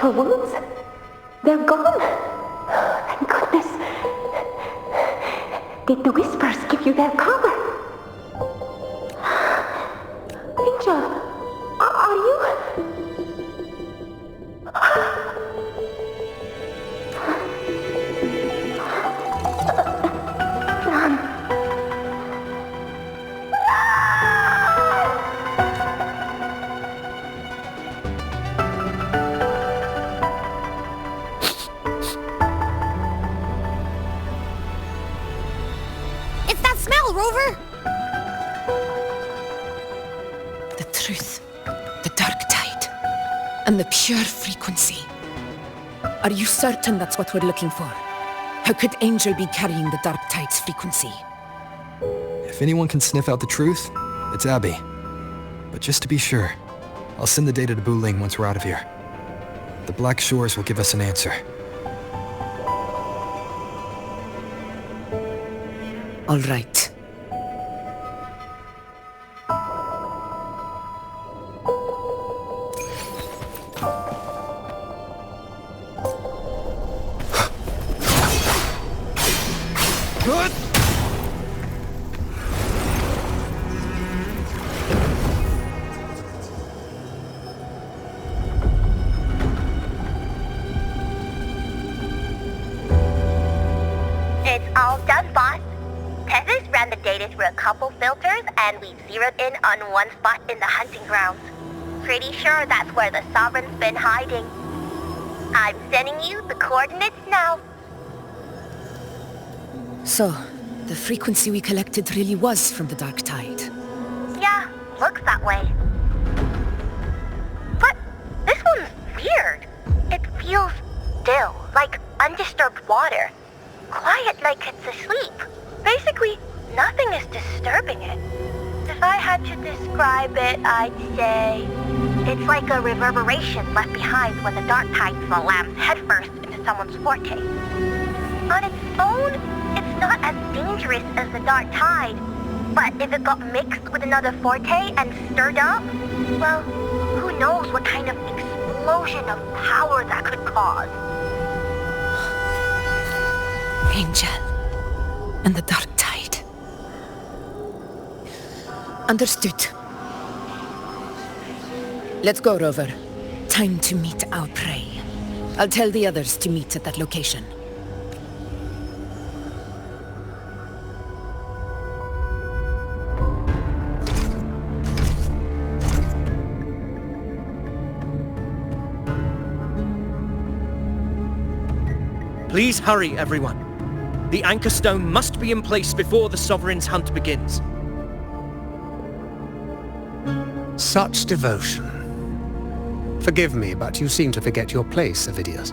Her wounds? They're gone. Thank goodness. Did the Whispers give you their cover? Angel, are you... Rover? The truth, the Dark Tide, and the pure frequency. Are you certain that's what we're looking for? How could Angel be carrying the Dark Tide's frequency? If anyone can sniff out the truth, it's Abby. But just to be sure, I'll send the data to Buling once we're out of here. The Black Shores will give us an answer. All right. It's all done, boss. Tethys ran the data through a couple filters, and we zeroed in on one spot in the hunting grounds. Pretty sure that's where the Sovereign's been hiding. I'm sending you the coordinates now. So, the frequency we collected really was from the Dark Tide. Yeah, looks that way. But this one's weird. feels still, like undisturbed water. Quiet like it's asleep. Basically, nothing is disturbing it. If I had to describe it, I'd say it's like a reverberation left behind when the dark tide slams headfirst into someone's forte. On its own, it's not as dangerous as the dark tide, but if it got mixed with another forte and stirred up, well, who knows what kind of explosion of power that could cause. Angel and the dark tide. Understood. Let's go, Rover. Time to meet our prey. I'll tell the others to meet at that location. Please hurry, everyone. The anchor stone must be in place before the Sovereign's hunt begins. Such devotion. Forgive me, but you seem to forget your place, Avidius.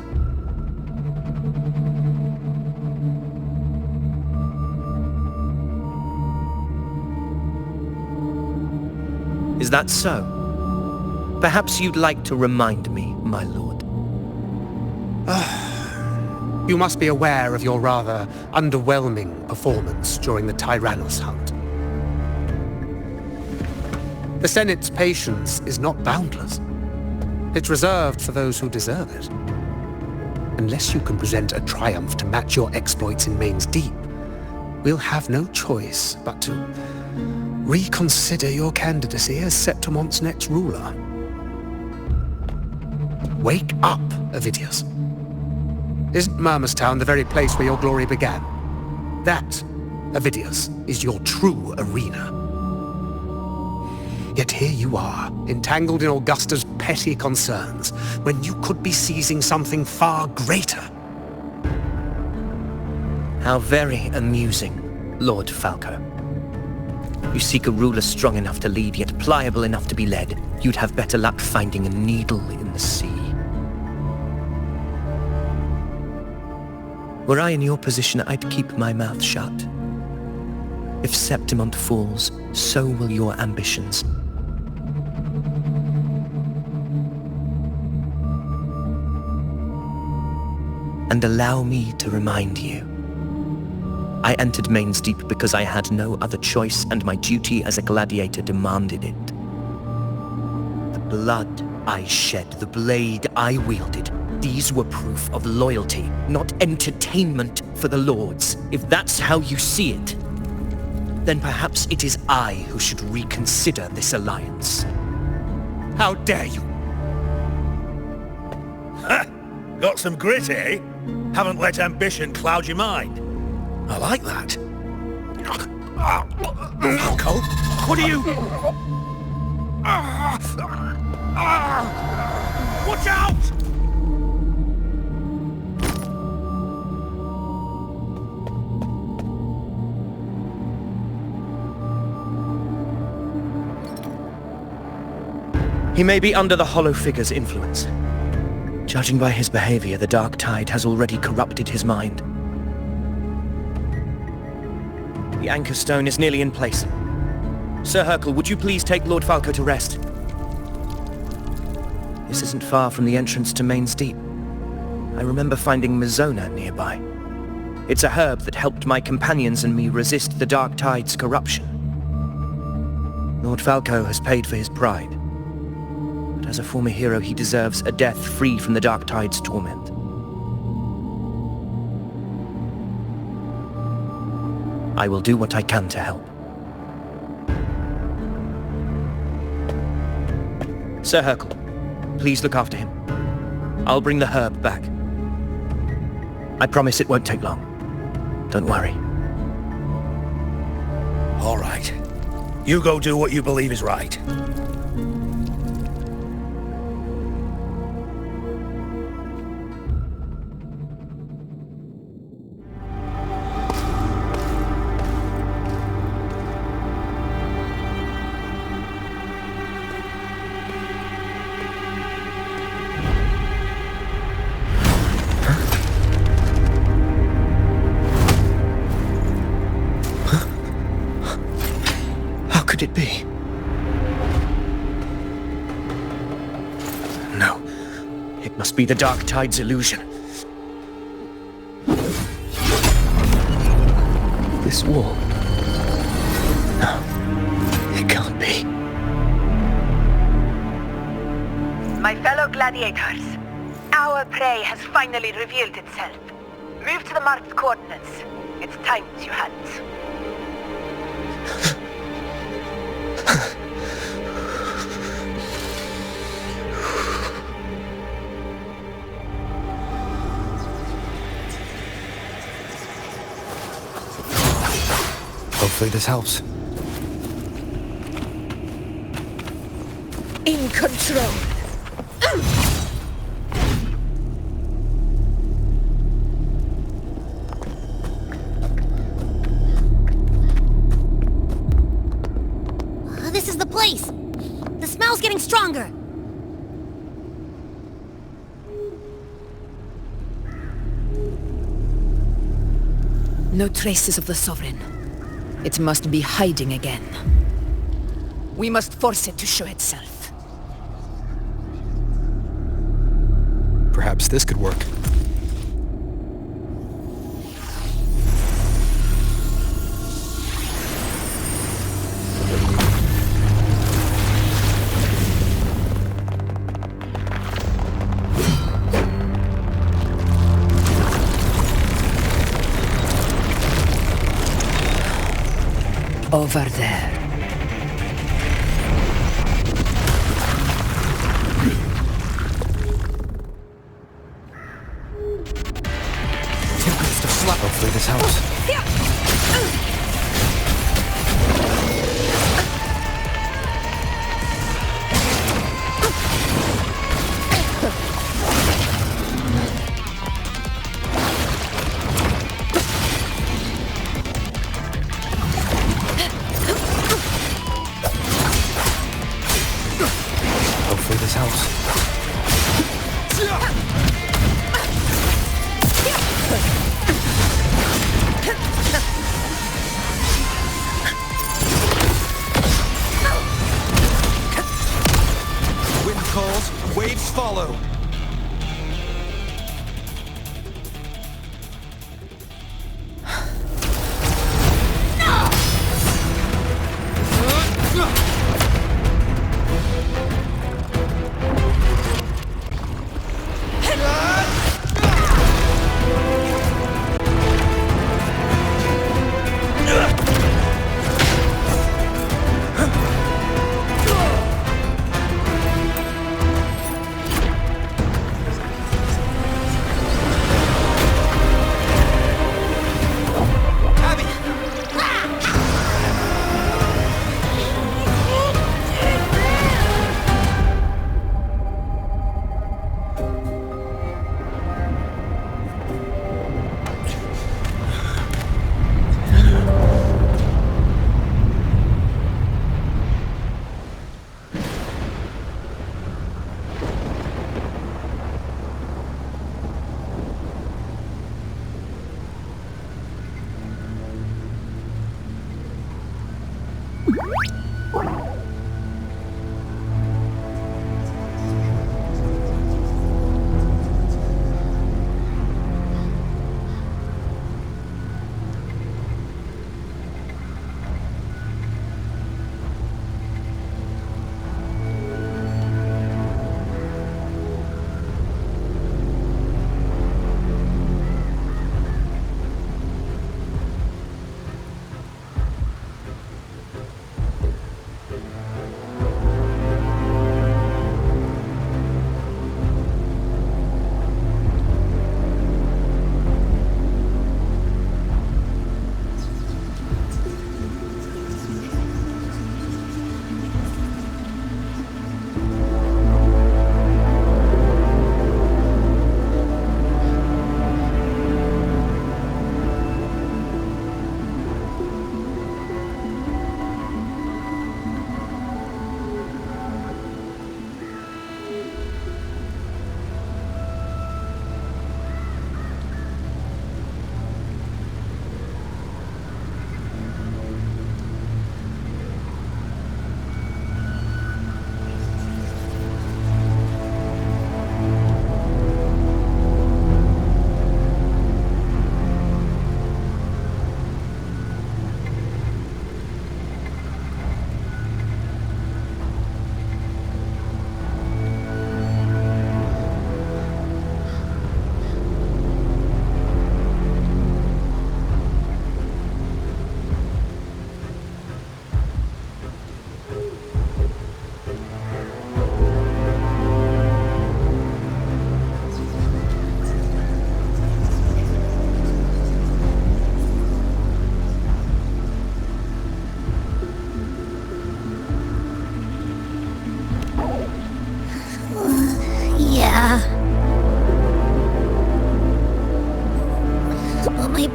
Is that so? Perhaps you'd like to remind me, my lord. You must be aware of your rather underwhelming performance during the Tyrannus hunt. The Senate's patience is not boundless. It's reserved for those who deserve it. Unless you can present a triumph to match your exploits in Main's Deep, we'll have no choice but to reconsider your candidacy as Septimont's next ruler. Wake up, Avidius. Isn't Murmustown the very place where your glory began? That, Avidius, is your true arena. Yet here you are, entangled in Augusta's petty concerns, when you could be seizing something far greater. How very amusing, Lord Falco. You seek a ruler strong enough to lead, yet pliable enough to be led. You'd have better luck finding a needle in the sea. Were I in your position, I'd keep my mouth shut. If Septimont falls, so will your ambitions. And allow me to remind you. I entered Main's Deep because I had no other choice, and my duty as a gladiator demanded it. The blood I shed, the blade I wielded, these were proof of loyalty, not entertainment for the lords. If that's how you see it, then perhaps it is I who should reconsider this alliance. How dare you? Ha! Got some grit, eh? Haven't let ambition cloud your mind. I like that. Falco, what are you... Watch out! He may be under the Hollow Figure's influence. Judging by his behavior, the Dark Tide has already corrupted his mind. The anchor stone is nearly in place. Sir Hercule, would you please take Lord Falco to rest? This isn't far from the entrance to Main's Deep. I remember finding Mizona nearby. It's a herb that helped my companions and me resist the Dark Tide's corruption. Lord Falco has paid for his pride. But as a former hero, he deserves a death free from the Dark Tide's torment. I will do what I can to help. Sir Hercule, please look after him. I'll bring the herb back. I promise it won't take long. Don't worry. All right. You go do what you believe is right. be the Dark Tide's illusion. This wall... No, it can't be. My fellow gladiators, our prey has finally revealed itself. Move to the marked coordinates. It's time to hunt. Hopefully this helps. In control. This is the place! The smell's getting stronger! No traces of the Sovereign. It must be hiding again. We must force it to show itself. Perhaps this could work. Over there. Hopefully this helps. Hopefully this helps. Wind calls, waves follow.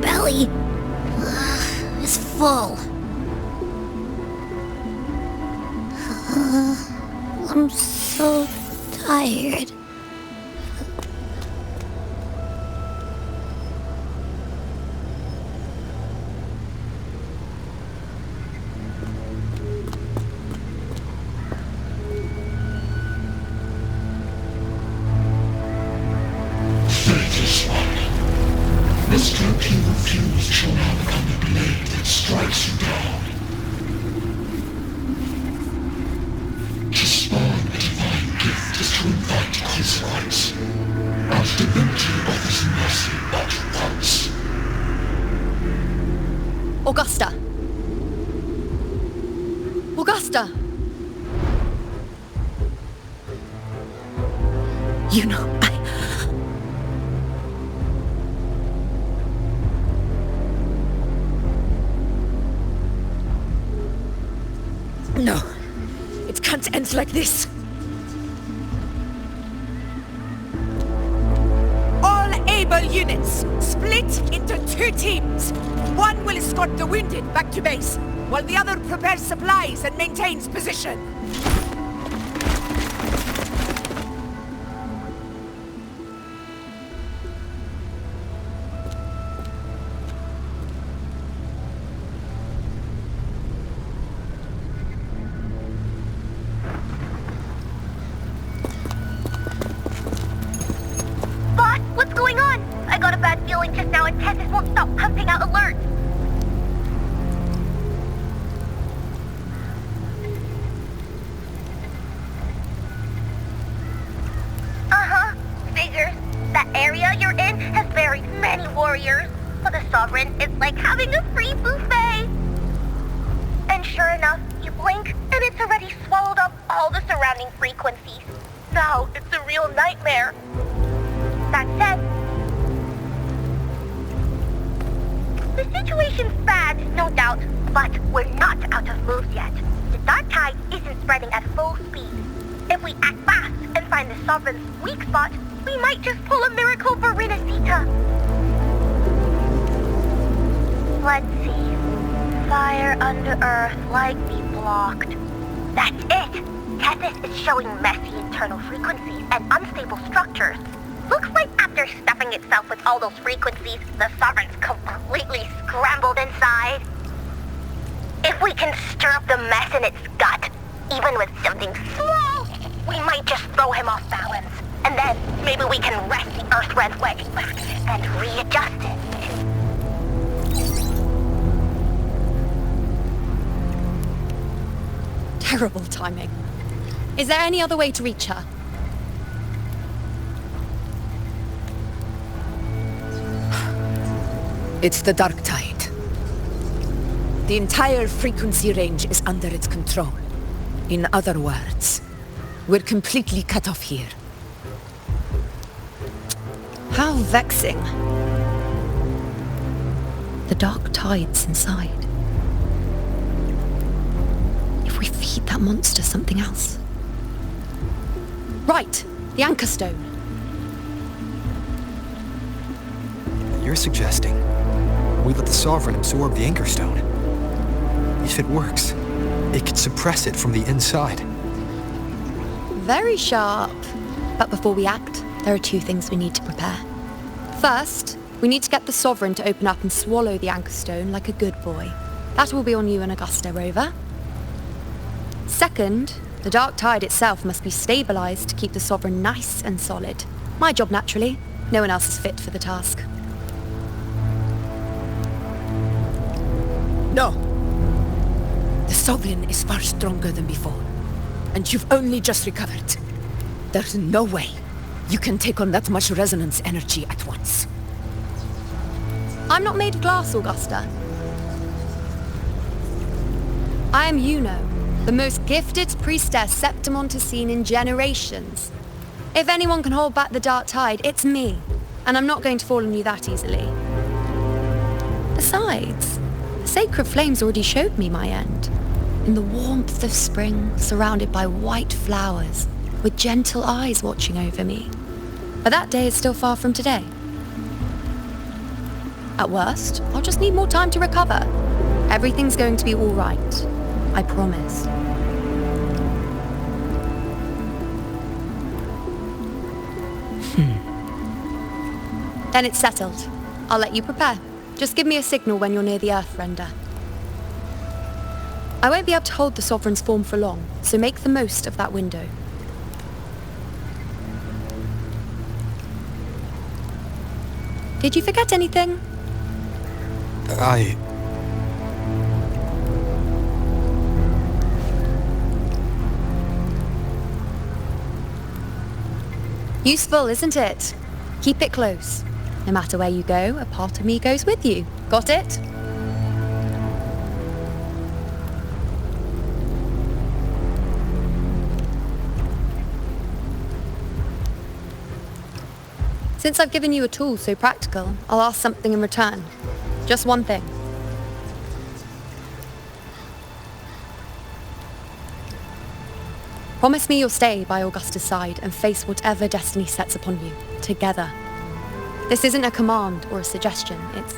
belly is full. I'm so tired. Faithless one. This cloak you refused shall now become the blade that strikes you down. To spawn a divine gift is to invite consequence. And divinity offers mercy but once. Augusta! Augusta! You know, No, it can't end like this. All able units, split into 2 teams. One will escort the wounded back to base, while the other prepares supplies and maintains position. Boss, what's going on? I got a bad feeling just now and Texas won't stop pumping out alerts. Uh-huh. Figures. That area you're in has buried many warriors. For the Sovereign, it's like having a free buffet. And sure enough, you blink and it's already swallowed up all the surrounding frequencies. Now it's a real nightmare. That said, the situation's bad, no doubt, but we're not out of moves yet. The dark tide isn't spreading at full speed. If we act fast and find the Sovereign's weak spot, we might just pull a miracle for Renacita. Let's see. Fire under earth, likely blocked. That's it! Tethys is showing messy internal frequencies and unstable structures. Looks like after stuffing itself with all those frequencies, the Sovereign's completely scrambled inside. If we can stir up the mess in its gut, even with something small, we might just throw him off balance. And then maybe we can wrest the Earth-Red wedge back and readjust it. Terrible timing. Is there any other way to reach her? It's the dark tide. The entire frequency range is under its control. In other words, we're completely cut off here. How vexing. The dark tide's inside. If we feed that monster something else. Right, the anchor stone. You're suggesting we let the Sovereign absorb the anchor stone. If it works, it could suppress it from the inside. Very sharp. But before we act, there are 2 things we need to prepare. First, we need to get the Sovereign to open up and swallow the anchor stone like a good boy. That will be on you and Augusta, Rover. Second, the dark tide itself must be stabilized to keep the Sovereign nice and solid. My job, naturally. No one else is fit for the task. No! The Sovereign is far stronger than before, and you've only just recovered. There's no way you can take on that much resonance energy at once. I'm not made of glass, Augusta. I am Yuno, the most gifted priestess Septimon has seen in generations. If anyone can hold back the dark tide, it's me, and I'm not going to fall on you that easily. Besides, the sacred flames already showed me my end. In the warmth of spring, surrounded by white flowers, with gentle eyes watching over me. But that day is still far from today. At worst, I'll just need more time to recover. Everything's going to be all right. I promise. Then it's settled. I'll let you prepare. Just give me a signal when you're near the Earth render. I won't be able to hold the Sovereign's form for long, so make the most of that window. Did you forget anything? Useful, isn't it? Keep it close. No matter where you go, a part of me goes with you. Got it? Since I've given you a tool so practical, I'll ask something in return. Just one thing. Promise me you'll stay by Augusta's side and face whatever destiny sets upon you, together. This isn't a command or a suggestion, it's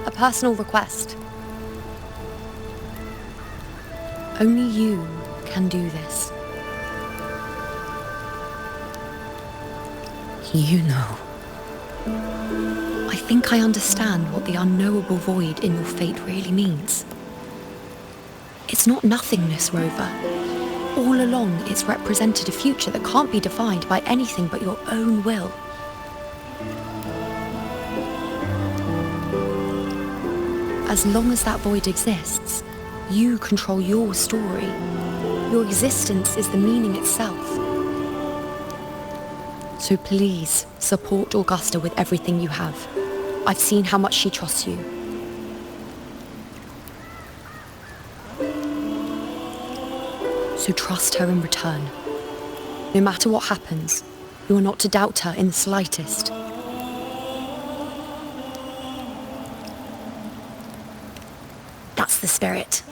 a personal request. Only you can do this. You know. I think I understand what the unknowable void in your fate really means. It's not nothingness, Rover. All along, it's represented a future that can't be defined by anything but your own will. As long as that void exists, you control your story. Your existence is the meaning itself. So please, support Augusta with everything you have. I've seen how much she trusts you. So trust her in return. No matter what happens, you are not to doubt her in the slightest. That's the spirit.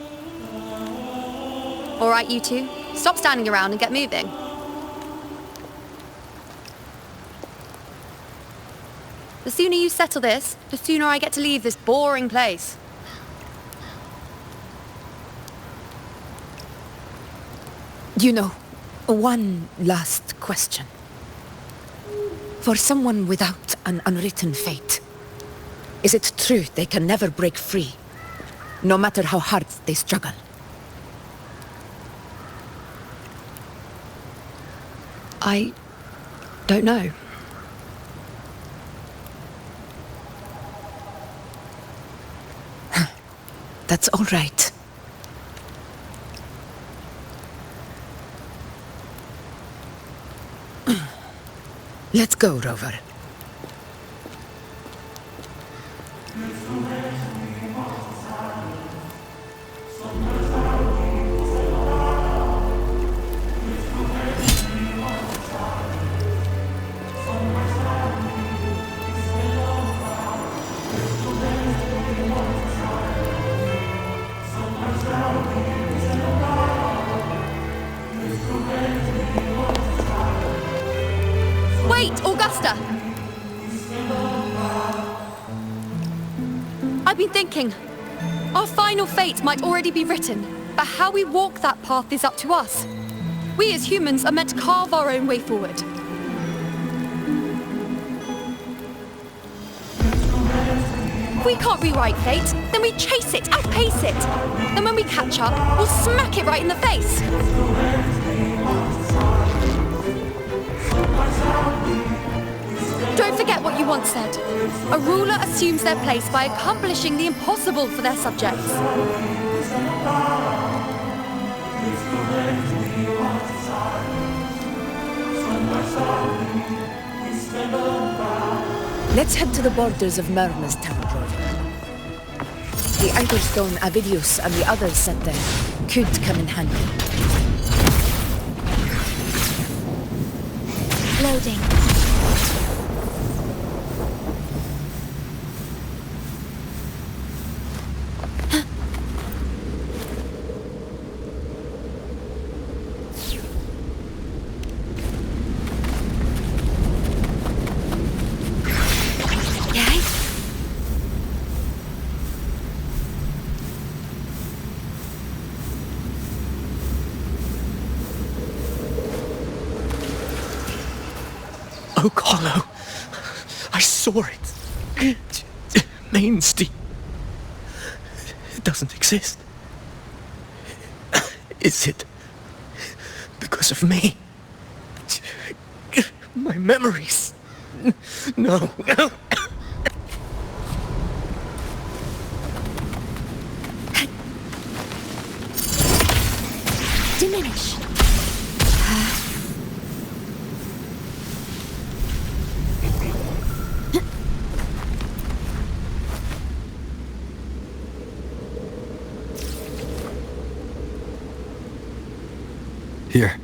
All right, you two. Stop standing around and get moving. The sooner you settle this, the sooner I get to leave this boring place. You know, one last question. For someone without an unwritten fate, is it true they can never break free, no matter how hard they struggle? I don't know. That's all right. Let's go, Rover. Wait, Augusta! I've been thinking. Our final fate might already be written, but how we walk that path is up to us. We as humans are meant to carve our own way forward. If we can't rewrite fate, then we chase it, outpace it. Then when we catch up, we'll smack it right in the face. Don't forget what you once said. A ruler assumes their place by accomplishing the impossible for their subjects. Let's head to the borders of Myrna's town, Rover. The Idol Stone Avidius and the others sent there could come in handy. Loading. Oak Hollow. I saw it. Main's Deep. It doesn't exist. Is it because of me? My memories. No. Diminish. Here.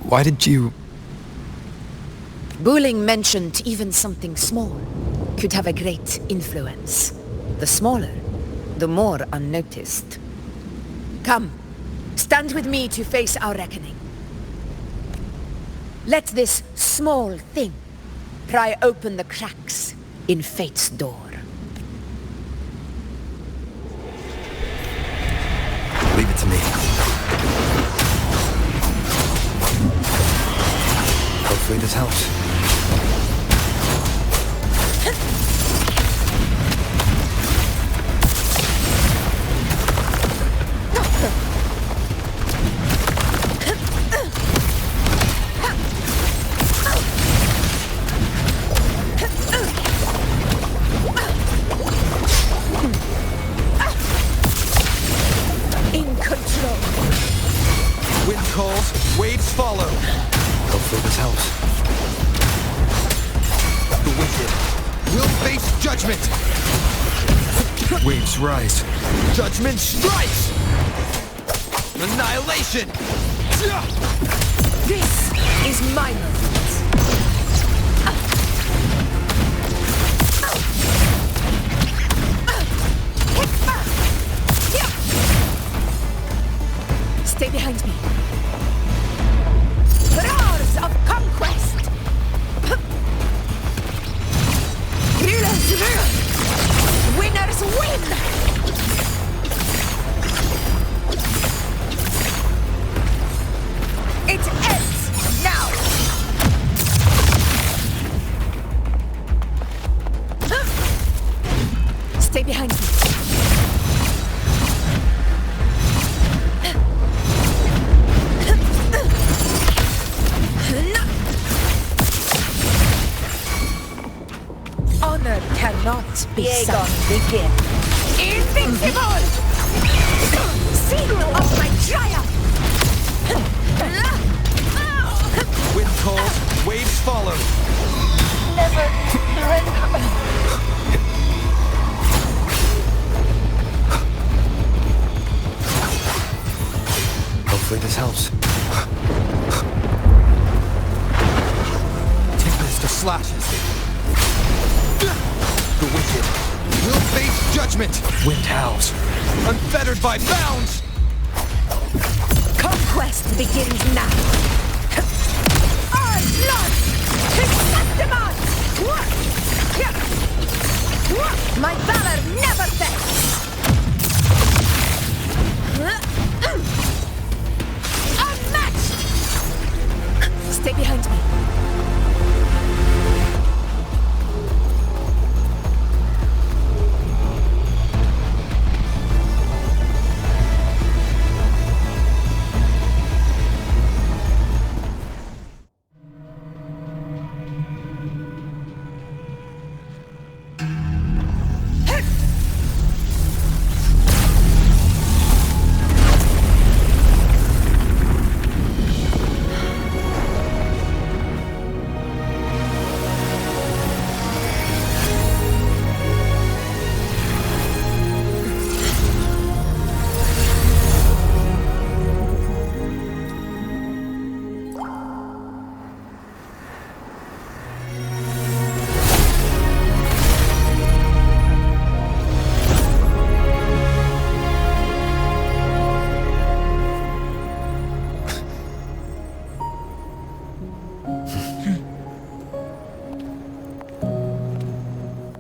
Why did you... Booling mentioned even something small could have a great influence. The smaller, the more unnoticed. Come, stand with me to face our reckoning. Let this small thing pry open the cracks in fate's door. Leave it to me. Hopefully this helps. In control. Wind calls, waves follow. Hopefully this helps. The wicked will face judgment. Waves rise. Judgment strikes. Annihilation. This is my moment. Stay behind me. Roars of conquest! Rulers rule! Winners win! It ends now! Stay behind me. Honor cannot be begin. Invincible! Seal of my triumph! Wind calls, waves follow. Never surrender. Hopefully this helps. Tempest of slashes. The wicked will face judgment. Wind howls. Unfettered by bounds. Conquest begins now. Our blood to Septimon! My valor never fails! Unmatched! Stay behind me.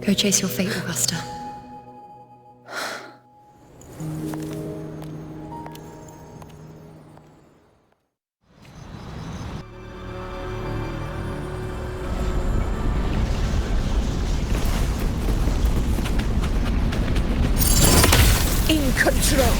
Go chase your fate, Augusta. control.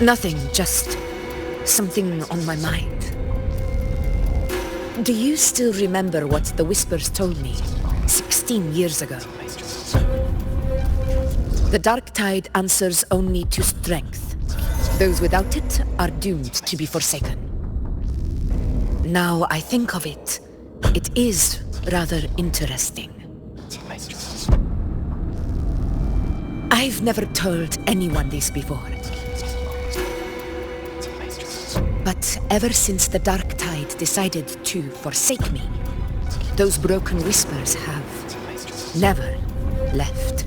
Nothing, just something on my mind. Do you still remember what the Whispers told me 16 years ago? The dark tide answers only to strength. Those without it are doomed to be forsaken. Now I think of it, it is rather interesting. I've never told anyone this before. But ever since the dark tide decided to forsake me, those broken whispers have never left.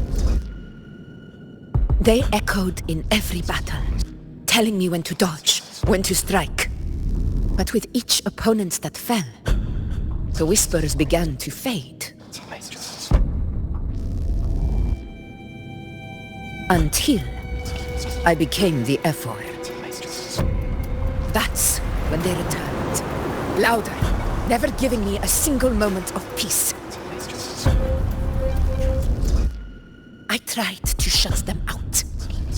They echoed in every battle, telling me when to dodge, when to strike. But with each opponent that fell, the whispers began to fade. Until I became the F4. That's when they returned. Louder, never giving me a single moment of peace. I tried to shut them out.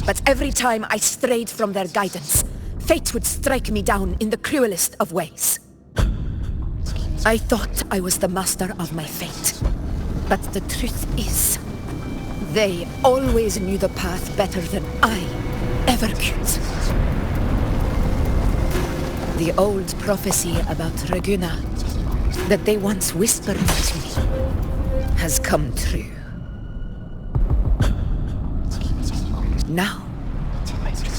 But every time I strayed from their guidance, fate would strike me down in the cruelest of ways. I thought I was the master of my fate. But the truth is, they always knew the path better than I ever could. The old prophecy about Reguna, that they once whispered to me, has come true. Now,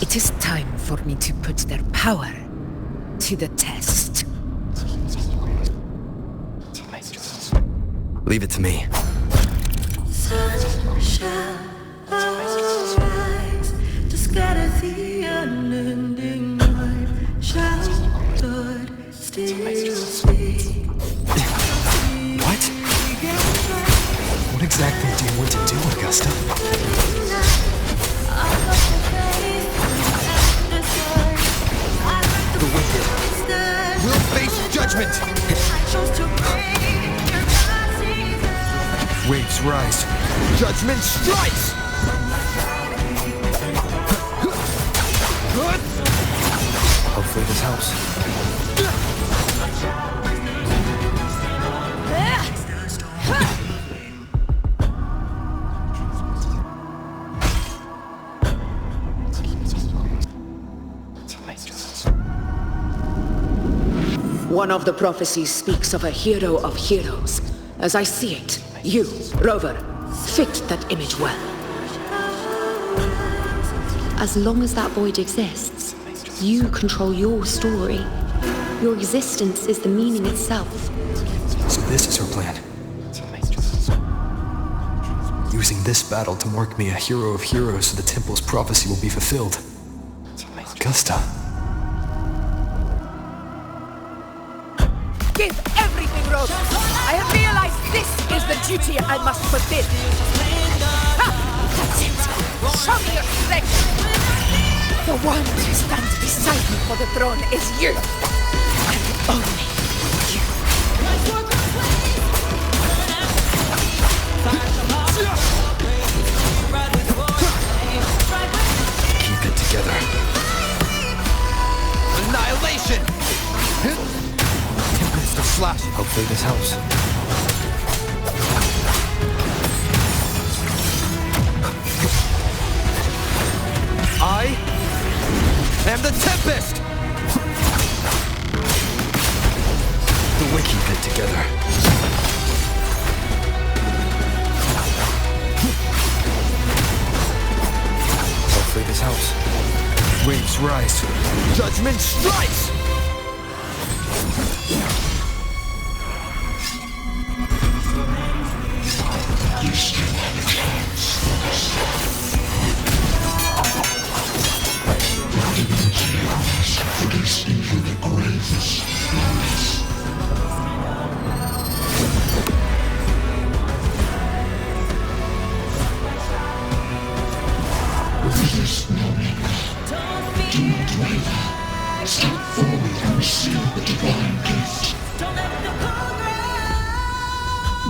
it is time for me to put their power to the test. Leave it to me. Sun shall arise to scatter the unending night. Shall Lord still speak? What? What exactly do you want to do, Augusta? The wicked will face judgment! Waves rise. Judgment strikes! Hopefully this helps. One of the prophecies speaks of a hero of heroes. As I see it, you, Rover, fit that image well. As long as that void exists, you control your story. Your existence is the meaning itself. So this is her plan. Using this battle to mark me a hero of heroes so the temple's prophecy will be fulfilled. Augusta. Give everything, Rover! I have realized this is the duty I must fulfill. Ha! That's it! Show me your strength! The one who stands beside me for the throne is you! And only you. Keep it together. Annihilation! Tempest of slash. Hopefully this helps. I am the Tempest! The wiki keep it together. Hopefully this helps. Waves rise. Judgment strikes! You still have a chance. Riding into the abyss for this infinite grave.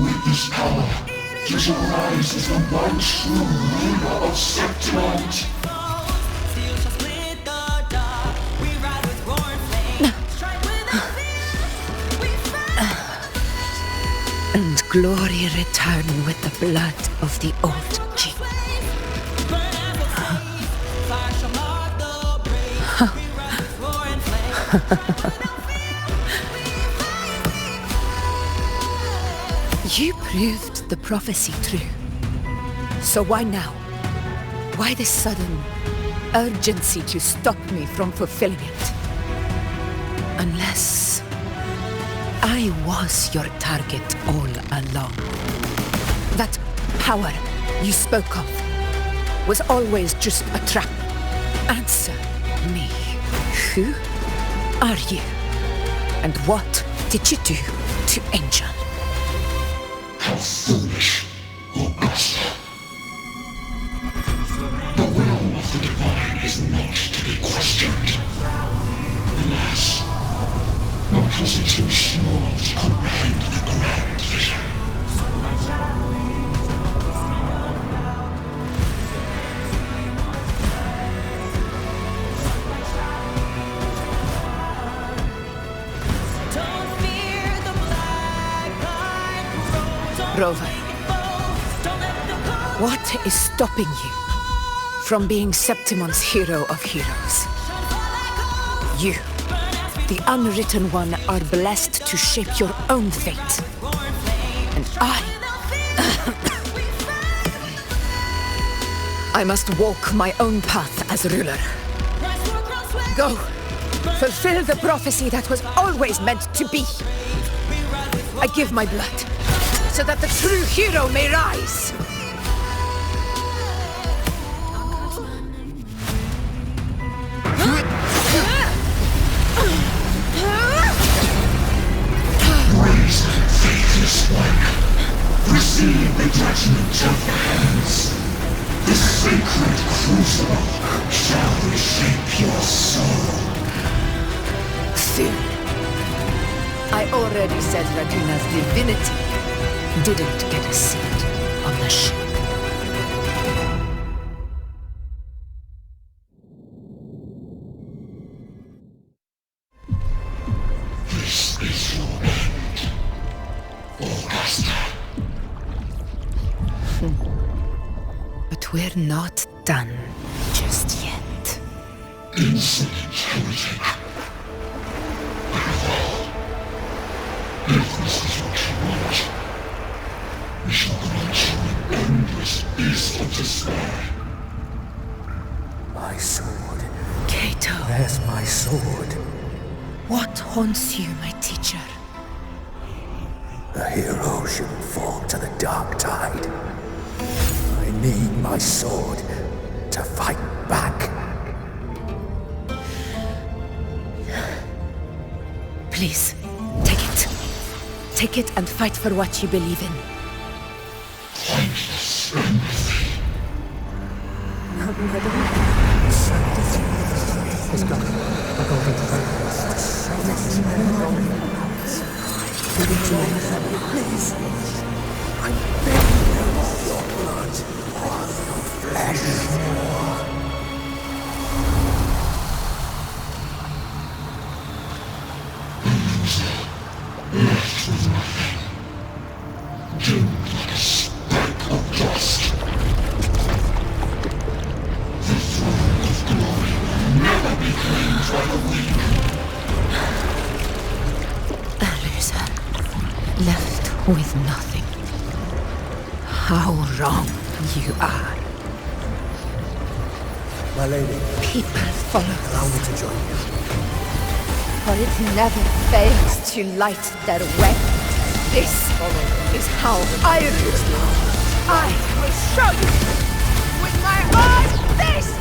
With this power, you shall rise as the one true ruler of Septimont. And glory return with the blood of the old king. You proved the prophecy true. So why now? Why this sudden urgency to stop me from fulfilling it? Unless I was your target all along. That power you spoke of was always just a trap. Answer me. Who are you? And what did you do to Angel? How foolish, Augusta. The realm of the divine is not to be questioned. Alas, not was it too small to comprehend the grand vision. Rover, what is stopping you from being Septimon's hero of heroes? You, the unwritten one, are blessed to shape your own fate. And I must walk my own path as ruler. Go, fulfill the prophecy that was always meant to be. I give my blood, so that the true hero may rise! Raise, faithless one. Receive the judgment of the hands. The sacred crucible shall reshape your soul. Soon. I already said Raguna's divinity didn't get a seat on the ship. This is your end, Augusta. But we're not done just yet. Insolent heretic. If this is what you want, we shall grant you an endless beast of despair. My sword. Cato. Where's my sword? What haunts you, my teacher? A hero shouldn't fall to the dark tide. I need my sword to fight back. Please, take it. Take it and fight for what you believe in. Pointless empathy. Please. I beg you, your blood on your flesh. Left with nothing. Doomed like a speck of dust. The throne of glory will never be claimed by the weak. A loser. Left with nothing. How wrong you are. My lady. People follow Allow me to join you. For it never fails to light their way. This is how I rule. I will show you with my own fist!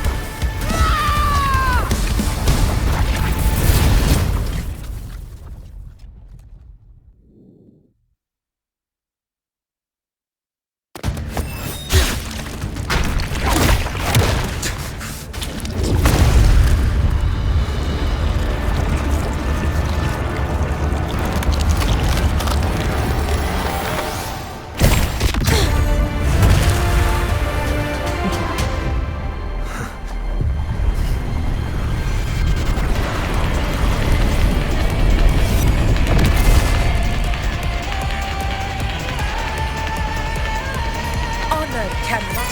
honor cannot.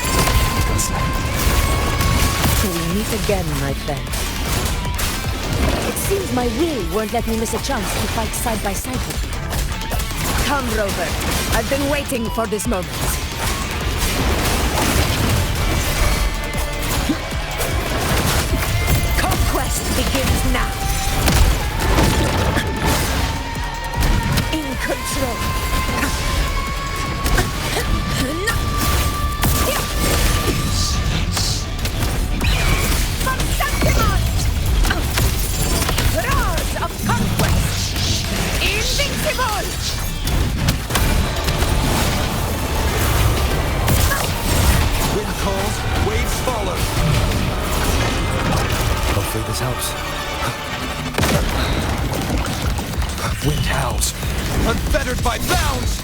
We meet again, my friend. It seems my will won't let me miss a chance to fight side by side with you. Come, Rover. I've been waiting for this moment. Conquest begins now. In control. Roars of conquest! Invincible! Wind calls, waves follow. Hopefully this helps. Wind howls. Unfettered by bounds!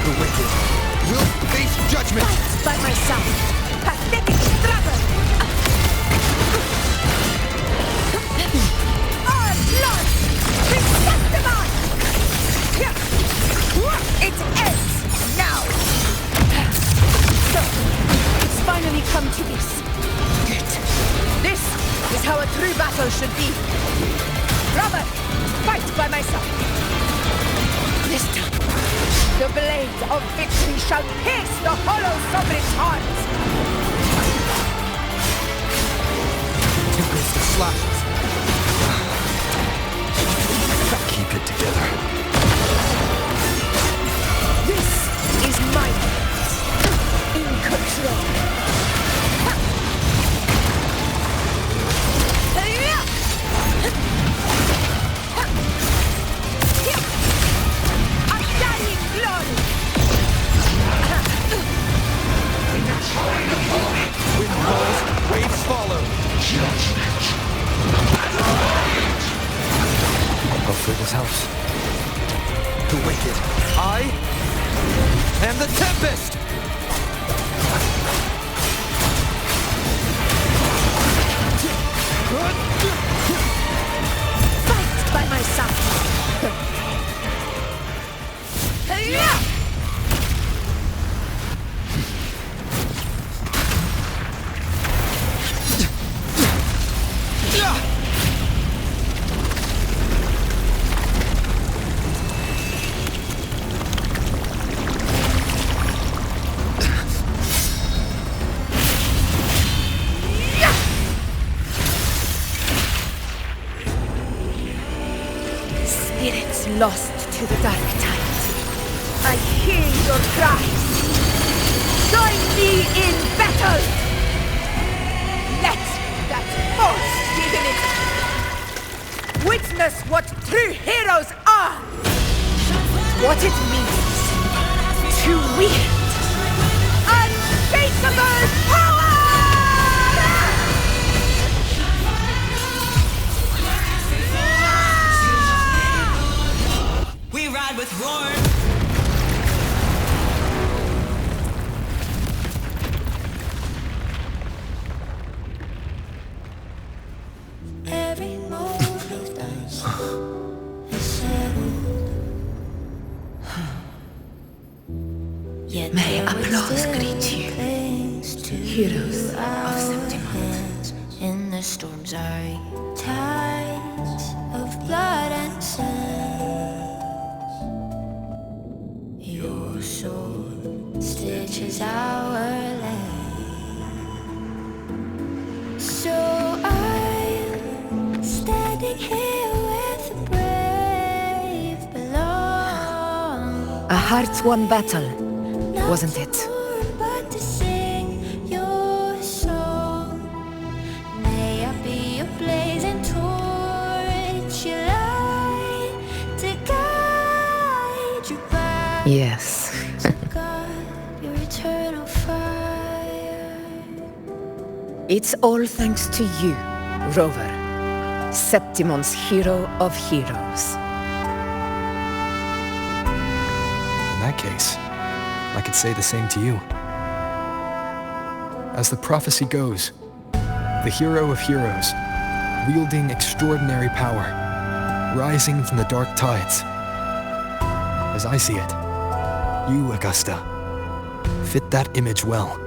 The wicked will face judgment! Fight by my side! Pathetic struggle! Our blood! Receptible! It ends now! So, it's finally come to this. This is how a true battle should be. Robert, fight by my side. This time, the blade of victory shall pierce the hollows of its heart. Tempest slashes. keep it together. This is my hands. In control. Undying glory. Wind calls, waves follow. Hopefully this helps. The wicked. I am the Tempest! Fight by my side. Spirits lost to the dark tide. I hear your cries. Join me in battle! Let that false divinity witness what true heroes are! What it means to wield unshakable power! We ride with roar. Every moment of dance is settled. Yet May applause greet you, heroes of Septimont. In the storms are tides of blood and sand. Your sword stitches our land. So I'm standing here with the brave below. A hearts-won battle, wasn't it? But to sing your song. May I be a blazing torch you light to guide you back. Yes. God, your eternal fire. It's all thanks to you, Rover, Septimon's hero of heroes. In that case, I could say the same to you. As the prophecy goes, the hero of heroes, wielding extraordinary power, rising from the dark tides. As I see it, you, Augusta, fit that image well.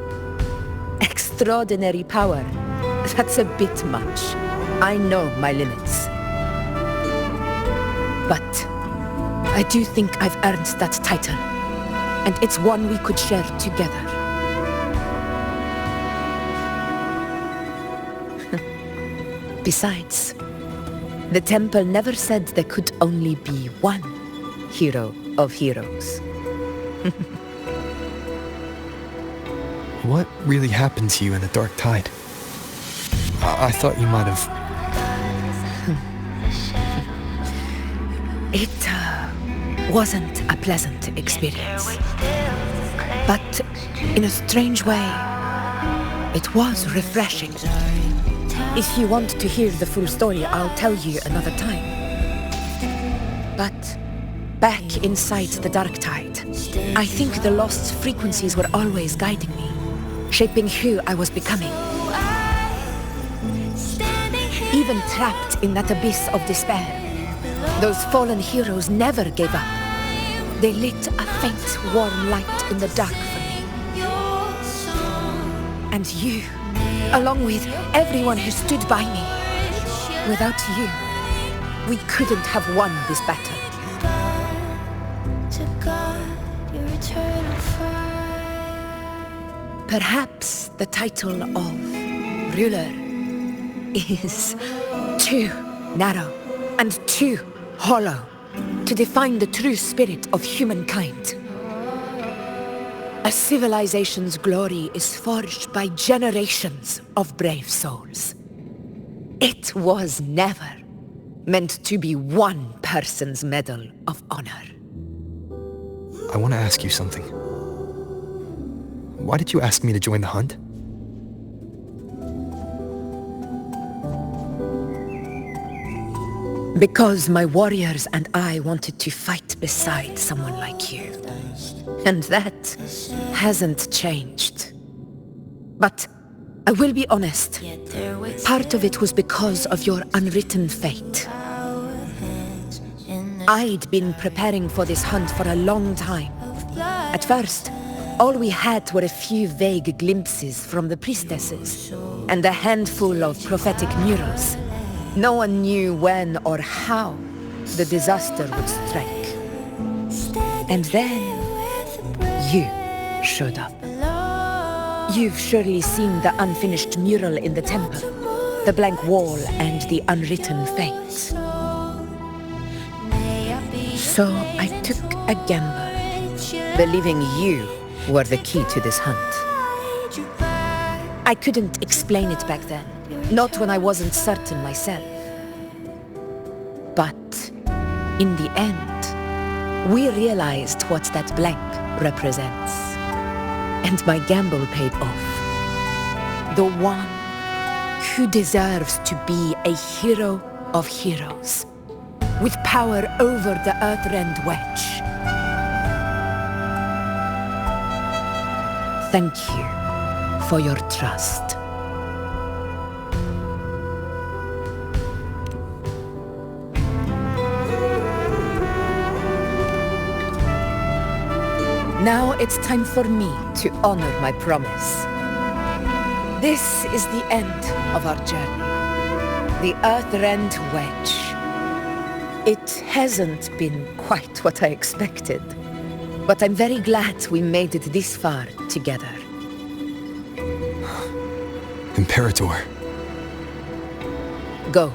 Extraordinary power. That's a bit much. I know my limits. But I do think I've earned that title, and it's one we could share together. Besides, the temple never said there could only be one hero of heroes. What really happened to you in the dark tide? I thought you might have... It wasn't a pleasant experience. But in a strange way, it was refreshing. If you want to hear the full story, I'll tell you another time. But back inside the dark tide, I think the lost frequencies were always guiding me, shaping who I was becoming. Even trapped in that abyss of despair, those fallen heroes never gave up. They lit a faint, warm light in the dark for me. And you, along with everyone who stood by me. Without you, we couldn't have won this battle. Perhaps the title of ruler is too narrow and too hollow to define the true spirit of humankind. A civilization's glory is forged by generations of brave souls. It was never meant to be one person's medal of honor. I want to ask you something. Why did you ask me to join the hunt? Because my warriors and I wanted to fight beside someone like you. And that hasn't changed. But I will be honest, part of it was because of your unwritten fate. I'd been preparing for this hunt for a long time. At first, all we had were a few vague glimpses from the priestesses and a handful of prophetic murals. No one knew when or how the disaster would strike. And then you showed up. You've surely seen the unfinished mural in the temple, the blank wall and the unwritten fate. So I took a gamble, believing you were the key to this hunt. I couldn't explain it back then, not when I wasn't certain myself. But in the end, we realized what that blank represents. And my gamble paid off. The one who deserves to be a hero of heroes, with power over the Earthrend Wedge. Thank you for your trust. Now it's time for me to honor my promise. This is the end of our journey. The Earthrend Wedge. It hasn't been quite what I expected, but I'm very glad we made it this far together. Imperator. Go.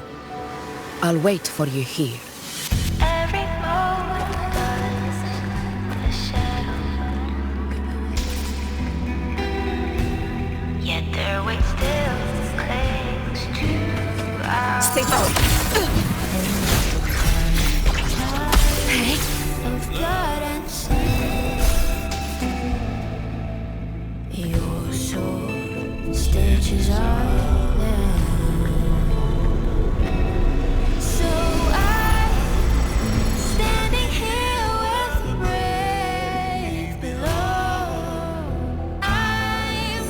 I'll wait for you here. Stay forward. Hey. Your soul stitches all there. So I'm standing here with the brave below. I'm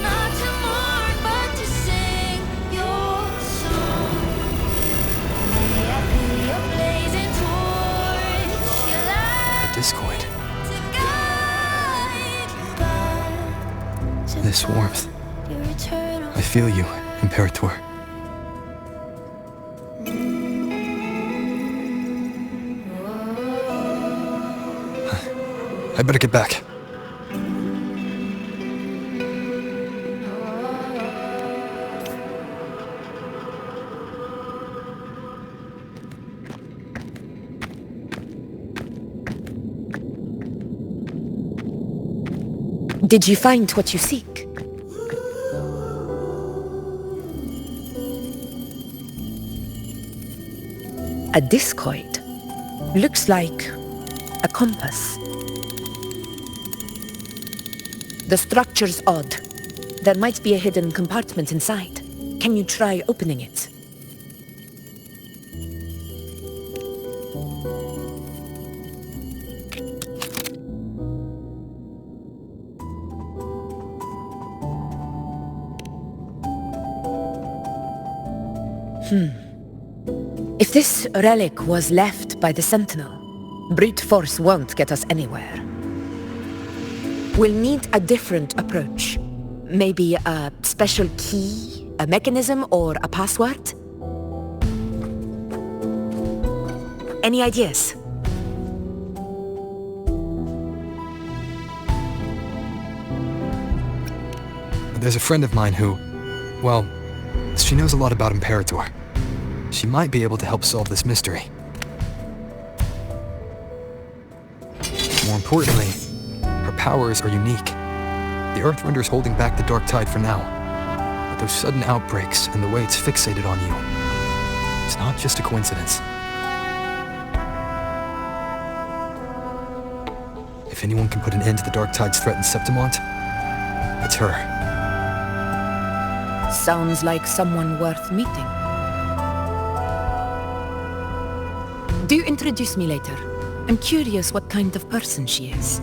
not to mourn, but to sing your song. May I be your discoid. This warmth. I feel you, Imperator. I better get back. Did you find what you seek? A discoid. Looks like a compass. The structure's odd. There might be a hidden compartment inside. Can you try opening it? If this relic was left by the Sentinel, brute force won't get us anywhere. We'll need a different approach. Maybe a special key, a mechanism, or a password? Any ideas? There's a friend of mine who, well, she knows a lot about Imperator. She might be able to help solve this mystery. More importantly, her powers are unique. The Earthrender's holding back the dark tide for now. But those sudden outbreaks and the way it's fixated on you, it's not just a coincidence. If anyone can put an end to the dark tide's threat in Septimont, it's her. Sounds like someone worth meeting. Do introduce me later. I'm curious what kind of person she is.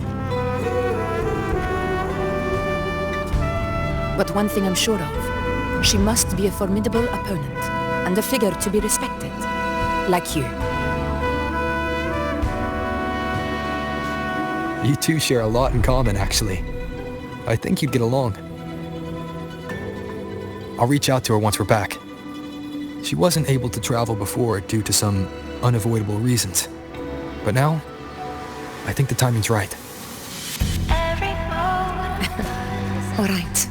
But one thing I'm sure of, she must be a formidable opponent, and a figure to be respected, like you. You two share a lot in common, actually. I think you'd get along. I'll reach out to her once we're back. She wasn't able to travel before due to some unavoidable reasons. But now, I think the timing's right. All right.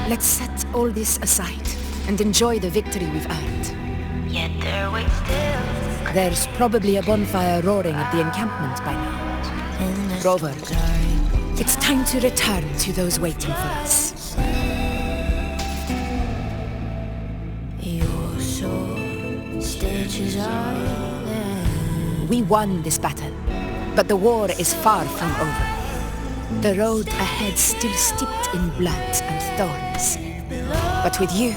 Let's set all this aside and enjoy the victory we've earned. Yet there waits still. There's probably a bonfire roaring at the encampment by now. Rover, it's time to return to those waiting for us. Your soul stitches are there. We won this battle, but the war is far from over. The road ahead still steeped in blood and thorns. But with you,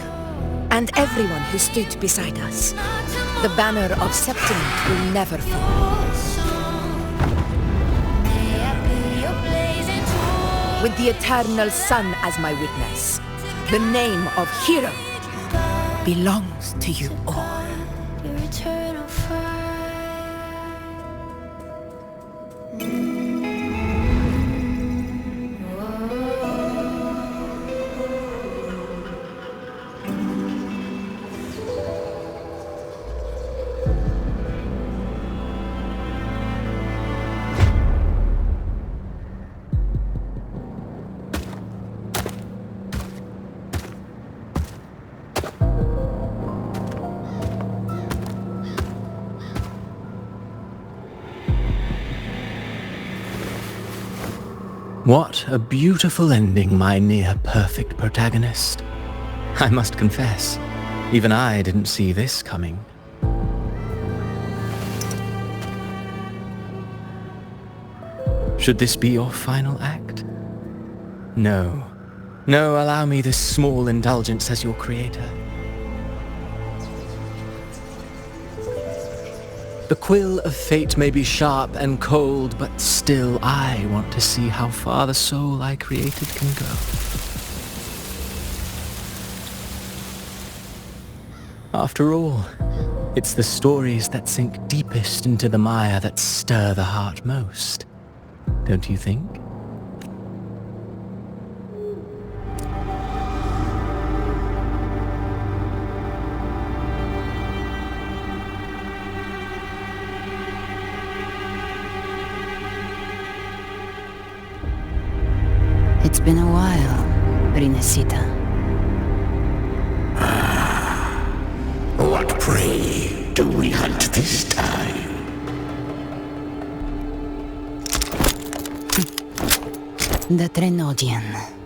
and everyone who stood beside us, the banner of Septimont will never fall. With the eternal sun as my witness, the name of hero belongs to you all. Your eternal fire. What a beautiful ending, my near-perfect protagonist. I must confess, even I didn't see this coming. Should this be your final act? No. No, allow me this small indulgence as your creator. The quill of fate may be sharp and cold, but still I want to see how far the soul I created can go. After all, it's the stories that sink deepest into the mire that stir the heart most. don't you think? It's been a while, Rinesita. What prey do we hunt this time? The Trenodian.